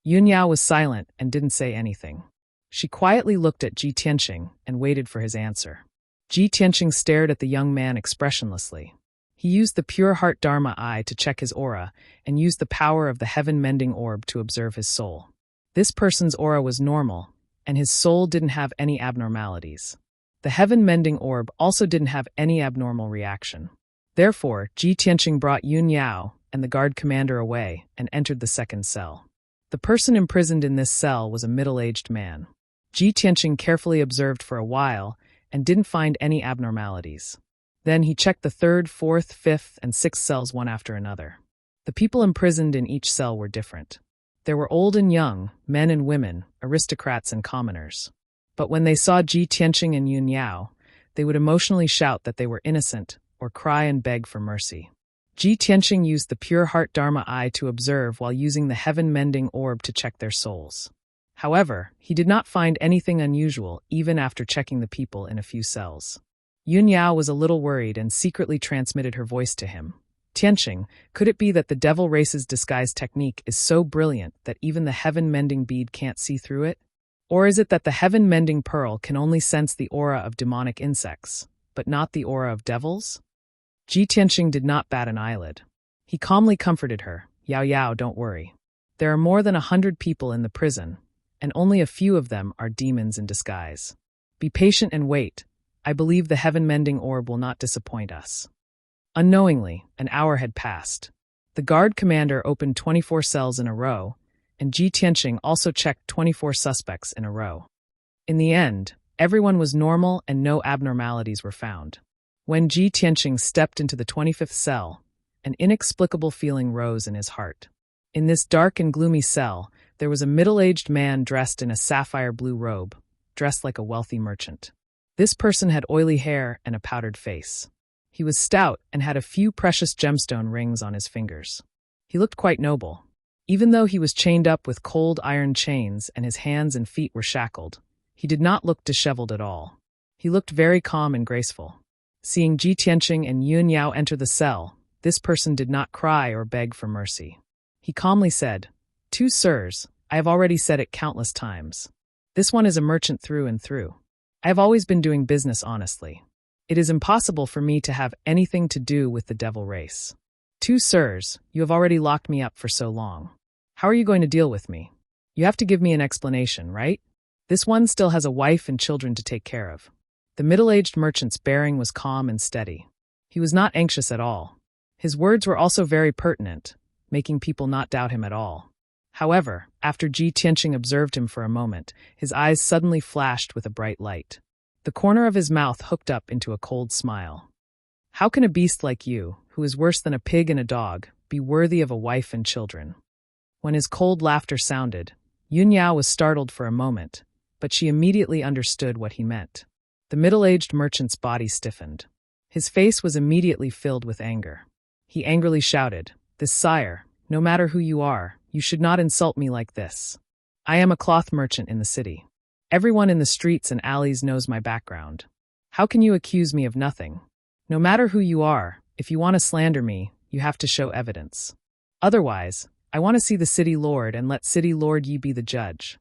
Yun Yao was silent and didn't say anything. She quietly looked at Ji Tianqing and waited for his answer. Ji Tianqing stared at the young man expressionlessly. He used the pure heart Dharma eye to check his aura and used the power of the heaven-mending orb to observe his soul. This person's aura was normal, and his soul didn't have any abnormalities. The heaven-mending orb also didn't have any abnormal reaction. Therefore, Ji Tianqing brought Yun Yao and the guard commander away and entered the second cell. The person imprisoned in this cell was a middle-aged man. Ji Tianqing carefully observed for a while and didn't find any abnormalities. Then he checked the third, fourth, fifth, and sixth cells one after another. The people imprisoned in each cell were different. There were old and young, men and women, aristocrats and commoners. But when they saw Ji Tianqing and Yun Yao, they would emotionally shout that they were innocent or cry and beg for mercy. Ji Tianqing used the pure heart Dharma eye to observe while using the heaven-mending orb to check their souls. However, he did not find anything unusual even after checking the people in a few cells. Yun Yao was a little worried and secretly transmitted her voice to him. "Tianqing, could it be that the devil race's disguise technique is so brilliant that even the heaven-mending bead can't see through it? Or is it that the heaven-mending pearl can only sense the aura of demonic insects, but not the aura of devils?" Ji Tianqing did not bat an eyelid. He calmly comforted her, "Yao Yao, don't worry. There are more than 100 people in the prison, and only a few of them are demons in disguise. Be patient and wait. I believe the heaven-mending orb will not disappoint us." Unknowingly, an hour had passed. The guard commander opened 24 cells in a row, and Ji Tianqing also checked 24 suspects in a row. In the end, everyone was normal and no abnormalities were found. When Ji Tianqing stepped into the 25th cell, an inexplicable feeling rose in his heart. In this dark and gloomy cell, there was a middle-aged man dressed in a sapphire blue robe, dressed like a wealthy merchant. This person had oily hair and a powdered face. He was stout and had a few precious gemstone rings on his fingers. He looked quite noble. Even though he was chained up with cold iron chains and his hands and feet were shackled, he did not look disheveled at all. He looked very calm and graceful. Seeing Ji Tianqing and Yun Yao enter the cell, this person did not cry or beg for mercy. He calmly said, "Two sirs, I have already said it countless times. This one is a merchant through and through. I have always been doing business honestly. It is impossible for me to have anything to do with the devil race. Two sirs, you have already locked me up for so long. How are you going to deal with me? You have to give me an explanation, right? This one still has a wife and children to take care of." The middle-aged merchant's bearing was calm and steady. He was not anxious at all. His words were also very pertinent, making people not doubt him at all. However, after Ji Tianqing observed him for a moment, his eyes suddenly flashed with a bright light. The corner of his mouth hooked up into a cold smile. "How can a beast like you, who is worse than a pig and a dog, be worthy of a wife and children?" When his cold laughter sounded, Yun Yao was startled for a moment, but she immediately understood what he meant. The middle-aged merchant's body stiffened. His face was immediately filled with anger. He angrily shouted, "This sire, no matter who you are, you should not insult me like this. I am a cloth merchant in the city. Everyone in the streets and alleys knows my background. How can you accuse me of nothing? No matter who you are, if you want to slander me, you have to show evidence. Otherwise, I want to see the city lord, and let city lord ye be the judge."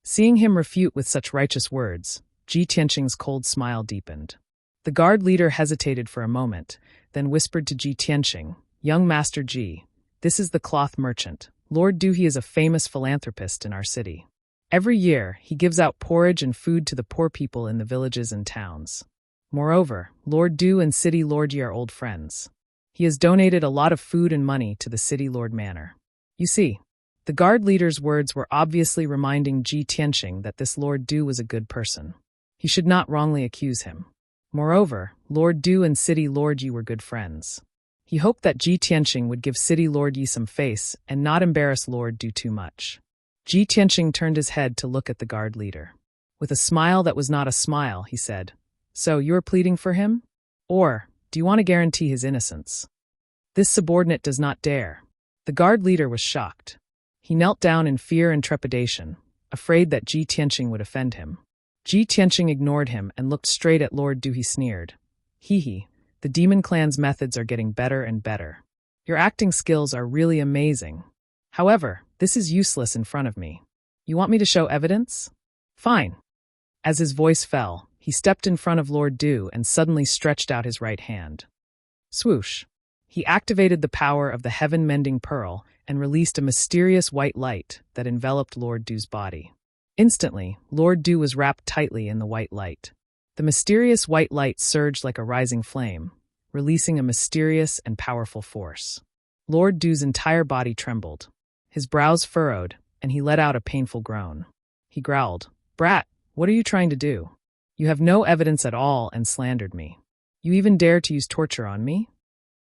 Seeing him refute with such righteous words, Ji Tianqing's cold smile deepened. The guard leader hesitated for a moment, then whispered to Ji Tianqing, "Young Master Ji, this is the cloth merchant. Lord Du, he is a famous philanthropist in our city. Every year, he gives out porridge and food to the poor people in the villages and towns. Moreover, Lord Du and City Lord Yi are old friends. He has donated a lot of food and money to the City Lord Manor." You see, the guard leader's words were obviously reminding Ji Tianqing that this Lord Du was a good person. He should not wrongly accuse him. Moreover, Lord Du and City Lord Yi were good friends. He hoped that Ji Tianqing would give City Lord Yi some face and not embarrass Lord Du too much. Ji Tianqing turned his head to look at the guard leader. With a smile that was not a smile, he said, "So you are pleading for him? Or do you want to guarantee his innocence?" This subordinate does not dare. The guard leader was shocked. He knelt down in fear and trepidation, afraid that Ji Tianqing would offend him. Ji Tianqing ignored him and looked straight at Lord Du. He sneered. "Hee, the demon clan's methods are getting better and better. Your acting skills are really amazing. However, this is useless in front of me. You want me to show evidence? Fine." As his voice fell, he stepped in front of Lord Du and suddenly stretched out his right hand. Swoosh! He activated the power of the heaven-mending pearl and released a mysterious white light that enveloped Lord Du's body. Instantly, Lord Du was wrapped tightly in the white light. The mysterious white light surged like a rising flame, releasing a mysterious and powerful force. Lord Du's entire body trembled. His brows furrowed, and he let out a painful groan. He growled, "Brat, what are you trying to do? You have no evidence at all and slandered me. You even dare to use torture on me?"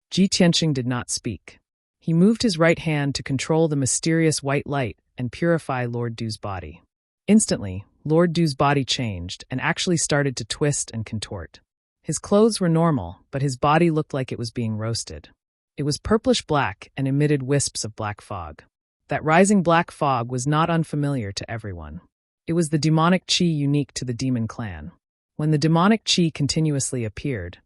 Ji Tianqing did not speak. He moved his right hand to control the mysterious white light and purify Lord Du's body. Instantly, Lord Du's body changed and actually started to twist and contort. His clothes were normal, but his body looked like it was being roasted. It was purplish-black and emitted wisps of black fog. That rising black fog was not unfamiliar to everyone. It was the demonic qi unique to the demon clan. When the demonic qi continuously appeared,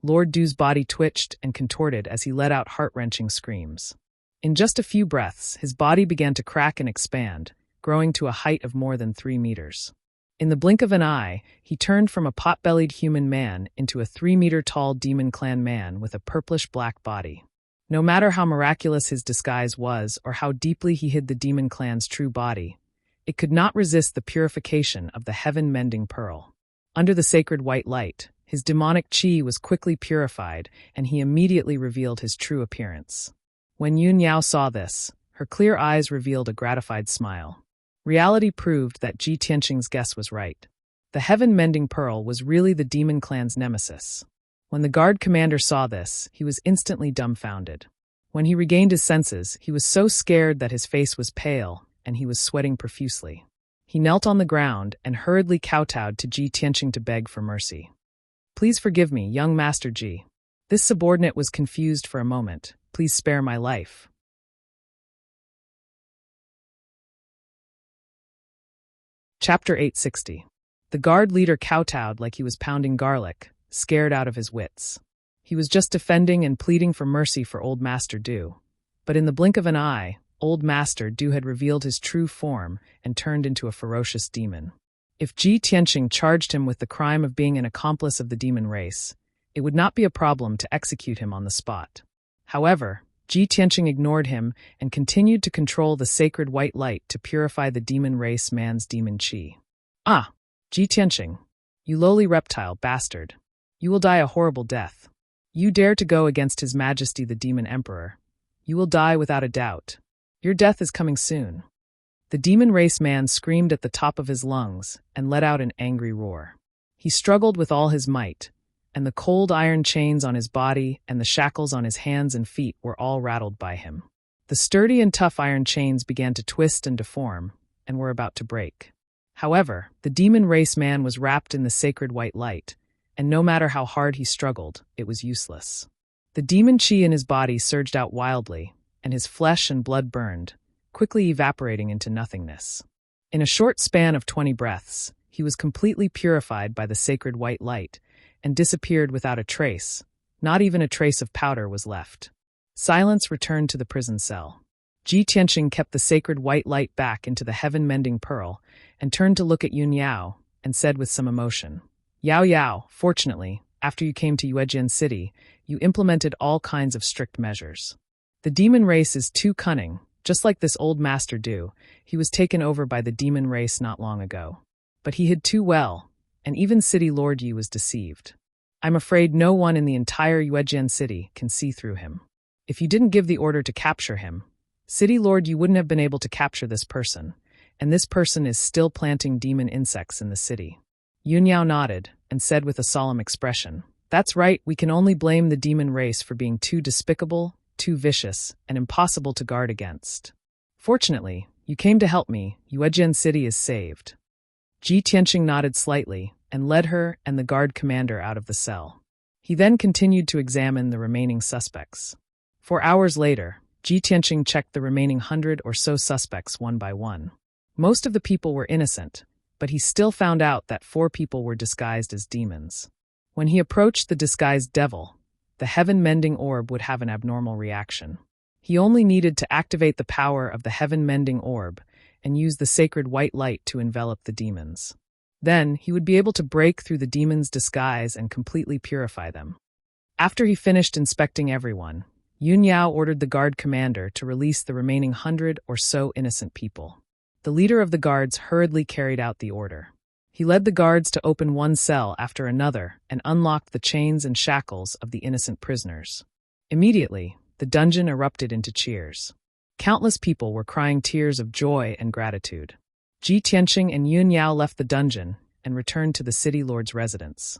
Lord Du's body twitched and contorted as he let out heart-wrenching screams. In just a few breaths, his body began to crack and expand, growing to a height of more than 3 meters. In the blink of an eye, he turned from a pot-bellied human man into a 3-meter-tall demon clan man with a purplish-black body. No matter how miraculous his disguise was or how deeply he hid the demon clan's true body, it could not resist the purification of the heaven-mending pearl. Under the sacred white light, his demonic qi was quickly purified, and he immediately revealed his true appearance. When Yun Yao saw this, her clear eyes revealed a gratified smile. Reality proved that Ji Tianqing's guess was right. The heaven-mending pearl was really the demon clan's nemesis. When the guard commander saw this, he was instantly dumbfounded. When he regained his senses, he was so scared that his face was pale, and he was sweating profusely. He knelt on the ground and hurriedly kowtowed to Ji Tianqing to beg for mercy. "Please forgive me, young Master Ji. This subordinate was confused for a moment. Please spare my life." Chapter 860. The guard leader kowtowed like he was pounding garlic, scared out of his wits. He was just defending and pleading for mercy for Old Master Du. But in the blink of an eye, Old Master Du had revealed his true form and turned into a ferocious demon. If Ji Tianqing charged him with the crime of being an accomplice of the demon race, it would not be a problem to execute him on the spot. However, Ji Tianqing ignored him and continued to control the sacred white light to purify the demon race man's demon qi. "Ah, Ji Tianqing, you lowly reptile bastard. You will die a horrible death. You dare to go against His Majesty the Demon Emperor. You will die without a doubt. Your death is coming soon." The demon race man screamed at the top of his lungs and let out an angry roar. He struggled with all his might, and the cold iron chains on his body and the shackles on his hands and feet were all rattled by him. The sturdy and tough iron chains began to twist and deform, and were about to break. However, the demon race man was wrapped in the sacred white light, and no matter how hard he struggled, it was useless. The demon qi in his body surged out wildly, and his flesh and blood burned, quickly evaporating into nothingness. In a short span of 20 breaths, he was completely purified by the sacred white light and disappeared without a trace. Not even a trace of powder was left. Silence returned to the prison cell. Ji Tianqing kept the sacred white light back into the heaven-mending pearl and turned to look at Yun Yao and said with some emotion, Yao Yao, fortunately, after you came to Yuejian City, you implemented all kinds of strict measures. The demon race is too cunning, just like this old master Du. He was taken over by the demon race not long ago. But he hid too well, and even City Lord Yi was deceived. I'm afraid no one in the entire Yuejian City can see through him. If you didn't give the order to capture him, City Lord, you wouldn't have been able to capture this person, and this person is still planting demon insects in the city. Yun Yao nodded and said with a solemn expression, That's right, we can only blame the demon race for being too despicable, too vicious, and impossible to guard against. Fortunately, you came to help me. Yuejian City is saved. Ji Tianqing nodded slightly and led her and the guard commander out of the cell. He then continued to examine the remaining suspects. 4 hours later, Ji Tianqing checked the remaining 100 or so suspects one by one. Most of the people were innocent, but he still found out that 4 people were disguised as demons. When he approached the disguised devil, the heaven-mending orb would have an abnormal reaction. He only needed to activate the power of the heaven-mending orb and use the sacred white light to envelop the demons. Then, he would be able to break through the demons' disguise and completely purify them. After he finished inspecting everyone, Yun Yao ordered the guard commander to release the remaining 100 or so innocent people. The leader of the guards hurriedly carried out the order. He led the guards to open one cell after another and unlocked the chains and shackles of the innocent prisoners. Immediately, the dungeon erupted into cheers. Countless people were crying tears of joy and gratitude. Ji Tianqing and Yun Yao left the dungeon and returned to the city lord's residence.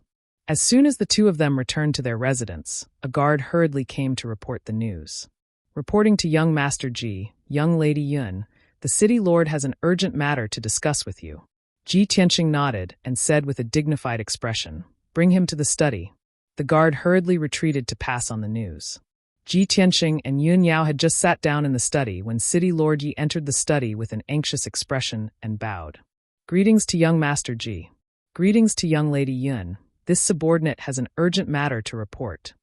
As soon as the two of them returned to their residence, a guard hurriedly came to report the news. Reporting to young Master Ji, young Lady Yun, the city lord has an urgent matter to discuss with you. Ji Tianqing nodded and said with a dignified expression, Bring him to the study. The guard hurriedly retreated to pass on the news. Ji Tianqing and Yun Yao had just sat down in the study when City Lord Yi entered the study with an anxious expression and bowed. Greetings to young Master Ji. Greetings to young Lady Yun. This subordinate has an urgent matter to report.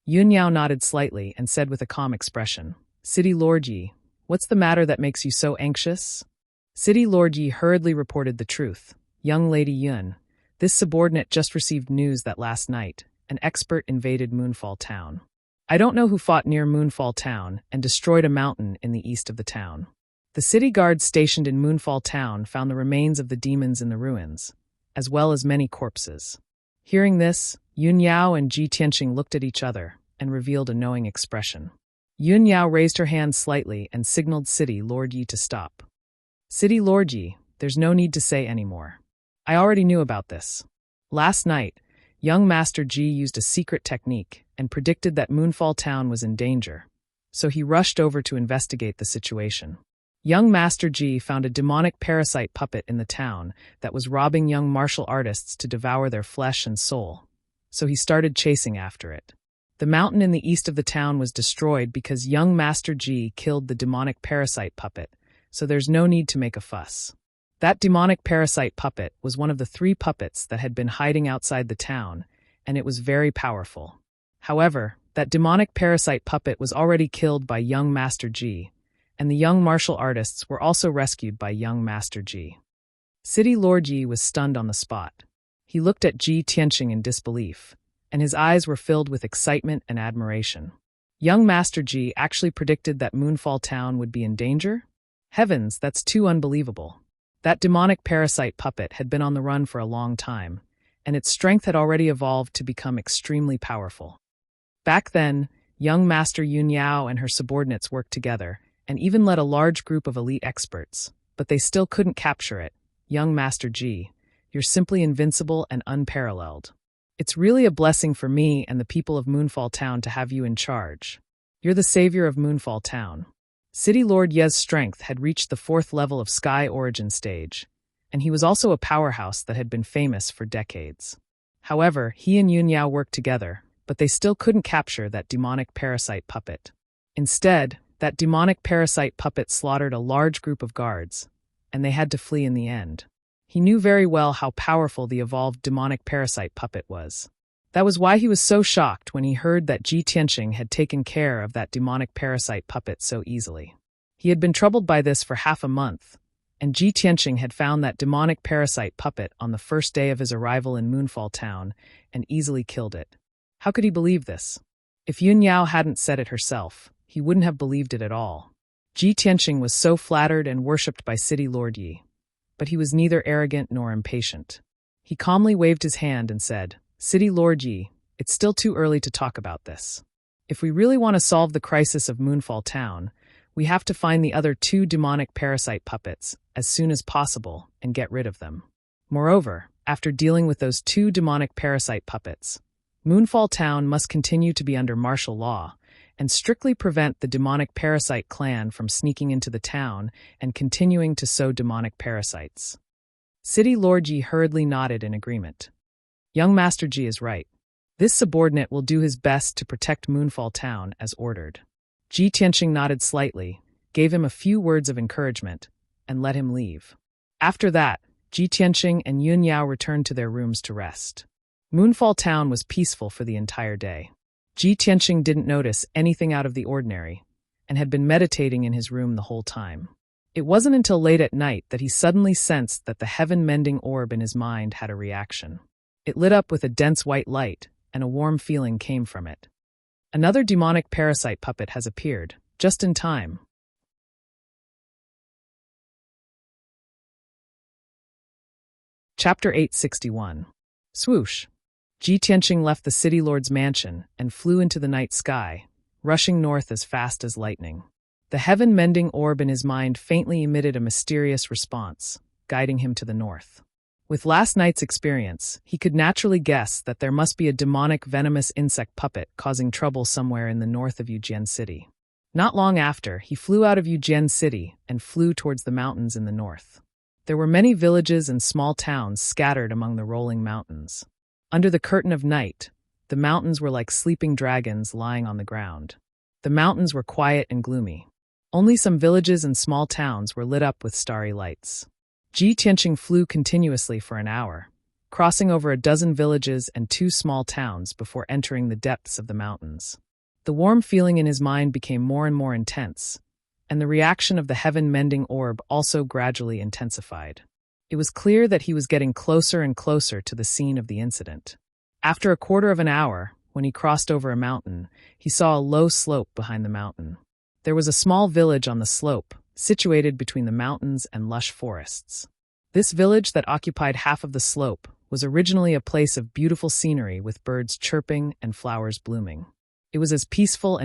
Yun Yao nodded slightly and said with a calm expression, City Lord Yi, what's the matter that makes you so anxious? City Lord Yi hurriedly reported the truth. Young Lady Yun, this subordinate just received news that last night, an expert invaded Moonfall Town. I don't know who fought near Moonfall Town and destroyed a mountain in the east of the town. The city guards stationed in Moonfall Town found the remains of the demons in the ruins, as well as many corpses. Hearing this, Yun Yao and Ji Tianqing looked at each other and revealed a knowing expression. Yun Yao raised her hand slightly and signaled City Lord Yi to stop. City Lord Yi, there's no need to say any more. I already knew about this. Last night, young Master Ji used a secret technique and predicted that Moonfall Town was in danger, so he rushed over to investigate the situation. Young Master Ji found a demonic parasite puppet in the town that was robbing young martial artists to devour their flesh and soul, so he started chasing after it. The mountain in the east of the town was destroyed because young Master Ji killed the demonic parasite puppet, so there's no need to make a fuss. That demonic parasite puppet was one of the 3 puppets that had been hiding outside the town, and it was very powerful. However, that demonic parasite puppet was already killed by young Master Ji, and the young martial artists were also rescued by young Master Ji. City Lord Yi was stunned on the spot. He looked at Ji Tianqing in disbelief, and his eyes were filled with excitement and admiration. Young Master Ji actually predicted that Moonfall Town would be in danger? Heavens, that's too unbelievable. That demonic parasite puppet had been on the run for a long time, and its strength had already evolved to become extremely powerful. Back then, young Master Yun Yao and her subordinates worked together, and even led a large group of elite experts, but they still couldn't capture it. Young Master Ji, you're simply invincible and unparalleled. It's really a blessing for me and the people of Moonfall Town to have you in charge. You're the savior of Moonfall Town. City Lord Ye's strength had reached the 4th level of Sky Origin stage, and he was also a powerhouse that had been famous for decades. However, he and Yun Yao worked together, but they still couldn't capture that demonic parasite puppet. Instead, that demonic parasite puppet slaughtered a large group of guards, and they had to flee in the end. He knew very well how powerful the evolved demonic parasite puppet was. That was why he was so shocked when he heard that Ji Tianqing had taken care of that demonic parasite puppet so easily. He had been troubled by this for half a month, and Ji Tianqing had found that demonic parasite puppet on the first day of his arrival in Moonfall Town and easily killed it. How could he believe this? If Yun Yao hadn't said it herself, he wouldn't have believed it at all. Ji Tianqing was so flattered and worshipped by City Lord Yi, but he was neither arrogant nor impatient. He calmly waved his hand and said, "City Lord Yi, it's still too early to talk about this. If we really want to solve the crisis of Moonfall Town, we have to find the other 2 demonic parasite puppets as soon as possible and get rid of them. Moreover, after dealing with those 2 demonic parasite puppets, Moonfall Town must continue to be under martial law and strictly prevent the demonic parasite clan from sneaking into the town and continuing to sow demonic parasites." City Lord Yi hurriedly nodded in agreement. Young Master Ji is right. This subordinate will do his best to protect Moonfall Town as ordered. Ji Tianqing nodded slightly, gave him a few words of encouragement, and let him leave. After that, Ji Tianqing and Yun Yao returned to their rooms to rest. Moonfall Town was peaceful for the entire day. Ji Tianqing didn't notice anything out of the ordinary, and had been meditating in his room the whole time. It wasn't until late at night that he suddenly sensed that the heaven-mending orb in his mind had a reaction. It lit up with a dense white light, and a warm feeling came from it. Another demonic parasite puppet has appeared, just in time. Chapter 861. Swoosh. Ji Tianqing left the city lord's mansion and flew into the night sky, rushing north as fast as lightning. The heaven-mending orb in his mind faintly emitted a mysterious response, guiding him to the north. With last night's experience, he could naturally guess that there must be a demonic venomous insect puppet causing trouble somewhere in the north of Yujian City. Not long after, he flew out of Yujian City and flew towards the mountains in the north. There were many villages and small towns scattered among the rolling mountains. Under the curtain of night, the mountains were like sleeping dragons lying on the ground. The mountains were quiet and gloomy. Only some villages and small towns were lit up with starry lights. Ji Tianqing flew continuously for an hour, crossing over a dozen villages and 2 small towns before entering the depths of the mountains. The warm feeling in his mind became more and more intense, and the reaction of the heaven-mending orb also gradually intensified. It was clear that he was getting closer and closer to the scene of the incident. After a quarter of an hour, when he crossed over a mountain, he saw a low slope behind the mountain. There was a small village on the slope, situated between the mountains and lush forests. This village that occupied half of the slope was originally a place of beautiful scenery with birds chirping and flowers blooming. It was as peaceful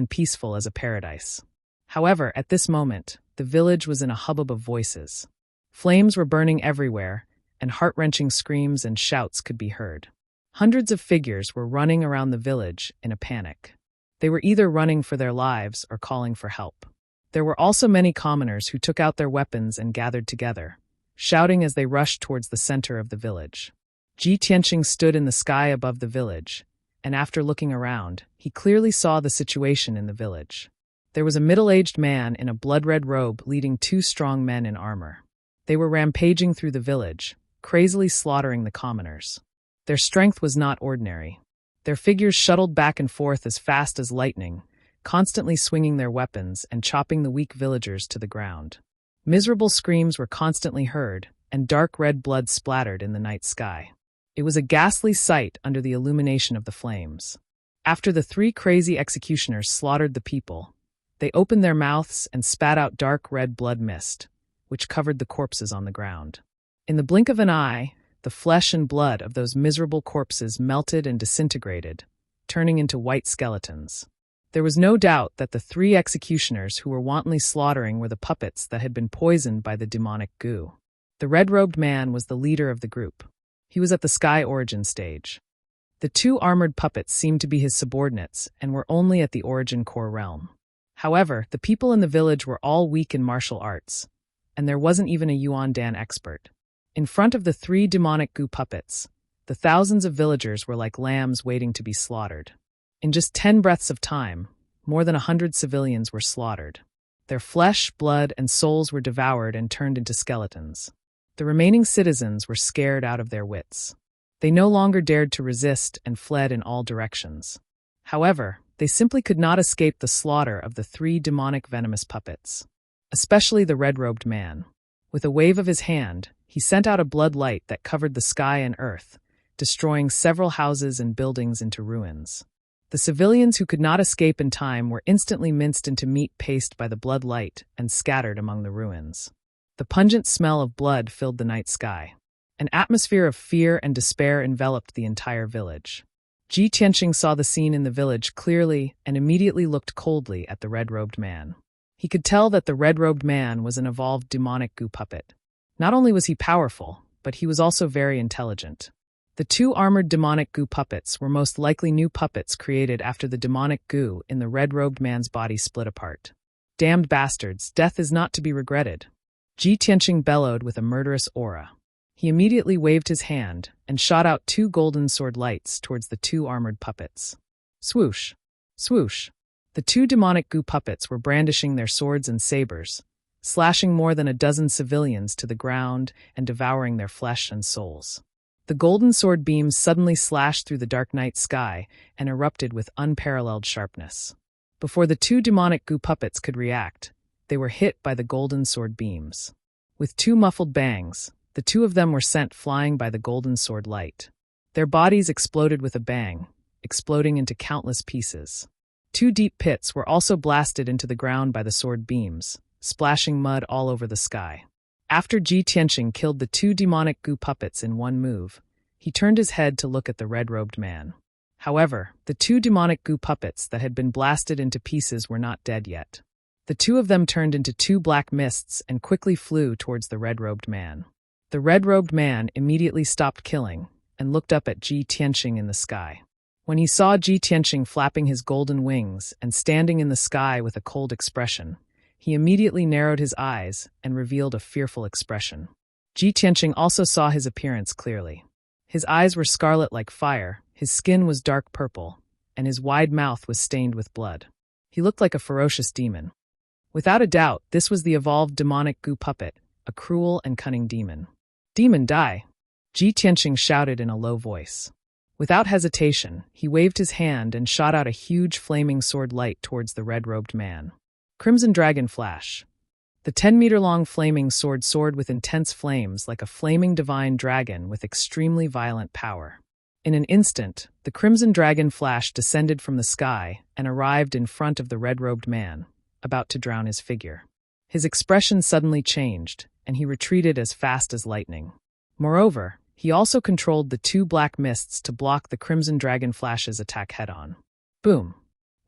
as a paradise. However, at this moment, the village was in a hubbub of voices. Flames were burning everywhere, and heart-wrenching screams and shouts could be heard. Hundreds of figures were running around the village in a panic. They were either running for their lives or calling for help. There were also many commoners who took out their weapons and gathered together, shouting as they rushed towards the center of the village. Ji Tianqing stood in the sky above the village, and after looking around, he clearly saw the situation in the village. There was a middle-aged man in a blood-red robe leading 2 strong men in armor. They were rampaging through the village, crazily slaughtering the commoners. Their strength was not ordinary. Their figures shuttled back and forth as fast as lightning, constantly swinging their weapons and chopping the weak villagers to the ground. Miserable screams were constantly heard, and dark red blood splattered in the night sky. It was a ghastly sight under the illumination of the flames. After the 3 crazy executioners slaughtered the people, they opened their mouths and spat out dark red blood mist, which covered the corpses on the ground. In the blink of an eye, the flesh and blood of those miserable corpses melted and disintegrated, turning into white skeletons. There was no doubt that the 3 executioners who were wantonly slaughtering were the puppets that had been poisoned by the demonic goo. The red-robed man was the leader of the group. He was at the Sky Origin stage. The 2 armored puppets seemed to be his subordinates and were only at the Origin Core realm. However, the people in the village were all weak in martial arts, and there wasn't even a Yuan Dan expert. In front of the 3 demonic goo puppets, the thousands of villagers were like lambs waiting to be slaughtered. In just 10 breaths of time, more than 100 civilians were slaughtered. Their flesh, blood, and souls were devoured and turned into skeletons. The remaining citizens were scared out of their wits. They no longer dared to resist and fled in all directions. However, they simply could not escape the slaughter of the 3 demonic venomous puppets. especially the red-robed man. With a wave of his hand, he sent out a blood light that covered the sky and earth, destroying several houses and buildings into ruins. The civilians who could not escape in time were instantly minced into meat paste by the blood light and scattered among the ruins. The pungent smell of blood filled the night sky. An atmosphere of fear and despair enveloped the entire village. Ji Tianqing saw the scene in the village clearly and immediately looked coldly at the red-robed man. He could tell that the red-robed man was an evolved demonic goo puppet. Not only was he powerful, but he was also very intelligent. The two armored demonic goo puppets were most likely new puppets created after the demonic goo in the red-robed man's body split apart. Damned bastards, death is not to be regretted. Ji Tianqing bellowed with a murderous aura. He immediately waved his hand and shot out two golden sword lights towards the two armored puppets. Swoosh! Swoosh! The two demonic goo puppets were brandishing their swords and sabers, slashing more than a dozen civilians to the ground and devouring their flesh and souls. The golden sword beams suddenly slashed through the dark night sky and erupted with unparalleled sharpness. Before the two demonic goo puppets could react, they were hit by the golden sword beams. With two muffled bangs, the two of them were sent flying by the golden sword light. Their bodies exploded with a bang, exploding into countless pieces. Two deep pits were also blasted into the ground by the sword beams, splashing mud all over the sky. After Ji Tianqing killed the two demonic goo puppets in one move, he turned his head to look at the red-robed man. However, the two demonic goo puppets that had been blasted into pieces were not dead yet. The two of them turned into two black mists and quickly flew towards the red-robed man. The red-robed man immediately stopped killing and looked up at Ji Tianqing in the sky. When he saw Ji Tianqing flapping his golden wings and standing in the sky with a cold expression, he immediately narrowed his eyes and revealed a fearful expression. Ji Tianqing also saw his appearance clearly. His eyes were scarlet like fire, his skin was dark purple, and his wide mouth was stained with blood. He looked like a ferocious demon. Without a doubt, this was the evolved demonic goo puppet, a cruel and cunning demon. "Demon, die!" Ji Tianqing shouted in a low voice. Without hesitation, he waved his hand and shot out a huge flaming sword light towards the red-robed man. Crimson Dragon Flash. The 10-meter-long flaming sword soared with intense flames like a flaming divine dragon with extremely violent power. In an instant, the Crimson Dragon Flash descended from the sky and arrived in front of the red-robed man, about to drown his figure. His expression suddenly changed, and he retreated as fast as lightning. Moreover, he also controlled the two black mists to block the Crimson Dragon Flash's attack head-on. Boom!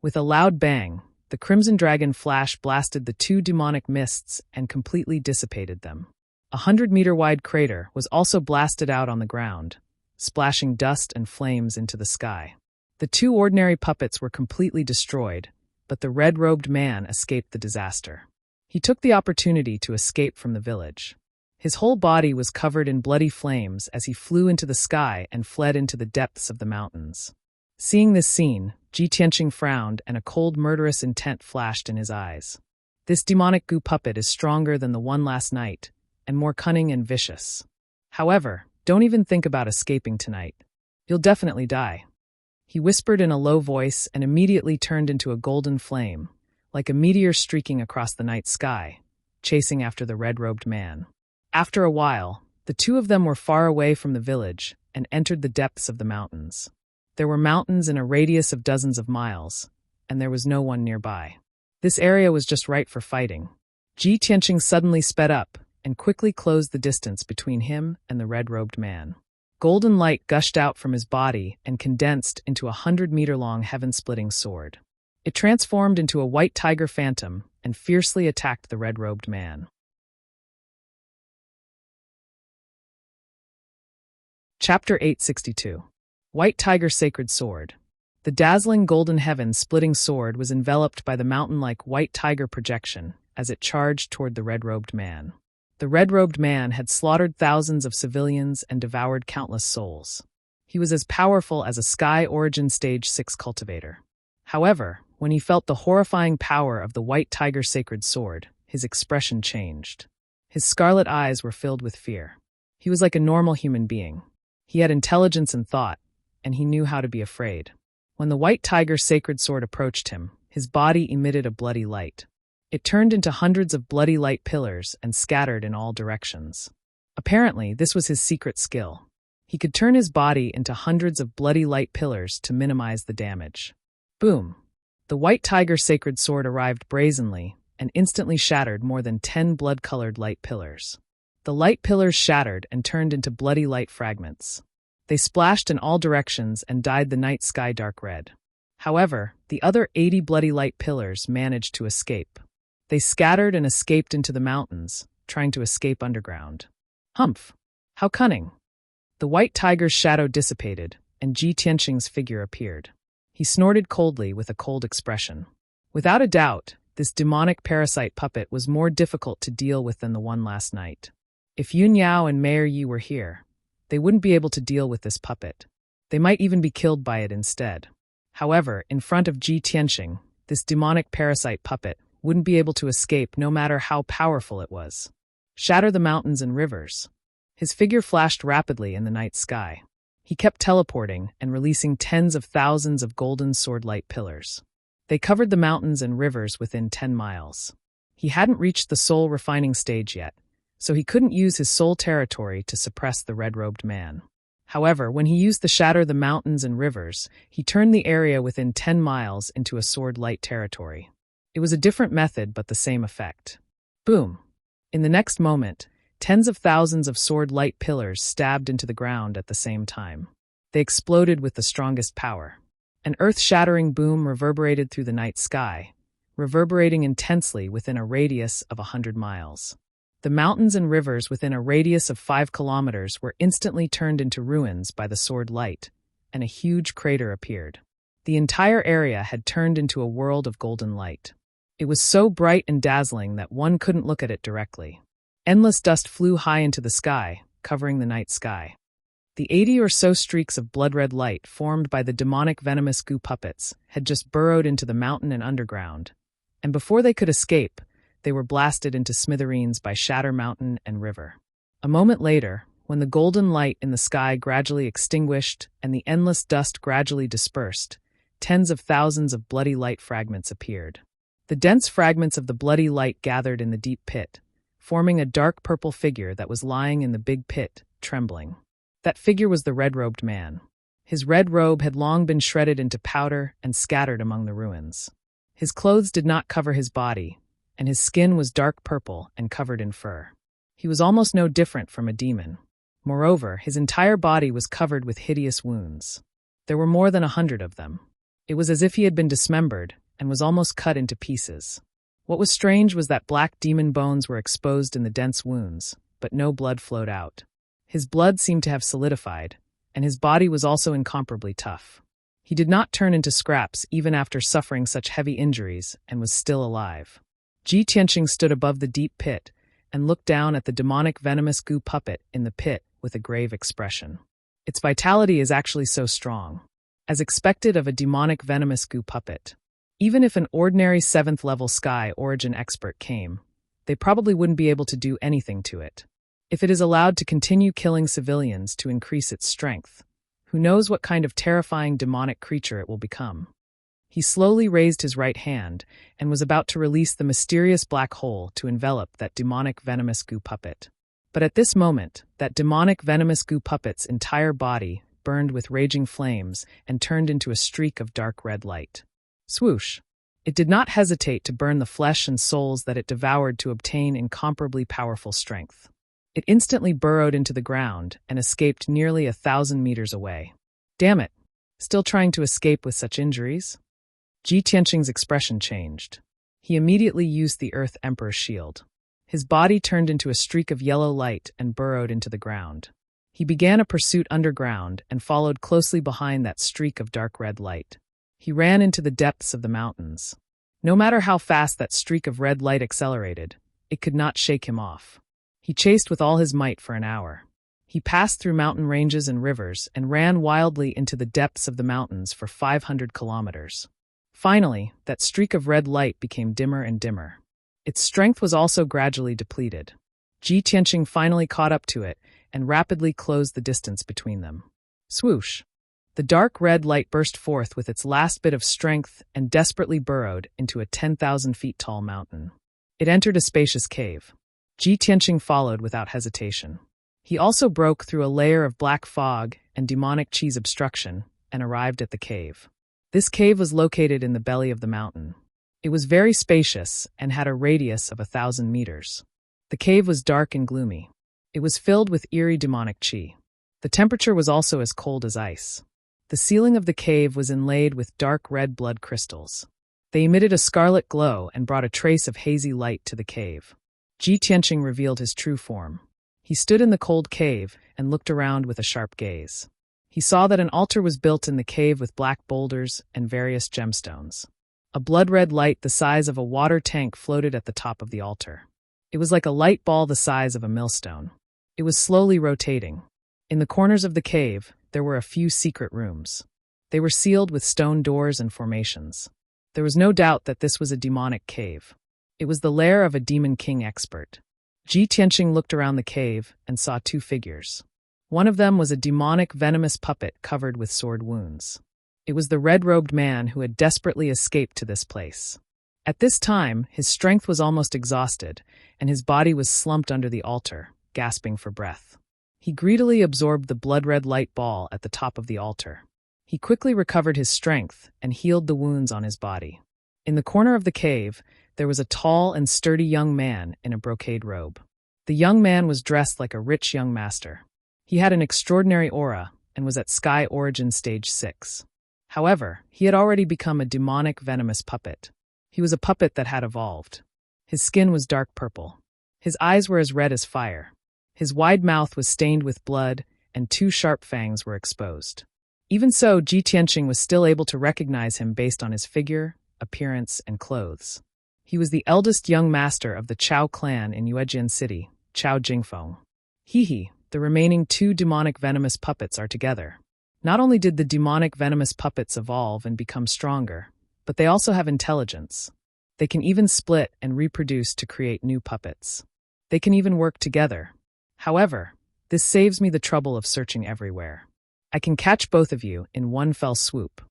With a loud bang, the Crimson Dragon Flash blasted the two demonic mists and completely dissipated them. A 100-meter-wide crater was also blasted out on the ground, splashing dust and flames into the sky. The two ordinary puppets were completely destroyed, but the red-robed man escaped the disaster. He took the opportunity to escape from the village. His whole body was covered in bloody flames as he flew into the sky and fled into the depths of the mountains. Seeing this scene, Ji Tianqing frowned and a cold murderous intent flashed in his eyes. This demonic goo puppet is stronger than the one last night, and more cunning and vicious. However, don't even think about escaping tonight. You'll definitely die. He whispered in a low voice and immediately turned into a golden flame, like a meteor streaking across the night sky, chasing after the red-robed man. After a while, the two of them were far away from the village and entered the depths of the mountains. There were mountains in a radius of dozens of miles, and there was no one nearby. This area was just right for fighting. Ji Tianqing suddenly sped up and quickly closed the distance between him and the red-robed man. Golden light gushed out from his body and condensed into a 100-meter-long heaven-splitting sword. It transformed into a white tiger phantom and fiercely attacked the red-robed man. Chapter 862. White Tiger Sacred Sword. The dazzling golden heaven-splitting sword was enveloped by the mountain-like white tiger projection as it charged toward the red-robed man. The red-robed man had slaughtered thousands of civilians and devoured countless souls. He was as powerful as a Sky Origin Stage 6 cultivator. However, when he felt the horrifying power of the white tiger sacred sword, his expression changed. His scarlet eyes were filled with fear. He was like a normal human being. He had intelligence and thought, and he knew how to be afraid. When the white tiger sacred sword approached him, his body emitted a bloody light. It turned into hundreds of bloody light pillars and scattered in all directions. Apparently, this was his secret skill. He could turn his body into hundreds of bloody light pillars to minimize the damage. Boom! The white tiger's sacred sword arrived brazenly and instantly shattered more than 10 blood-colored light pillars. The light pillars shattered and turned into bloody light fragments. They splashed in all directions and dyed the night sky dark red. However, the other 80 bloody light pillars managed to escape. They scattered and escaped into the mountains, trying to escape underground. Humph! How cunning! The white tiger's shadow dissipated, and Ji Tianqing's figure appeared. He snorted coldly with a cold expression. Without a doubt, this demonic parasite puppet was more difficult to deal with than the one last night. If Yun Yao and Mayor Yi were here, they wouldn't be able to deal with this puppet. They might even be killed by it instead. However, in front of Ji Tianqing, this demonic parasite puppet wouldn't be able to escape no matter how powerful it was. Shatter the mountains and rivers. His figure flashed rapidly in the night sky. He kept teleporting and releasing tens of thousands of golden sword-light pillars. They covered the mountains and rivers within 10 miles. He hadn't reached the soul refining stage yet, so he couldn't use his soul territory to suppress the red-robed man. However, when he used the shatter the mountains and rivers, he turned the area within 10 miles into a sword-light territory. It was a different method, but the same effect. Boom! In the next moment, tens of thousands of sword-light pillars stabbed into the ground at the same time. They exploded with the strongest power. An earth-shattering boom reverberated through the night sky, reverberating intensely within a radius of 100 miles. The mountains and rivers within a radius of 5 kilometers were instantly turned into ruins by the sword light, and a huge crater appeared. The entire area had turned into a world of golden light. It was so bright and dazzling that one couldn't look at it directly. Endless dust flew high into the sky, covering the night sky. The 80 or so streaks of blood-red light formed by the demonic venomous goo puppets had just burrowed into the mountain and underground, and before they could escape, they were blasted into smithereens by Shatter Mountain and River. A moment later, when the golden light in the sky gradually extinguished and the endless dust gradually dispersed, tens of thousands of bloody light fragments appeared. The dense fragments of the bloody light gathered in the deep pit, forming a dark purple figure that was lying in the big pit, trembling. That figure was the red-robed man. His red robe had long been shredded into powder and scattered among the ruins. His clothes did not cover his body, and his skin was dark purple and covered in fur. He was almost no different from a demon. Moreover, his entire body was covered with hideous wounds. There were more than 100 of them. It was as if he had been dismembered and was almost cut into pieces. What was strange was that black demon bones were exposed in the dense wounds, but no blood flowed out. His blood seemed to have solidified, and his body was also incomparably tough. He did not turn into scraps even after suffering such heavy injuries and was still alive. Ji Tianqing stood above the deep pit and looked down at the demonic venomous goo puppet in the pit with a grave expression. Its vitality is actually so strong, as expected of a demonic venomous goo puppet. Even if an ordinary 7th-level Sky Origin expert came, they probably wouldn't be able to do anything to it. If it is allowed to continue killing civilians to increase its strength, who knows what kind of terrifying demonic creature it will become. He slowly raised his right hand and was about to release the mysterious black hole to envelop that demonic venomous goo puppet. But at this moment, that demonic venomous goo puppet's entire body burned with raging flames and turned into a streak of dark red light. Swoosh! It did not hesitate to burn the flesh and souls that it devoured to obtain incomparably powerful strength. It instantly burrowed into the ground and escaped nearly 1,000 meters away. Damn it! Still trying to escape with such injuries? Ji Tianqing's expression changed. He immediately used the Earth Emperor's shield. His body turned into a streak of yellow light and burrowed into the ground. He began a pursuit underground and followed closely behind that streak of dark red light. He ran into the depths of the mountains. No matter how fast that streak of red light accelerated, it could not shake him off. He chased with all his might for an hour. He passed through mountain ranges and rivers and ran wildly into the depths of the mountains for 500 kilometers. Finally, that streak of red light became dimmer and dimmer. Its strength was also gradually depleted. Ji Tianqing finally caught up to it and rapidly closed the distance between them. Swoosh! The dark red light burst forth with its last bit of strength and desperately burrowed into a 10,000 feet tall mountain. It entered a spacious cave. Ji Tianqing followed without hesitation. He also broke through a layer of black fog and demonic cheese obstruction and arrived at the cave. This cave was located in the belly of the mountain. It was very spacious and had a radius of 1,000 meters. The cave was dark and gloomy. It was filled with eerie demonic qi. The temperature was also as cold as ice. The ceiling of the cave was inlaid with dark red blood crystals. They emitted a scarlet glow and brought a trace of hazy light to the cave. Ji Tianqing revealed his true form. He stood in the cold cave and looked around with a sharp gaze. He saw that an altar was built in the cave with black boulders and various gemstones. A blood-red light the size of a water tank floated at the top of the altar. It was like a light ball the size of a millstone. It was slowly rotating. In the corners of the cave, there were a few secret rooms. They were sealed with stone doors and formations. There was no doubt that this was a demonic cave. It was the lair of a demon king expert. Ji Tianqing looked around the cave and saw two figures. One of them was a demonic venomous puppet covered with sword wounds. It was the red-robed man who had desperately escaped to this place. At this time, his strength was almost exhausted, and his body was slumped under the altar, gasping for breath. He greedily absorbed the blood-red light ball at the top of the altar. He quickly recovered his strength and healed the wounds on his body. In the corner of the cave, there was a tall and sturdy young man in a brocade robe. The young man was dressed like a rich young master. He had an extraordinary aura and was at Sky Origin Stage 6. However, he had already become a demonic venomous puppet. He was a puppet that had evolved. His skin was dark purple. His eyes were as red as fire. His wide mouth was stained with blood, and two sharp fangs were exposed. Even so, Ji Tianqing was still able to recognize him based on his figure, appearance, and clothes. He was the eldest young master of the Chao clan in Yuejian City, Chao Jingfeng. The remaining two demonic venomous puppets are together. Not only did the demonic venomous puppets evolve and become stronger, but they also have intelligence. They can even split and reproduce to create new puppets. They can even work together. However, this saves me the trouble of searching everywhere. I can catch both of you in one fell swoop.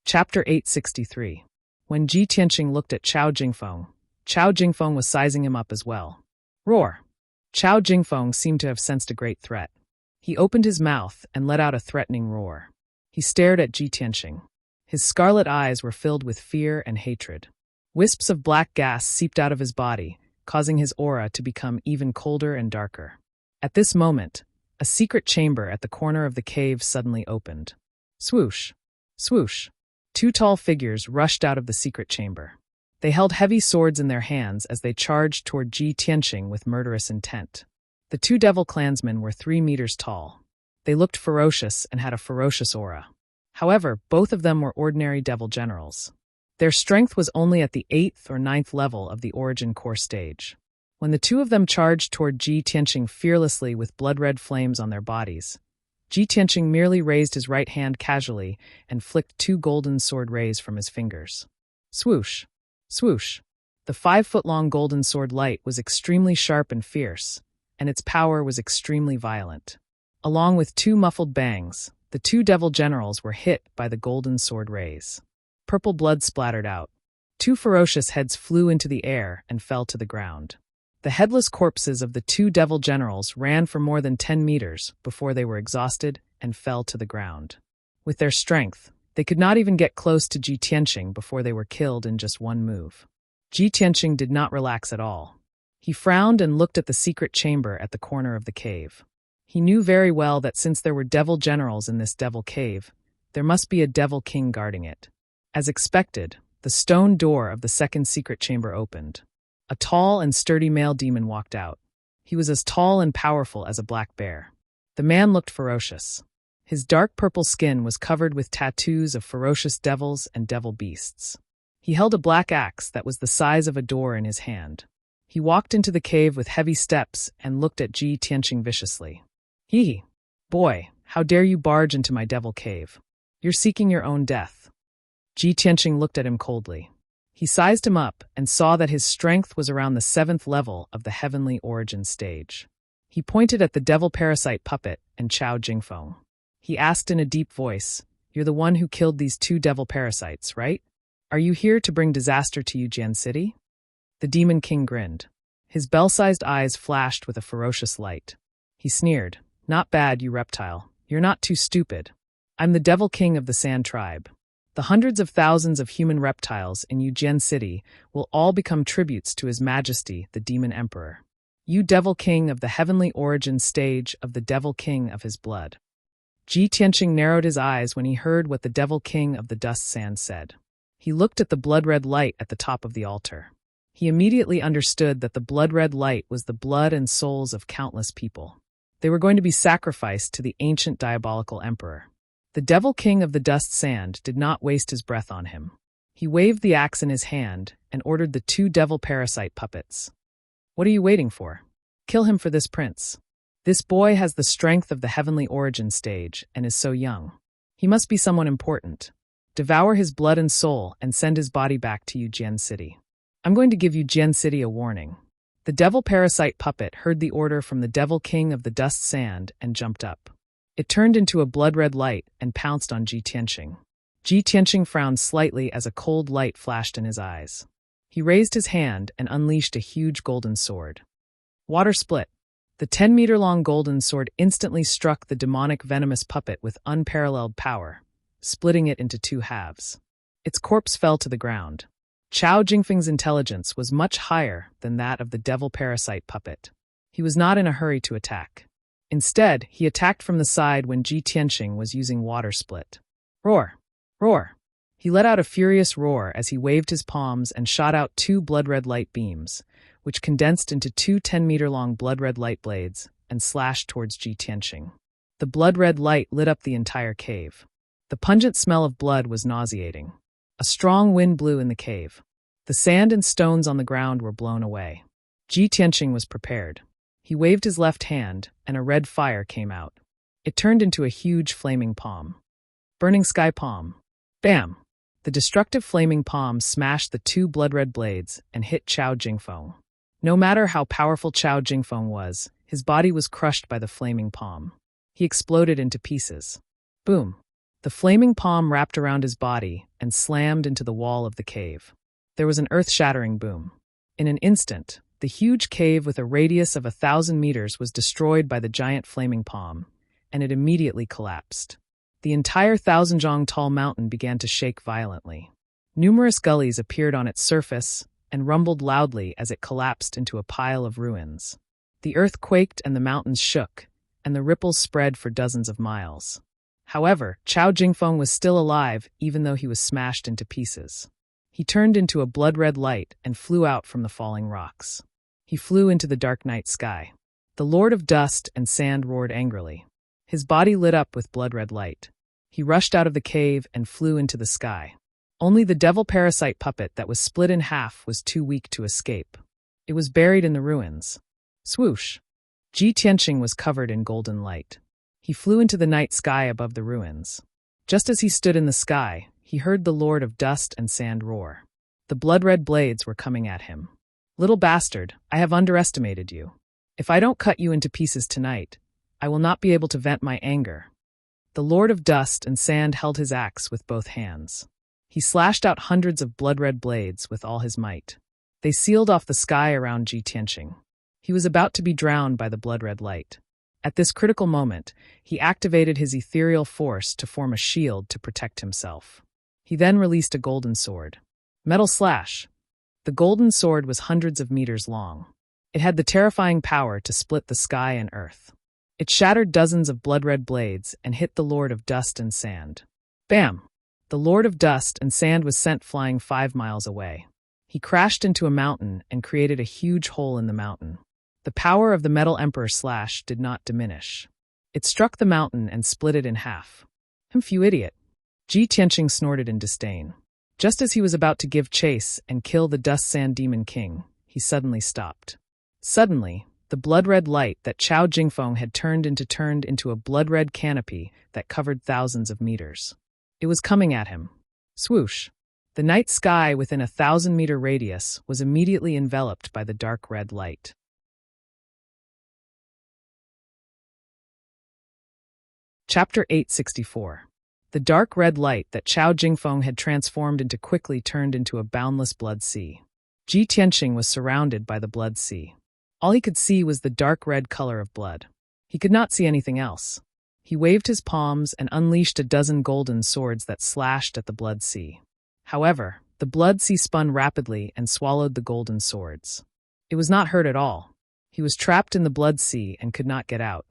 Chapter 863. When Ji Tianqing looked at Chao Jingfeng was sizing him up as well. Roar! Chao Jingfeng seemed to have sensed a great threat. He opened his mouth and let out a threatening roar. He stared at Ji Tianqing. His scarlet eyes were filled with fear and hatred. Wisps of black gas seeped out of his body, causing his aura to become even colder and darker. At this moment, a secret chamber at the corner of the cave suddenly opened. Swoosh! Swoosh! Two tall figures rushed out of the secret chamber. They held heavy swords in their hands as they charged toward Ji Tianqing with murderous intent. The two devil clansmen were 3 meters tall. They looked ferocious and had a ferocious aura. However, both of them were ordinary devil generals. Their strength was only at the 8th or 9th level of the Origin Core stage. When the two of them charged toward Ji Tianqing fearlessly with blood-red flames on their bodies, Ji Tianqing merely raised his right hand casually and flicked 2 golden sword rays from his fingers. Swoosh! Swoosh! The 5-foot-long golden sword light was extremely sharp and fierce, and its power was extremely violent. Along with 2 muffled bangs, the 2 devil generals were hit by the golden sword rays. Purple blood splattered out. 2 ferocious heads flew into the air and fell to the ground. The headless corpses of the 2 devil generals ran for more than 10 meters before they were exhausted and fell to the ground. With their strength, they could not even get close to Ji Tianqing before they were killed in just one move. Ji Tianqing did not relax at all. He frowned and looked at the secret chamber at the corner of the cave. He knew very well that since there were devil generals in this devil cave, there must be a devil king guarding it. As expected, the stone door of the second secret chamber opened. A tall and sturdy male demon walked out. He was as tall and powerful as a black bear. The man looked ferocious. His dark purple skin was covered with tattoos of ferocious devils and devil beasts. He held a black axe that was the size of a door in his hand. He walked into the cave with heavy steps and looked at Ji Tianqing viciously. Boy, how dare you barge into my devil cave? You're seeking your own death. Ji Tianqing looked at him coldly. He sized him up and saw that his strength was around the 7th level of the heavenly origin stage. He pointed at the devil parasite puppet and Chao Jingfeng. He asked in a deep voice, you're the one who killed these two devil parasites, right? Are you here to bring disaster to Yujian City? The Demon King grinned. His bell-sized eyes flashed with a ferocious light. He sneered, "Not bad, you reptile. You're not too stupid. I'm the Devil King of the Sand Tribe. The hundreds of thousands of human reptiles in Yujian City will all become tributes to His Majesty, the Demon Emperor. You Devil King of the heavenly origin stage of the Devil King of his blood." Ji Tianqing narrowed his eyes when he heard what the Devil King of the Dust Sand said. He looked at the blood-red light at the top of the altar. He immediately understood that the blood-red light was the blood and souls of countless people. They were going to be sacrificed to the ancient diabolical emperor. The Devil King of the Dust Sand did not waste his breath on him. He waved the axe in his hand and ordered the two devil parasite puppets. "What are you waiting for? Kill him for this prince. This boy has the strength of the heavenly origin stage and is so young. He must be someone important. Devour his blood and soul and send his body back to Yujian City. I'm going to give Yujian City a warning." The devil parasite puppet heard the order from the Devil King of the Dust Sand and jumped up. It turned into a blood-red light and pounced on Ji Tianqing. Ji Tianqing frowned slightly as a cold light flashed in his eyes. He raised his hand and unleashed a huge golden sword. Water split. The 10-meter-long golden sword instantly struck the demonic venomous puppet with unparalleled power, splitting it into two halves. Its corpse fell to the ground. Chao Jingfeng's intelligence was much higher than that of the devil parasite puppet. He was not in a hurry to attack. Instead, he attacked from the side when Ji Tianqing was using water split. Roar! Roar! He let out a furious roar as he waved his palms and shot out two blood-red light beams, which condensed into two 10-meter-long blood-red light blades and slashed towards Ji Tianqing. The blood-red light lit up the entire cave. The pungent smell of blood was nauseating. A strong wind blew in the cave. The sand and stones on the ground were blown away. Ji Tianqing was prepared. He waved his left hand, and a red fire came out. It turned into a huge flaming palm. Burning Sky Palm. Bam! The destructive flaming palm smashed the two blood-red blades and hit Chao Jingfeng. No matter how powerful Chao Jingfeng was, his body was crushed by the flaming palm. He exploded into pieces. Boom! The flaming palm wrapped around his body and slammed into the wall of the cave. There was an earth-shattering boom. In an instant, the huge cave with a radius of 1,000 meters was destroyed by the giant flaming palm, and it immediately collapsed. The entire 1,000-jong-tall mountain began to shake violently. Numerous gullies appeared on its surface and rumbled loudly as it collapsed into a pile of ruins. The earth quaked and the mountains shook, and the ripples spread for dozens of miles. However, Chao Jingfeng was still alive even though he was smashed into pieces. He turned into a blood-red light and flew out from the falling rocks. He flew into the dark night sky. The Lord of Dust and Sand roared angrily. His body lit up with blood-red light. He rushed out of the cave and flew into the sky. Only the devil parasite puppet that was split in half was too weak to escape. It was buried in the ruins. Swoosh! Ji Tianqing was covered in golden light. He flew into the night sky above the ruins. Just as he stood in the sky, he heard the Lord of Dust and Sand roar. The blood-red blades were coming at him. "Little bastard, I have underestimated you. If I don't cut you into pieces tonight, I will not be able to vent my anger." The Lord of Dust and Sand held his axe with both hands. He slashed out hundreds of blood-red blades with all his might. They sealed off the sky around Ji Tianqing. He was about to be drowned by the blood-red light. At this critical moment, he activated his ethereal force to form a shield to protect himself. He then released a golden sword. Metal slash! The golden sword was hundreds of meters long. It had the terrifying power to split the sky and earth. It shattered dozens of blood-red blades and hit the Lord of Dust and Sand. Bam! The Lord of Dust and Sand was sent flying 5 miles away. He crashed into a mountain and created a huge hole in the mountain. The power of the Metal Emperor Slash did not diminish. It struck the mountain and split it in half. You idiot! Ji Tianqing snorted in disdain. Just as he was about to give chase and kill the Dust Sand Demon King, he suddenly stopped. Suddenly, the blood-red light that Chao Jingfeng had turned into a blood-red canopy that covered thousands of meters. It was coming at him. Swoosh! The night sky within a 1,000-meter radius was immediately enveloped by the dark red light. Chapter 864. The dark red light that Chao Jingfeng had transformed into quickly turned into a boundless blood sea. Ji Tianqing was surrounded by the blood sea. All he could see was the dark red color of blood. He could not see anything else. He waved his palms and unleashed a dozen golden swords that slashed at the blood sea. However, the blood sea spun rapidly and swallowed the golden swords. It was not hurt at all. He was trapped in the blood sea and could not get out.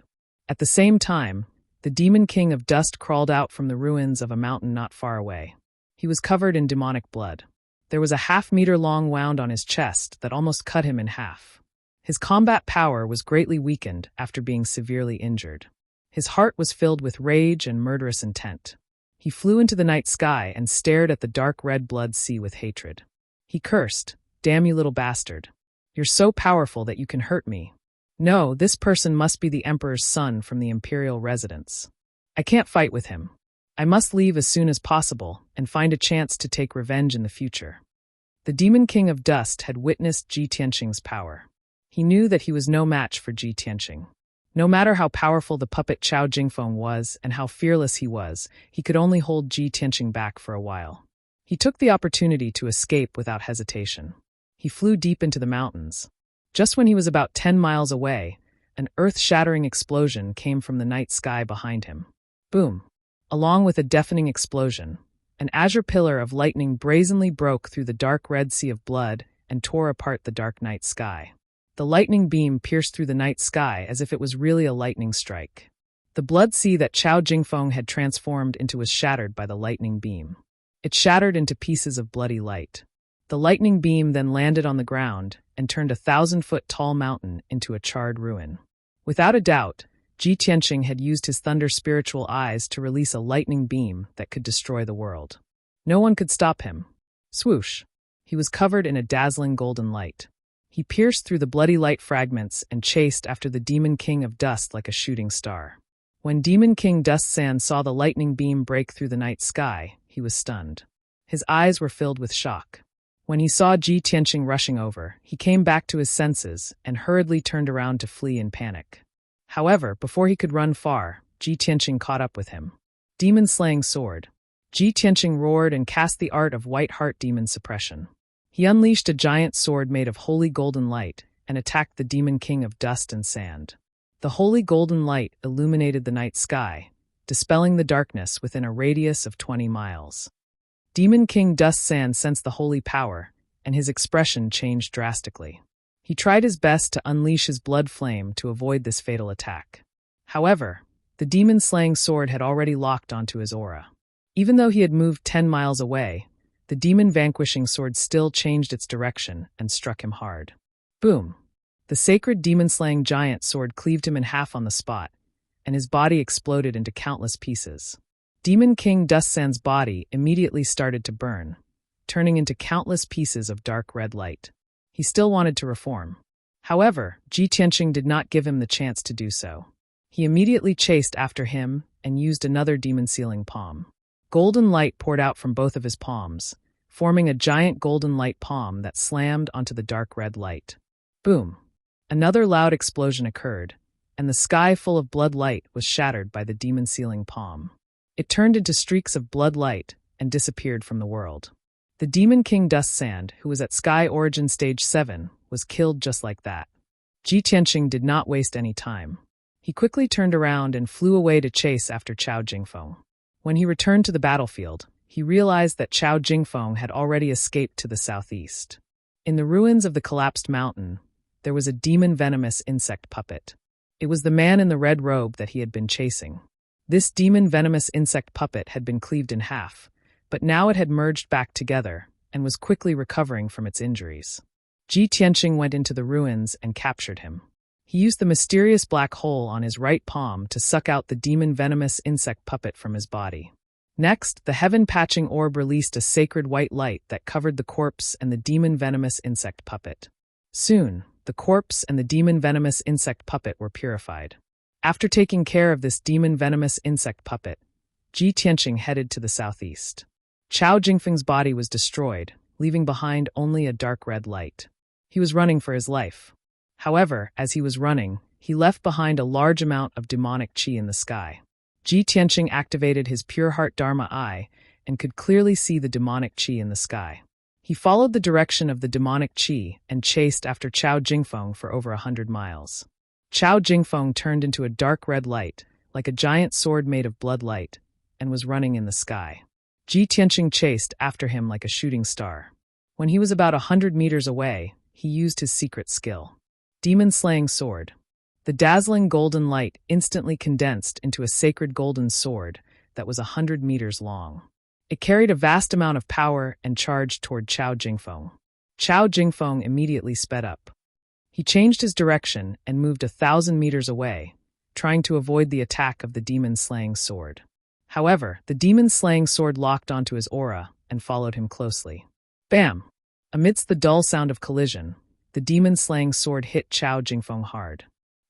At the same time, the demon king of dust crawled out from the ruins of a mountain not far away. He was covered in demonic blood. There was a half-meter-long wound on his chest that almost cut him in half. His combat power was greatly weakened after being severely injured. His heart was filled with rage and murderous intent. He flew into the night sky and stared at the dark red blood sea with hatred. He cursed, "Damn you little bastard. You're so powerful that you can hurt me. No, this person must be the emperor's son from the imperial residence. I can't fight with him. I must leave as soon as possible and find a chance to take revenge in the future." The demon king of dust had witnessed Ji Tianqing's power. He knew that he was no match for Ji Tianqing. No matter how powerful the puppet Chao Jingfeng was and how fearless he was, he could only hold Ji Tianqing back for a while. He took the opportunity to escape without hesitation. He flew deep into the mountains. Just when he was about 10 miles away, an earth-shattering explosion came from the night sky behind him. Boom! Along with a deafening explosion, an azure pillar of lightning brazenly broke through the dark red sea of blood and tore apart the dark night sky. The lightning beam pierced through the night sky as if it was really a lightning strike. The blood sea that Chao Jingfeng had transformed into was shattered by the lightning beam. It shattered into pieces of bloody light. The lightning beam then landed on the ground and turned a 1,000-foot-tall mountain into a charred ruin. Without a doubt, Ji Tianqing had used his thunder spiritual eyes to release a lightning beam that could destroy the world. No one could stop him. Swoosh! He was covered in a dazzling golden light. He pierced through the bloody light fragments and chased after the demon king of dust like a shooting star. When Demon King Dustsan saw the lightning beam break through the night sky, he was stunned. His eyes were filled with shock. When he saw Ji Tianqing rushing over, he came back to his senses and hurriedly turned around to flee in panic. However, before he could run far, Ji Tianqing caught up with him. Demon-slaying sword. Ji Tianqing roared and cast the art of white heart demon suppression. He unleashed a giant sword made of holy golden light and attacked the demon king of dust and sand. The holy golden light illuminated the night sky, dispelling the darkness within a radius of 20 miles. Demon King Dustsan sensed the holy power, and his expression changed drastically. He tried his best to unleash his blood flame to avoid this fatal attack. However, the demon-slaying sword had already locked onto his aura. Even though he had moved 10 miles away, the demon-vanquishing sword still changed its direction and struck him hard. Boom! The sacred demon-slaying giant sword cleaved him in half on the spot, and his body exploded into countless pieces. Demon King Dustsan's body immediately started to burn, turning into countless pieces of dark red light. He still wanted to reform. However, Ji Tianqing did not give him the chance to do so. He immediately chased after him and used another demon-sealing palm. Golden light poured out from both of his palms, forming a giant golden light palm that slammed onto the dark red light. Boom! Another loud explosion occurred, and the sky full of blood light was shattered by the demon-sealing palm. It turned into streaks of blood light and disappeared from the world. The Demon King Dustsand, who was at Sky Origin Stage 7, was killed just like that. Ji Tianqing did not waste any time. He quickly turned around and flew away to chase after Chao Jingfeng. When he returned to the battlefield, he realized that Chao Jingfeng had already escaped to the southeast. In the ruins of the collapsed mountain, there was a demon-venomous insect puppet. It was the man in the red robe that he had been chasing. This demon-venomous insect puppet had been cleaved in half, but now it had merged back together and was quickly recovering from its injuries. Ji Tianqing went into the ruins and captured him. He used the mysterious black hole on his right palm to suck out the demon-venomous insect puppet from his body. Next, the heaven-patching orb released a sacred white light that covered the corpse and the demon-venomous insect puppet. Soon, the corpse and the demon-venomous insect puppet were purified. After taking care of this demon-venomous insect puppet, Ji Tianqing headed to the southeast. Chao Jingfeng's body was destroyed, leaving behind only a dark red light. He was running for his life. However, as he was running, he left behind a large amount of demonic qi in the sky. Ji Tianqing activated his pure heart Dharma eye and could clearly see the demonic qi in the sky. He followed the direction of the demonic qi and chased after Chao Jingfeng for over 100 miles. Chao Jingfeng turned into a dark red light, like a giant sword made of blood light, and was running in the sky. Ji Tianqing chased after him like a shooting star. When he was about 100 meters away, he used his secret skill. Demon-slaying sword. The dazzling golden light instantly condensed into a sacred golden sword that was 100 meters long. It carried a vast amount of power and charged toward Chao Jingfeng. Chao Jingfeng immediately sped up. He changed his direction and moved 1,000 meters away, trying to avoid the attack of the demon-slaying sword. However, the demon-slaying sword locked onto his aura and followed him closely. Bam! Amidst the dull sound of collision, the demon-slaying sword hit Chao Jingfeng hard.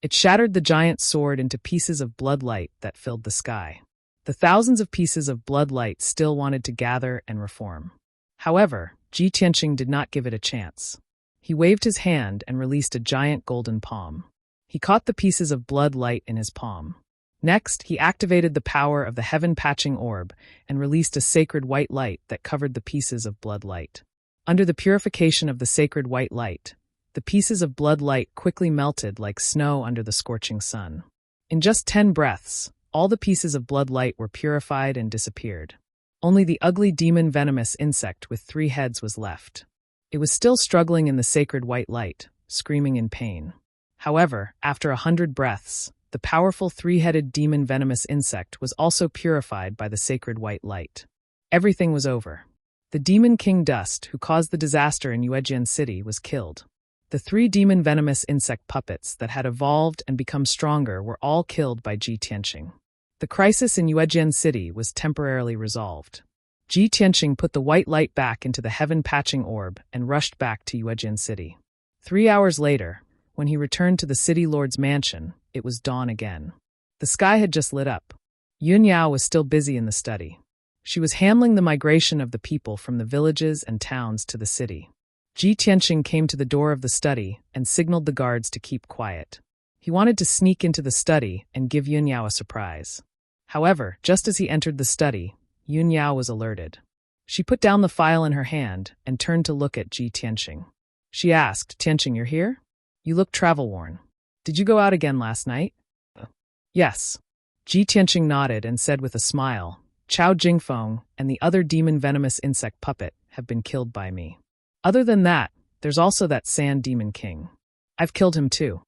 It shattered the giant sword into pieces of blood light that filled the sky. The thousands of pieces of blood light still wanted to gather and reform. However, Ji Tianqing did not give it a chance. He waved his hand and released a giant golden palm. He caught the pieces of blood light in his palm. Next, he activated the power of the heaven-patching orb and released a sacred white light that covered the pieces of blood light. Under the purification of the sacred white light, the pieces of blood light quickly melted like snow under the scorching sun. In just 10 breaths, all the pieces of blood light were purified and disappeared. Only the ugly demon-venomous insect with 3 heads was left. It was still struggling in the sacred white light, screaming in pain. However, after 100 breaths, the powerful 3-headed demon-venomous insect was also purified by the sacred white light. Everything was over. The Demon King Dust, who caused the disaster in Yuejian City, was killed. The 3 demon-venomous insect puppets that had evolved and become stronger were all killed by Ji Tianqing. The crisis in Yuejian City was temporarily resolved. Ji Tianqing put the white light back into the heaven-patching orb and rushed back to Yuejian City. 3 hours later, when he returned to the city lord's mansion, it was dawn again. The sky had just lit up. Yun Yao was still busy in the study. She was handling the migration of the people from the villages and towns to the city. Ji Tianqing came to the door of the study and signaled the guards to keep quiet. He wanted to sneak into the study and give Yun Yao a surprise. However, just as he entered the study, Yun Yao was alerted. She put down the file in her hand and turned to look at Ji Tianqing. She asked, "Tianqing, you're here? You look travel-worn. Did you go out again last night?" "Yes." Ji Tianqing nodded and said with a smile, "Chao Jingfeng and the other demon-venomous insect puppet have been killed by me. Other than that, there's also that Sand Demon King. I've killed him too."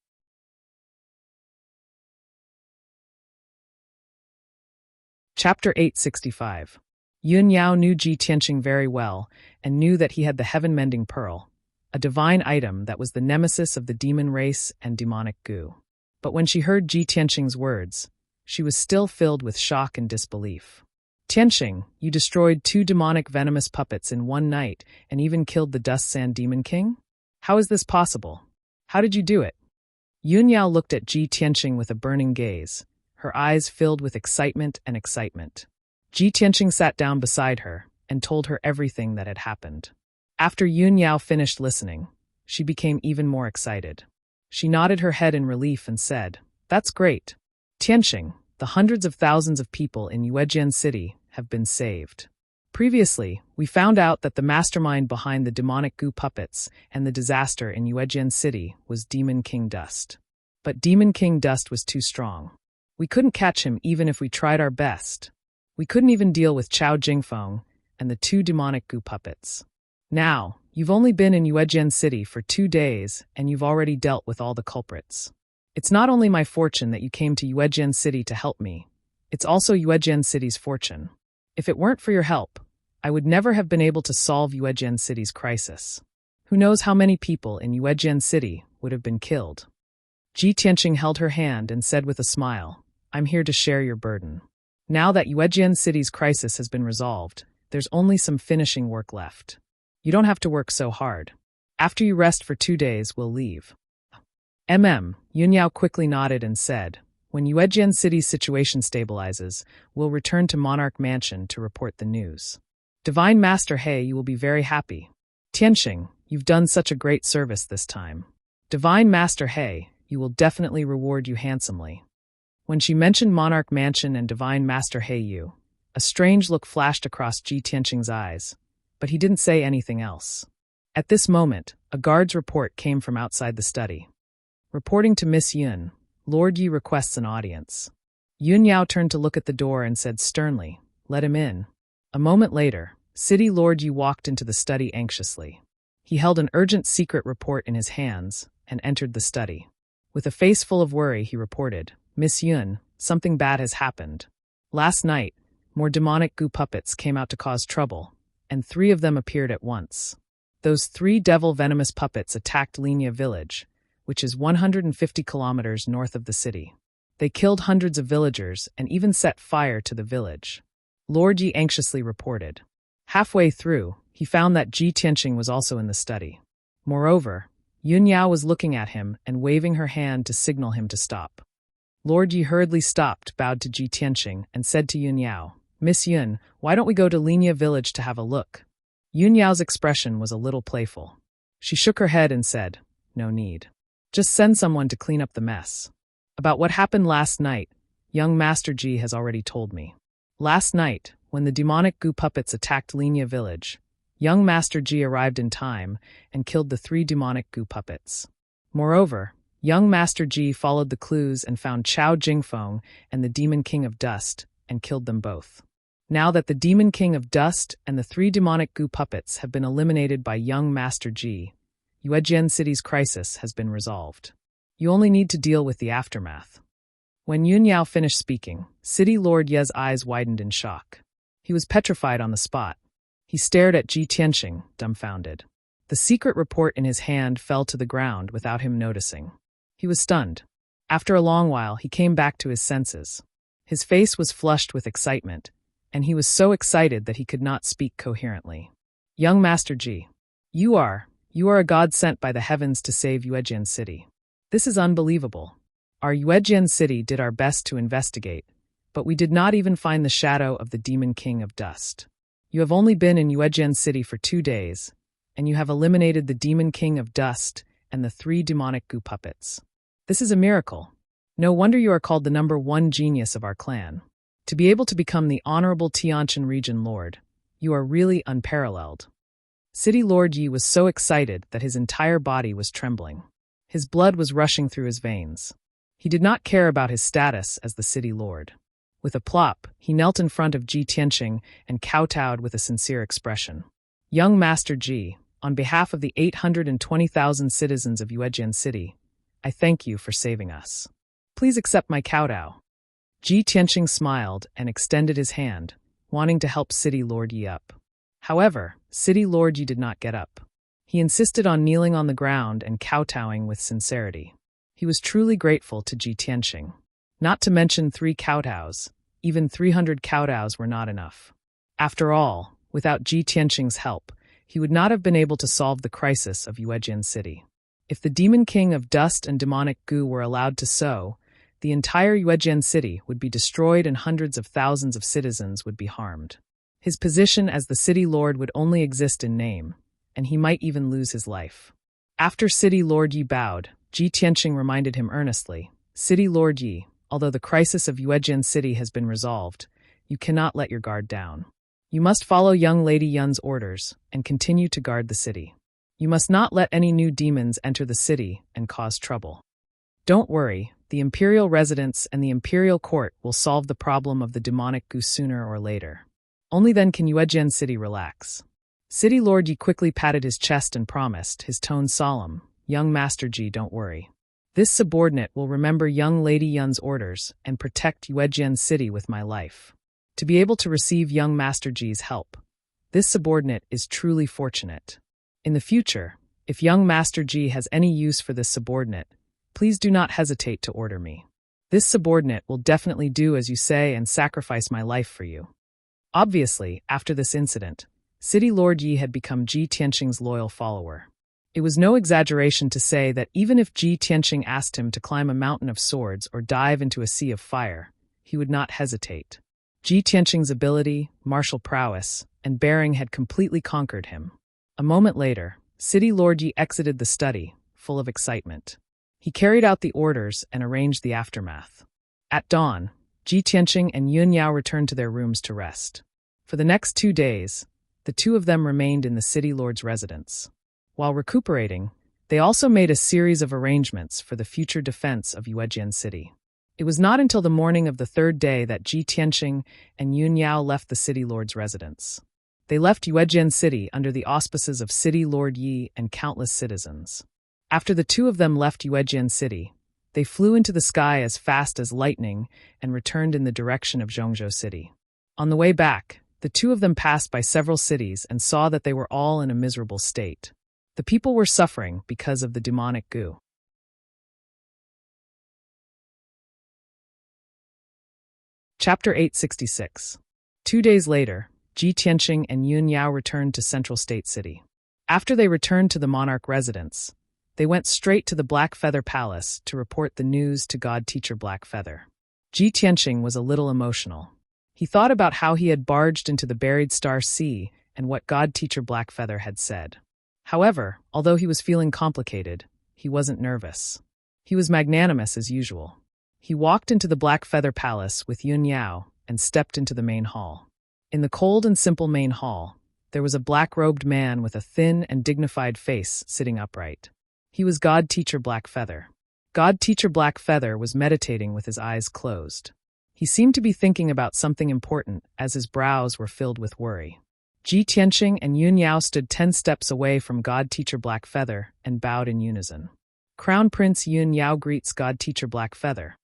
Chapter 865. Yun Yao knew Ji Tianqing very well and knew that he had the heaven-mending pearl, a divine item that was the nemesis of the demon race and demonic goo. But when she heard Ji Tianqing's words, she was still filled with shock and disbelief. "Tianqing, you destroyed 2 demonic venomous puppets in one night and even killed the Dust Sand Demon King? How is this possible? How did you do it?" Yun Yao looked at Ji Tianqing with a burning gaze, her eyes filled with excitement and excitement. Ji Tianqing sat down beside her and told her everything that had happened. After Yun Yao finished listening, she became even more excited. She nodded her head in relief and said, "That's great. Tianqing, the hundreds of thousands of people in Yuejian City have been saved. Previously, we found out that the mastermind behind the demonic goo puppets and the disaster in Yuejian City was Demon King Dust. But Demon King Dust was too strong. We couldn't catch him even if we tried our best. We couldn't even deal with Chao Jingfeng and the 2 demonic goo puppets. Now, you've only been in Yuejian City for 2 days and you've already dealt with all the culprits. It's not only my fortune that you came to Yuejian City to help me, it's also Yuejian City's fortune. If it weren't for your help, I would never have been able to solve Yuejian City's crisis. Who knows how many people in Yuejian City would have been killed." Ji Tianqing held her hand and said with a smile, "I'm here to share your burden. Now that Yuejian City's crisis has been resolved, there's only some finishing work left. You don't have to work so hard. After you rest for 2 days, we'll leave." Yun Yao quickly nodded and said, "When Yuejian City's situation stabilizes, we'll return to Monarch Mansion to report the news. Divine Master He, you will be very happy. Tianqing, you've done such a great service this time. Divine Master He, you will definitely reward you handsomely." When she mentioned Monarch Mansion and Divine Master Heiyu, a strange look flashed across Ji Tianqing's eyes, but he didn't say anything else. At this moment, a guard's report came from outside the study. Reporting to Miss Yun, Lord Yi requests an audience. Yun Yao turned to look at the door and said sternly, "Let him in." A moment later, City Lord Yi walked into the study anxiously. He held an urgent secret report in his hands and entered the study. With a face full of worry, he reported, "Miss Yun, something bad has happened. Last night, more demonic goo puppets came out to cause trouble, and 3 of them appeared at once. Those 3 devil venomous puppets attacked Linya village, which is 150 kilometers north of the city. They killed hundreds of villagers and even set fire to the village." Lord Yi anxiously reported. Halfway through, he found that Ji Tianqing was also in the study. Moreover, Yun Yao was looking at him and waving her hand to signal him to stop. Lord Yi hurriedly stopped, bowed to Ji Tianqing, and said to Yun Yao, "Miss Yun, why don't we go to Linya village to have a look?" Yun Yao's expression was a little playful. She shook her head and said, "No need. Just send someone to clean up the mess. About what happened last night, young Master Ji has already told me. Last night, when the demonic goo puppets attacked Linya village, young Master Ji arrived in time and killed the 3 demonic goo puppets. Moreover, young Master Ji followed the clues and found Chao Jingfeng and the Demon King of Dust and killed them both. Now that the Demon King of Dust and the 3 demonic goo puppets have been eliminated by young Master Ji, Yuejian City's crisis has been resolved. You only need to deal with the aftermath." When Yun Yao finished speaking, City Lord Ye's eyes widened in shock. He was petrified on the spot. He stared at Ji Tianqing, dumbfounded. The secret report in his hand fell to the ground without him noticing. He was stunned. After a long while, he came back to his senses. His face was flushed with excitement, and he was so excited that he could not speak coherently. "Young Master Ji, you are a god sent by the heavens to save Yuejian City. This is unbelievable. Our Yuejian City did our best to investigate, but we did not even find the shadow of the Demon King of Dust. You have only been in Yuejian City for 2 days, and you have eliminated the Demon King of Dust and the 3 demonic goo puppets. This is a miracle. No wonder you are called the #1 genius of our clan. To be able to become the Honorable Tianqian Region Lord, you are really unparalleled." City Lord Yi was so excited that his entire body was trembling. His blood was rushing through his veins. He did not care about his status as the city lord. With a plop, he knelt in front of Ji Tianqing and kowtowed with a sincere expression. "Young Master Ji, on behalf of the 820,000 citizens of Yuejian City, I thank you for saving us. Please accept my kowtow." Ji Tianqing smiled and extended his hand, wanting to help City Lord Yi up. However, City Lord Yi did not get up. He insisted on kneeling on the ground and kowtowing with sincerity. He was truly grateful to Ji Tianqing. Not to mention 3 kowtows, even 300 kowtows were not enough. After all, without Ji Tianqing's help, he would not have been able to solve the crisis of Yuejian City. If the Demon King of Dust and demonic goo were allowed to sow, the entire Yuejian City would be destroyed and hundreds of thousands of citizens would be harmed. His position as the city lord would only exist in name, and he might even lose his life. After City Lord Yi bowed, Ji Tianqing reminded him earnestly, "City Lord Yi, although the crisis of Yuejian City has been resolved, you cannot let your guard down. You must follow young Lady Yun's orders and continue to guard the city. You must not let any new demons enter the city and cause trouble. Don't worry, the imperial residents and the imperial court will solve the problem of the demonic goo sooner or later. Only then can Yuejian City relax." City Lord Yi quickly patted his chest and promised, his tone solemn, "Young Master Ji, don't worry. This subordinate will remember young Lady Yun's orders and protect Yuejian City with my life." To be able to receive young Master Ji's help, this subordinate is truly fortunate. In the future, if young Master Ji has any use for this subordinate, please do not hesitate to order me. This subordinate will definitely do as you say and sacrifice my life for you. Obviously, after this incident, City Lord Yi had become Ji Tianqing's loyal follower. It was no exaggeration to say that even if Ji Tianqing asked him to climb a mountain of swords or dive into a sea of fire, he would not hesitate. Ji Tianqing's ability, martial prowess, and bearing had completely conquered him. A moment later, City Lord Yi exited the study, full of excitement. He carried out the orders and arranged the aftermath. At dawn, Ji Tianqing and Yun Yao returned to their rooms to rest. For the next 2 days, the two of them remained in the city lord's residence. While recuperating, they also made a series of arrangements for the future defense of Yuejian City. It was not until the morning of the 3rd day that Ji Tianqing and Yun Yao left the city lord's residence. They left Yuejian City under the auspices of City Lord Yi and countless citizens. After the two of them left Yuejian City, they flew into the sky as fast as lightning and returned in the direction of Zhongzhou City. On the way back, the two of them passed by several cities and saw that they were all in a miserable state. The people were suffering because of the demonic goo. Chapter 866. 2 days later, Ji Tianqing and Yun Yao returned to Central State City. After they returned to the monarch residence, they went straight to the Black Feather Palace to report the news to God Teacher Black Feather. Ji Tianqing was a little emotional. He thought about how he had barged into the buried star sea and what God Teacher Black Feather had said. However, although he was feeling complicated, he wasn't nervous. He was magnanimous as usual. He walked into the Black Feather Palace with Yun Yao and stepped into the main hall. In the cold and simple main hall, there was a black-robed man with a thin and dignified face sitting upright. He was God Teacher Black Feather. God Teacher Black Feather was meditating with his eyes closed. He seemed to be thinking about something important as his brows were filled with worry. Ji Tianqing and Yun Yao stood 10 steps away from God Teacher Black Feather and bowed in unison. Crown Prince Yun Yao greets God Teacher Black Feather.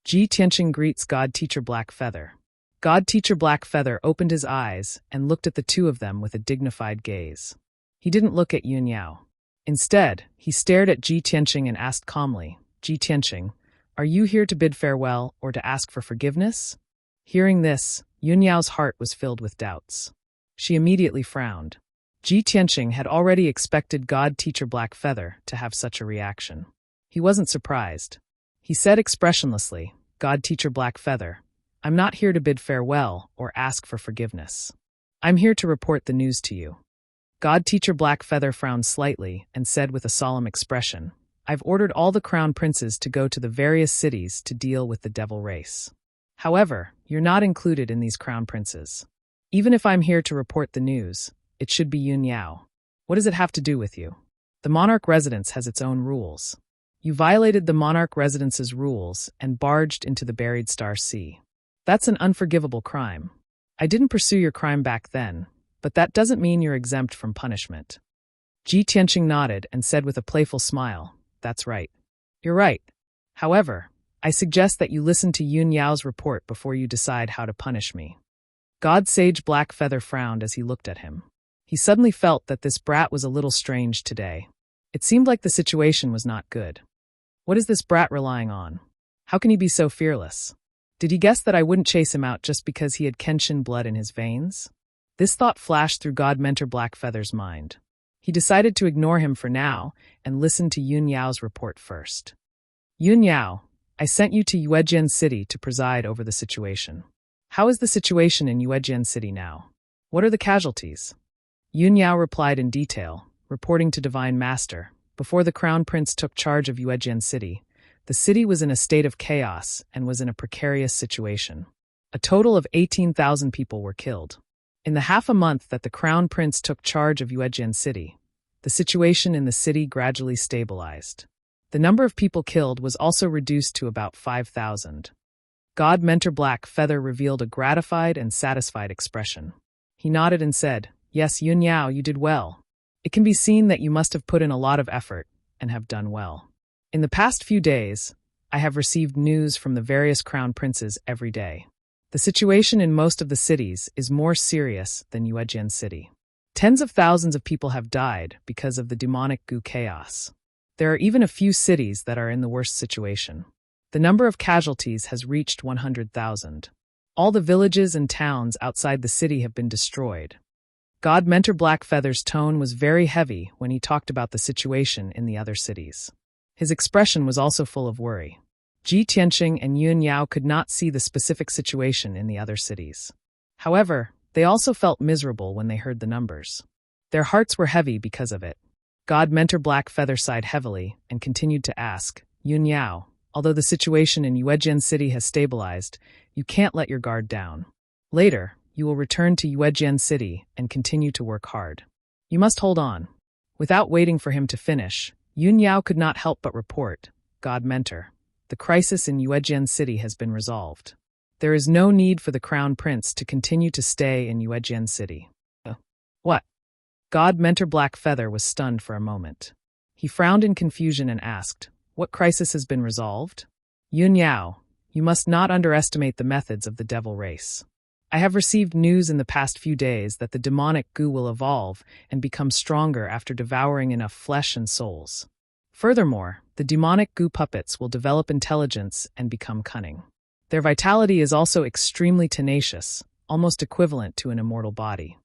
Ji Tianqing greets God Teacher Black Feather. God Teacher Black Feather opened his eyes and looked at the two of them with a dignified gaze. He didn't look at Yun Yao. Instead, he stared at Ji Tianqing and asked calmly, "Ji Tianqing, are you here to bid farewell or to ask for forgiveness?" Hearing this, Yun Yao's heart was filled with doubts. She immediately frowned. Ji Tianqing had already expected God Teacher Black Feather to have such a reaction. He wasn't surprised. He said expressionlessly, "God Teacher Black Feather, I'm not here to bid farewell or ask for forgiveness. I'm here to report the news to you." God Teacher Black Feather frowned slightly and said with a solemn expression, "I've ordered all the crown princes to go to the various cities to deal with the devil race. However, you're not included in these crown princes. Even if I'm here to report the news, it should be Yun Yao. What does it have to do with you? The monarch residence has its own rules. You violated the monarch residence's rules and barged into the buried star sea. That's an unforgivable crime. I didn't pursue your crime back then, but that doesn't mean you're exempt from punishment." Ji Tianqing nodded and said with a playful smile, "That's right. You're right. However, I suggest that you listen to Yun Yao's report before you decide how to punish me." God Sage Black Feather frowned as he looked at him. He suddenly felt that this brat was a little strange today. It seemed like the situation was not good. What is this brat relying on? How can he be so fearless? Did he guess that I wouldn't chase him out just because he had Kenshin blood in his veins? This thought flashed through God Mentor Black Feather's mind. He decided to ignore him for now and listen to Yun Yao's report first. "Yun Yao, I sent you to Yuejian City to preside over the situation. How is the situation in Yuejian City now? What are the casualties?" Yun Yao replied in detail, reporting to Divine Master. Before the Crown Prince took charge of Yuejian City, the city was in a state of chaos and was in a precarious situation. A total of 18,000 people were killed. In the half a month that the Crown Prince took charge of Yuejian City, the situation in the city gradually stabilized. The number of people killed was also reduced to about 5,000. God Mentor Black Feather revealed a gratified and satisfied expression. He nodded and said, "Yes, Yun Yao, you did well. It can be seen that you must have put in a lot of effort and have done well. In the past few days, I have received news from the various crown princes every day. The situation in most of the cities is more serious than Yuejian City. Tens of thousands of people have died because of the demonic goo chaos. There are even a few cities that are in the worst situation. The number of casualties has reached 100,000. All the villages and towns outside the city have been destroyed." God Mentor Black Feather's tone was very heavy when he talked about the situation in the other cities. His expression was also full of worry. Ji Tianqing and Yun Yao could not see the specific situation in the other cities. However, they also felt miserable when they heard the numbers. Their hearts were heavy because of it. God Mentor Black Feather sighed heavily and continued to ask, "Yun Yao, Although the situation in Yuejian City has stabilized, you can't let your guard down. Later, you will return to Yuejian City and continue to work hard. You must hold on." Without waiting for him to finish, Yun Yao could not help but report, "God Mentor, the crisis in Yuejian City has been resolved. There is no need for the Crown Prince to continue to stay in Yuejian City." What? God Mentor Blackfeather was stunned for a moment. He frowned in confusion and asked, "What crisis has been resolved?" "Yun Yao, you must not underestimate the methods of the devil race. I have received news in the past few days that the demonic goo will evolve and become stronger after devouring enough flesh and souls. Furthermore, the demonic goo puppets will develop intelligence and become cunning. Their vitality is also extremely tenacious, almost equivalent to an immortal body."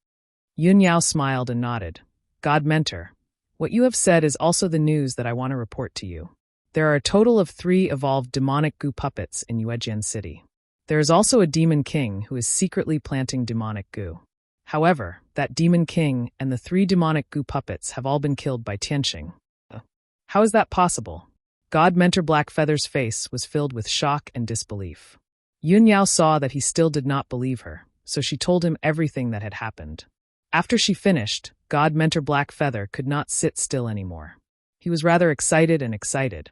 Yun Yao smiled and nodded. "God Mentor, what you have said is also the news that I want to report to you. There are a total of 3 evolved demonic goo puppets in Yuejian City. There is also a demon king who is secretly planting demonic goo. However, that demon king and the 3 demonic goo puppets have all been killed by Tianqing." "How is that possible?" God Mentor Blackfeather's face was filled with shock and disbelief. Yun Yao saw that he still did not believe her, so she told him everything that had happened. After she finished, God Mentor Blackfeather could not sit still anymore. He was rather excited and excited.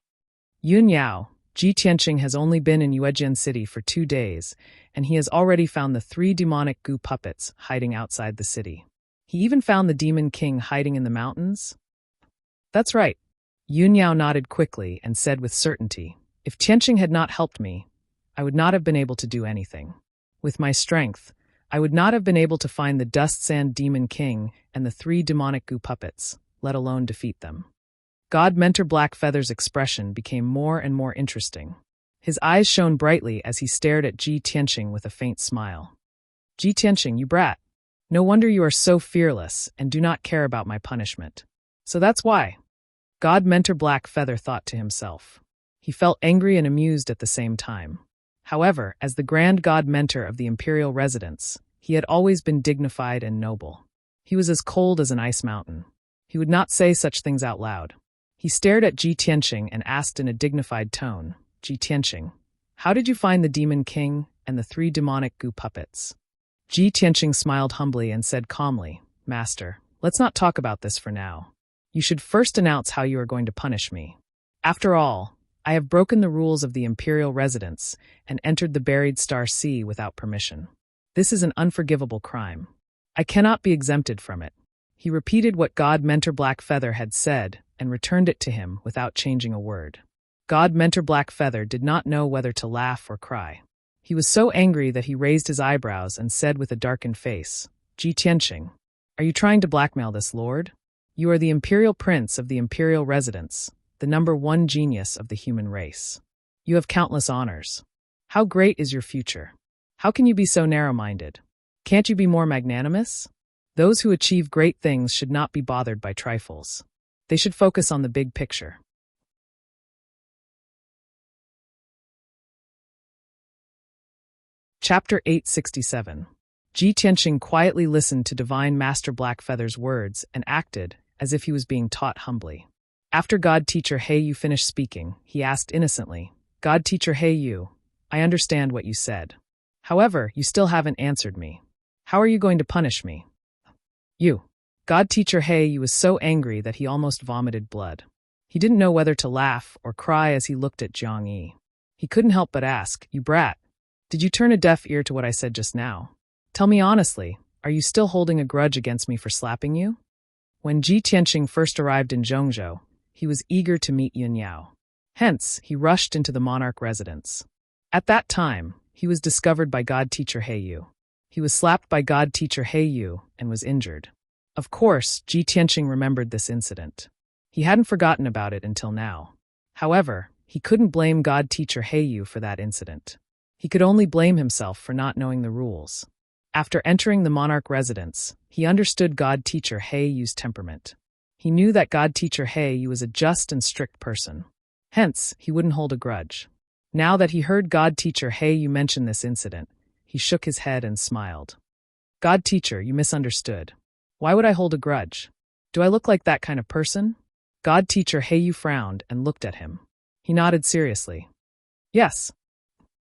"Yun Yao, Ji Tianqing has only been in Yuejian City for 2 days, and he has already found the 3 demonic goo puppets hiding outside the city. He even found the demon king hiding in the mountains?" "That's right." Yun Yao nodded quickly and said with certainty, "If Tianqing had not helped me, I would not have been able to do anything. With my strength, I would not have been able to find the Dust Sand Demon King and the 3 demonic goo puppets, let alone defeat them." God Mentor Blackfeather's expression became more and more interesting. His eyes shone brightly as he stared at Ji Tianqing with a faint smile. "Ji Tianqing, you brat. No wonder you are so fearless and do not care about my punishment. So that's why." God Mentor Blackfeather thought to himself. He felt angry and amused at the same time. However, as the Grand God Mentor of the Imperial Residence, he had always been dignified and noble. He was as cold as an ice mountain. He would not say such things out loud. He stared at Ji Tianqing and asked in a dignified tone, "Ji Tianqing, how did you find the Demon King and the 3 demonic goo puppets?" Ji Tianqing smiled humbly and said calmly, "Master, let's not talk about this for now. You should first announce how you are going to punish me. After all, I have broken the rules of the Imperial Residence and entered the Buried Star Sea without permission. This is an unforgivable crime. I cannot be exempted from it." He repeated what God Mentor Blackfeather had said and returned it to him without changing a word. God Mentor Blackfeather did not know whether to laugh or cry. He was so angry that he raised his eyebrows and said with a darkened face, "Ji Tianqing, are you trying to blackmail this lord? You are the Imperial Prince of the Imperial Residence, the #1 genius of the human race. You have countless honors. How great is your future? How can you be so narrow-minded? Can't you be more magnanimous? Those who achieve great things should not be bothered by trifles. They should focus on the big picture." Chapter 867. Ji Tianqing quietly listened to Divine Master Blackfeather's words and acted as if he was being taught humbly. After God Teacher Yu finished speaking, he asked innocently, "God Teacher Yu, I understand what you said. However, you still haven't answered me. How are you going to punish me?" God Teacher Yu was so angry that he almost vomited blood. He didn't know whether to laugh or cry as he looked at Jiang Yi. He couldn't help but ask, "You brat, did you turn a deaf ear to what I said just now? Tell me honestly, are you still holding a grudge against me for slapping you?" When Ji Tianqing first arrived in Zhongzhou, he was eager to meet Yun Yao. Hence, he rushed into the monarch residence. At that time, he was discovered by God Teacher Yu. He was slapped by God Teacher Yu and was injured. Of course, Ji Tianqing remembered this incident. He hadn't forgotten about it until now. However, he couldn't blame God Teacher Yu for that incident. He could only blame himself for not knowing the rules. After entering the monarch residence, he understood God Teacher Yu's temperament. He knew that God Teacher Yu was a just and strict person. Hence, he wouldn't hold a grudge. Now that he heard God Teacher Yu mention this incident, he shook his head and smiled. "God Teacher, you misunderstood. Why would I hold a grudge? Do I look like that kind of person?" God Teacher Yu frowned and looked at him. He nodded seriously. Yes.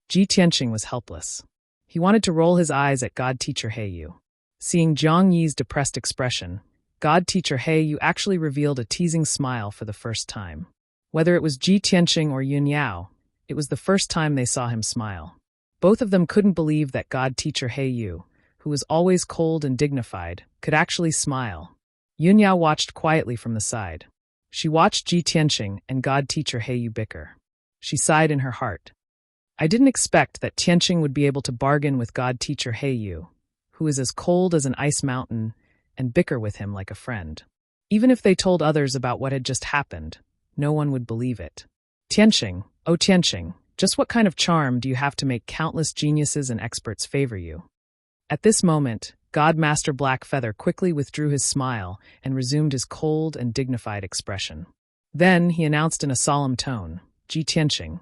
Ji Tianqing was helpless. He wanted to roll his eyes at God Teacher Yu. Seeing Jiang Yi's depressed expression, God Teacher Yu actually revealed a teasing smile for the first time. Whether it was Ji Tianqing or Yun Yao, it was the first time they saw him smile. Both of them couldn't believe that God Teacher Yu, who was always cold and dignified, could actually smile. Yun Yao watched quietly from the side. She watched Ji Tianqing and God Teacher Yu bicker. She sighed in her heart. I didn't expect that Tianqing would be able to bargain with God Teacher Yu, who is as cold as an ice mountain, and bicker with him like a friend. Even if they told others about what had just happened, no one would believe it. Tianqing, oh Tianqing, just what kind of charm do you have to make countless geniuses and experts favor you? At this moment, God Master Blackfeather quickly withdrew his smile and resumed his cold and dignified expression. Then he announced in a solemn tone, Ji Tianqing,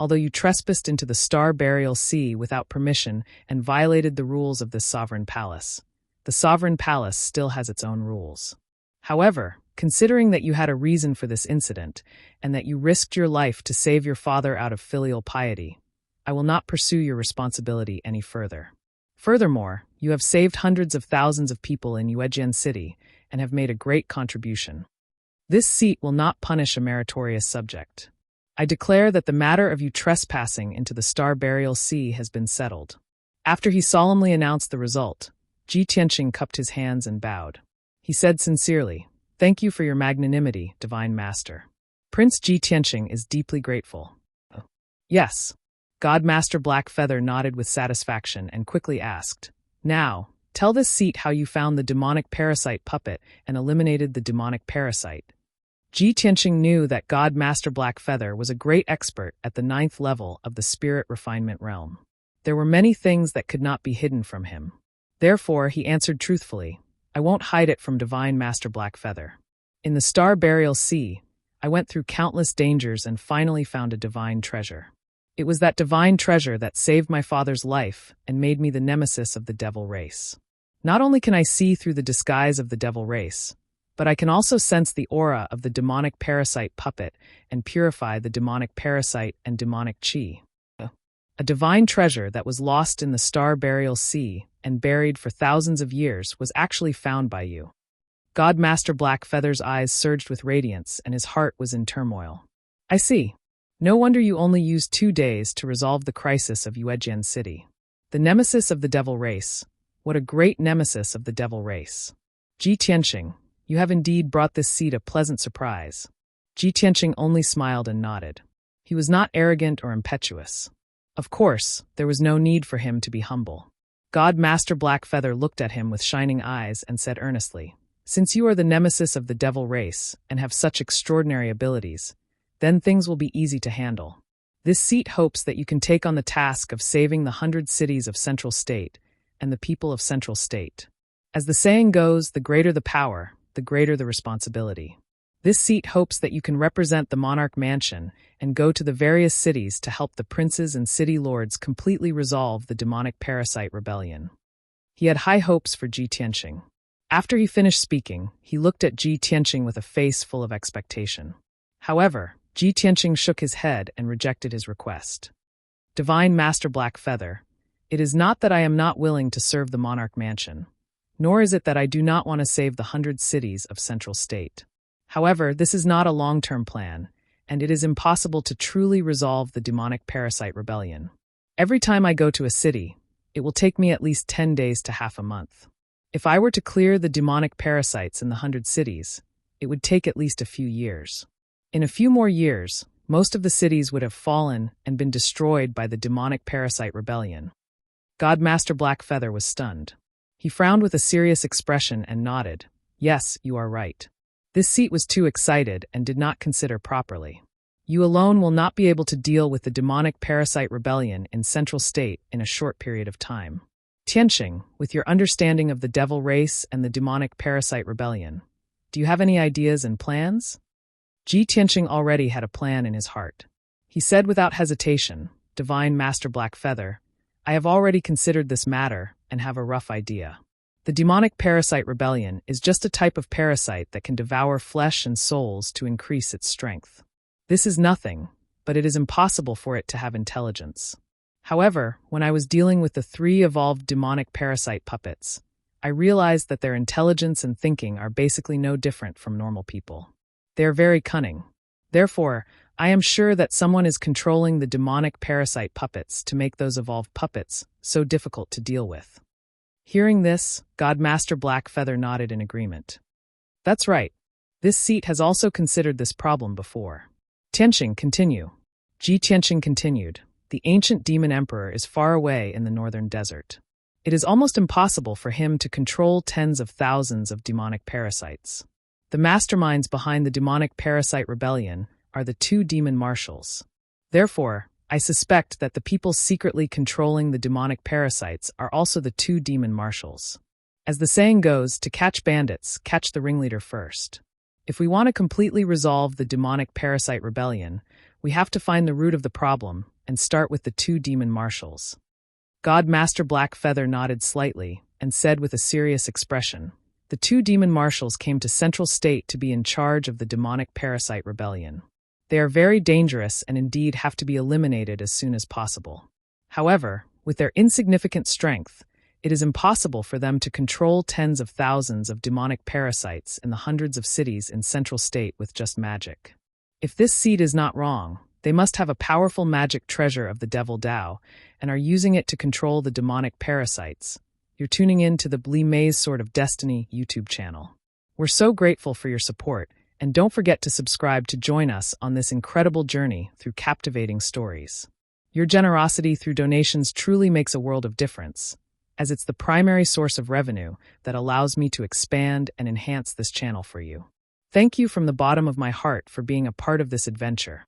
although you trespassed into the Star Burial Sea without permission and violated the rules of this sovereign palace, the sovereign palace still has its own rules. However, considering that you had a reason for this incident and that you risked your life to save your father out of filial piety, I will not pursue your responsibility any further. Furthermore, you have saved hundreds of thousands of people in Yuejian City and have made a great contribution. This seat will not punish a meritorious subject. I declare that the matter of you trespassing into the Star Burial Sea has been settled. After he solemnly announced the result, Ji Tianqing cupped his hands and bowed. He said sincerely, Thank you for your magnanimity, Divine Master. Prince Ji Tianqing is deeply grateful. Yes. God Master Blackfeather nodded with satisfaction and quickly asked, Now, tell this seat how you found the demonic parasite puppet and eliminated the demonic parasite. Ji Tianqing knew that God Master Blackfeather was a great expert at the 9th level of the spirit refinement realm. There were many things that could not be hidden from him. Therefore, he answered truthfully, I won't hide it from Divine Master Blackfeather. In the Star Burial Sea, I went through countless dangers and finally found a divine treasure. It was that divine treasure that saved my father's life and made me the nemesis of the devil race. Not only can I see through the disguise of the devil race, but I can also sense the aura of the demonic parasite puppet and purify the demonic parasite and demonic chi. A divine treasure that was lost in the Star Burial Sea and buried for thousands of years was actually found by you. God Master Blackfeather's eyes surged with radiance and his heart was in turmoil. I see. No wonder you only used 2 days to resolve the crisis of Yuejian City. The nemesis of the devil race. What a great nemesis of the devil race. Ji Tianqing, you have indeed brought this seat a pleasant surprise. Ji Tianqing only smiled and nodded. He was not arrogant or impetuous. Of course, there was no need for him to be humble. God Master Blackfeather looked at him with shining eyes and said earnestly, Since you are the nemesis of the devil race and have such extraordinary abilities, then things will be easy to handle. This seat hopes that you can take on the task of saving the 100 cities of Central State and the people of Central State. As the saying goes, the greater the power, the greater the responsibility. This seat hopes that you can represent the monarch mansion and go to the various cities to help the princes and city lords completely resolve the demonic parasite rebellion. He had high hopes for Ji Tianqing. After he finished speaking, he looked at Ji Tianqing with a face full of expectation. However, Ji Tianqing shook his head and rejected his request. Divine Master Blackfeather, it is not that I am not willing to serve the monarch mansion, nor is it that I do not want to save the 100 cities of Central State. However, this is not a long-term plan, and it is impossible to truly resolve the demonic parasite rebellion. Every time I go to a city, it will take me at least 10 days to half a month. If I were to clear the demonic parasites in the 100 cities, it would take at least a few years. In a few more years, most of the cities would have fallen and been destroyed by the demonic parasite rebellion. God Master Blackfeather was stunned. He frowned with a serious expression and nodded. Yes, you are right. This seat was too excited and did not consider properly. You alone will not be able to deal with the demonic parasite rebellion in Central State in a short period of time. Tianqing, with your understanding of the devil race and the demonic parasite rebellion, do you have any ideas and plans? Ji Tianqing already had a plan in his heart. He said without hesitation, Divine Master Blackfeather, I have already considered this matter and have a rough idea. The demonic parasite rebellion is just a type of parasite that can devour flesh and souls to increase its strength. This is nothing, but it is impossible for it to have intelligence. However, when I was dealing with the 3 evolved demonic parasite puppets, I realized that their intelligence and thinking are basically no different from normal people. They are very cunning. Therefore, I am sure that someone is controlling the demonic parasite puppets to make those evolved puppets so difficult to deal with. Hearing this, Godmaster Blackfeather nodded in agreement. That's right. This seat has also considered this problem before. Tianqing, continue. Tianqing continued. The ancient demon emperor is far away in the northern desert. It is almost impossible for him to control tens of thousands of demonic parasites. The masterminds behind the demonic parasite rebellion are the 2 demon marshals. Therefore, I suspect that the people secretly controlling the demonic parasites are also the 2 demon marshals. As the saying goes, to catch bandits, catch the ringleader first. If we want to completely resolve the demonic parasite rebellion, we have to find the root of the problem and start with the 2 demon marshals. Godmaster Blackfeather nodded slightly and said with a serious expression, the 2 demon marshals came to Central State to be in charge of the demonic parasite rebellion. They are very dangerous and indeed have to be eliminated as soon as possible. However, with their insignificant strength, it is impossible for them to control tens of thousands of demonic parasites in the hundreds of cities in Central State with just magic. If this seed is not wrong, they must have a powerful magic treasure of the Devil Dao and are using it to control the demonic parasites. You're tuning in to the Blee Maze Sword of Destiny YouTube channel. We're so grateful for your support, and don't forget to subscribe to join us on this incredible journey through captivating stories. Your generosity through donations truly makes a world of difference, as it's the primary source of revenue that allows me to expand and enhance this channel for you. Thank you from the bottom of my heart for being a part of this adventure.